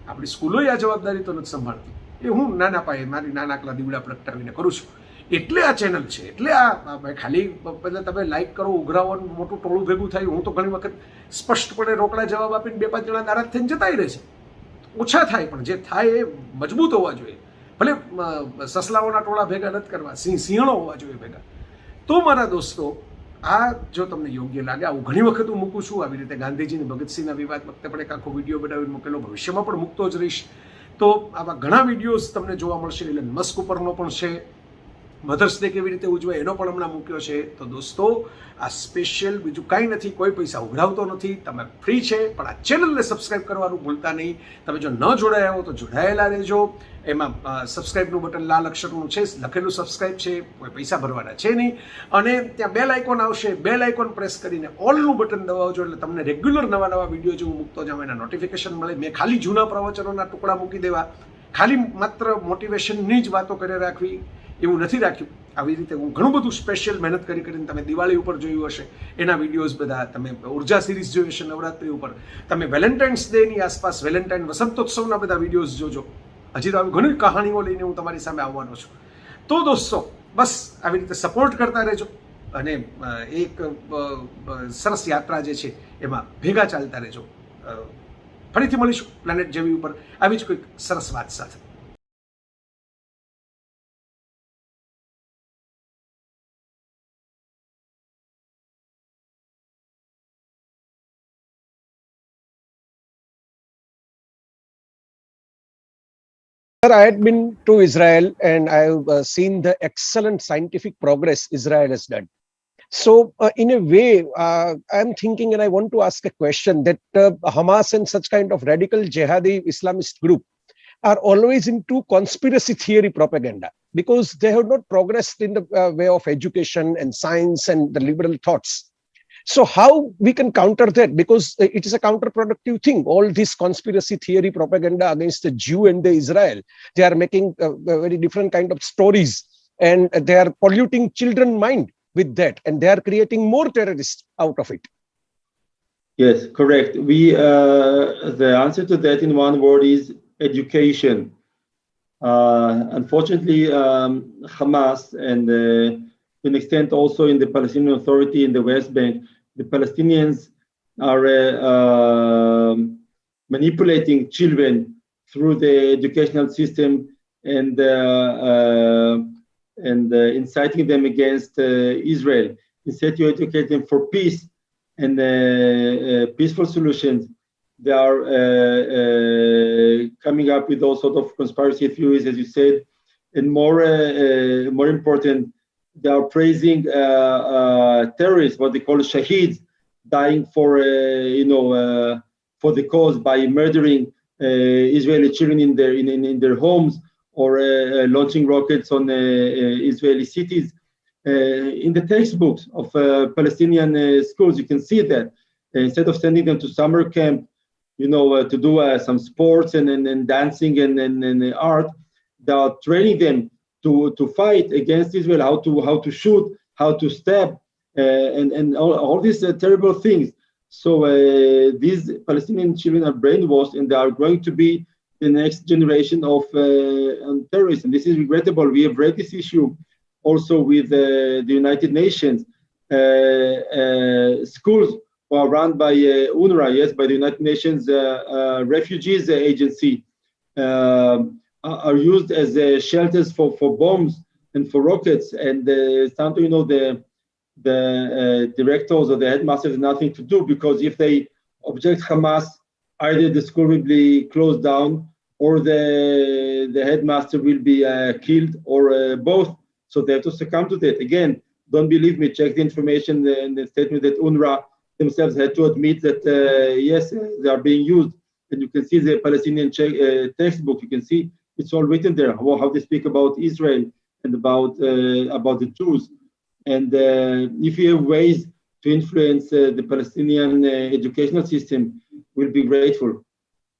આપણી સ્કૂલોએ આ જવાબદારી તો નથી સંભાળતી. એ હું નાના પાયે મારી નાનકડા દીવડા પ્રગટાવીને કરું છું. એટલે આ ચેનલ છે, એટલે આ ખાલી પહેલાં તમે લાઈક કરો, ઉઘરાવવાનું મોટું ટોળું ભેગું થાય. હું તો ઘણી વખત સ્પષ્ટપણે રોકડા જવાબ આપીને 2-5 જણા નારાજ થઈને જતાય રહે છે. ઓછા થાય, પણ જે થાય એ મજબૂત હોવા જોઈએ. ભલે સસલાઓના ટોળા ભેગા નથી કરવા, સિંહણો હોવા જોઈએ ભેગા. તો મારા દોસ્તો, આ જો તમને યોગ્ય લાગે, આવું ઘણી વખત હું મૂકું છું. આવી રીતે ગાંધીજીની ભગતસિંહના વિવાદ વખતે પણ એક આખો વિડીયો બનાવીને મૂકેલો, ભવિષ્યમાં પણ મૂકતો જ રહીશ. તો આવા ઘણા વિડીયોઝ તમને જોવા મળશે. ઇલન મસ્ક ઉપરનો પણ છે, મધર્સ ડે કેવી રીતે ઉજવાય એનો પણ હમણાં મૂક્યો છે. તો દોસ્તો, આ સ્પેશિયલ બીજું કાંઈ નથી, કોઈ પૈસા ઉઘરાવતો નથી, તમે ફ્રી છે. પણ આ ચેનલને સબસ્ક્રાઈબ કરવાનું ભૂલતા નહીં. તમે જો ન જોડાયા હો તો જોડાયેલા રહેજો. એમાં સબસ્ક્રાઈબનું બટન લાલ અક્ષરનું છે, લખેલું સબસ્ક્રાઈબ છે, કોઈ પૈસા ભરવાના છે નહીં. અને ત્યાં બેલ આઇકોન આવશે, બેલ આઇકોન પ્રેસ કરીને ઓલનું બટન દબાવજો, એટલે તમને રેગ્યુલર નવા વિડીયો જો હું મૂકતો જાઉં એના નોટિફિકેશન મળે. મેં ખાલી જૂના પ્રવચનોના ટુકડા મૂકી દેવા, ખાલી માત્ર મોટિવેશનની જ વાતો કરી રાખવી એવું નથી રાખ્યું. આવી રીતે હું ઘણું બધું સ્પેશિયલ મહેનત કરીને, તમે દિવાળી ઉપર જોયું હશે એના વિડીયોઝ બધા, તમે ઉર્જા સિરીઝ જોઈ હશે નવરાત્રી ઉપર, તમે વેલેન્ટાઇન્સ ડેની આસપાસ વેલેન્ટાઇન વસંતોત્સવના બધા વિડીયોઝ જોજો. હજી તો આવી ઘણી કહાણીઓ લઈને હું તમારી સામે આવવાનો છું. તો દોસ્તો, બસ આવી રીતે સપોર્ટ કરતા રહેજો અને એક સરસ યાત્રા જે છે એમાં ભેગા ચાલતા રહેજો. ફરીથી મળીશું પ્લેનેટ જેવી ઉપર આવી જ કોઈક સરસ વાત સાથે. Sir, I had been to Israel and I've seen the excellent scientific progress Israel has done. So, in a way, I'm thinking and I want to ask a question that Hamas and such kind of radical jihadi Islamist group are always into conspiracy theory propaganda because they have not progressed in the way of education and science and the liberal thoughts. So how we can counter that? Because it is a counterproductive thing. All this conspiracy theory propaganda against the Jew and the Israel, they are making very different kind of stories and they are polluting children's mind with that. And they are creating more terrorists out of it. Yes, correct. The answer to that in one word is education. Unfortunately, Hamas and to an extent also in the Palestinian Authority in the West Bank, the Palestinians are manipulating children through the educational system and inciting them against Israel. Instead, to educate them for peace and peaceful solutions. They are coming up with all sorts of conspiracy theories, as you said, and more important, they are praising terrorists, what they call shaheeds, dying for the cause by murdering Israeli children in their homes or launching rockets on Israeli cities. In the textbooks of Palestinian schools, you can see that instead of sending them to summer camp to do some sports and dancing and art. They are training them to fight against Israel, how to shoot, how to stab, and all these terrible things. So these Palestinian children are brainwashed, and they are going to be the next generation of terrorists. And this is regrettable. We have raised this issue also with the United Nations. Schools are run by UNRWA, yes, by the United Nations Refugees Agency, are used as shelters for bombs and for rockets. And sometimes, the directors or the headmasters have nothing to do, because if they object Hamas, either the school will be closed down or the headmaster will be killed, or both. So they have to succumb to that. Again, don't believe me, check the information and the statement that UNRWA themselves had to admit that, yes, they are being used. And you can see the Palestinian textbook, you can see it's all written there, how they speak about Israel and about the Jews. And if you have ways to influence the Palestinian educational system, we'll be grateful.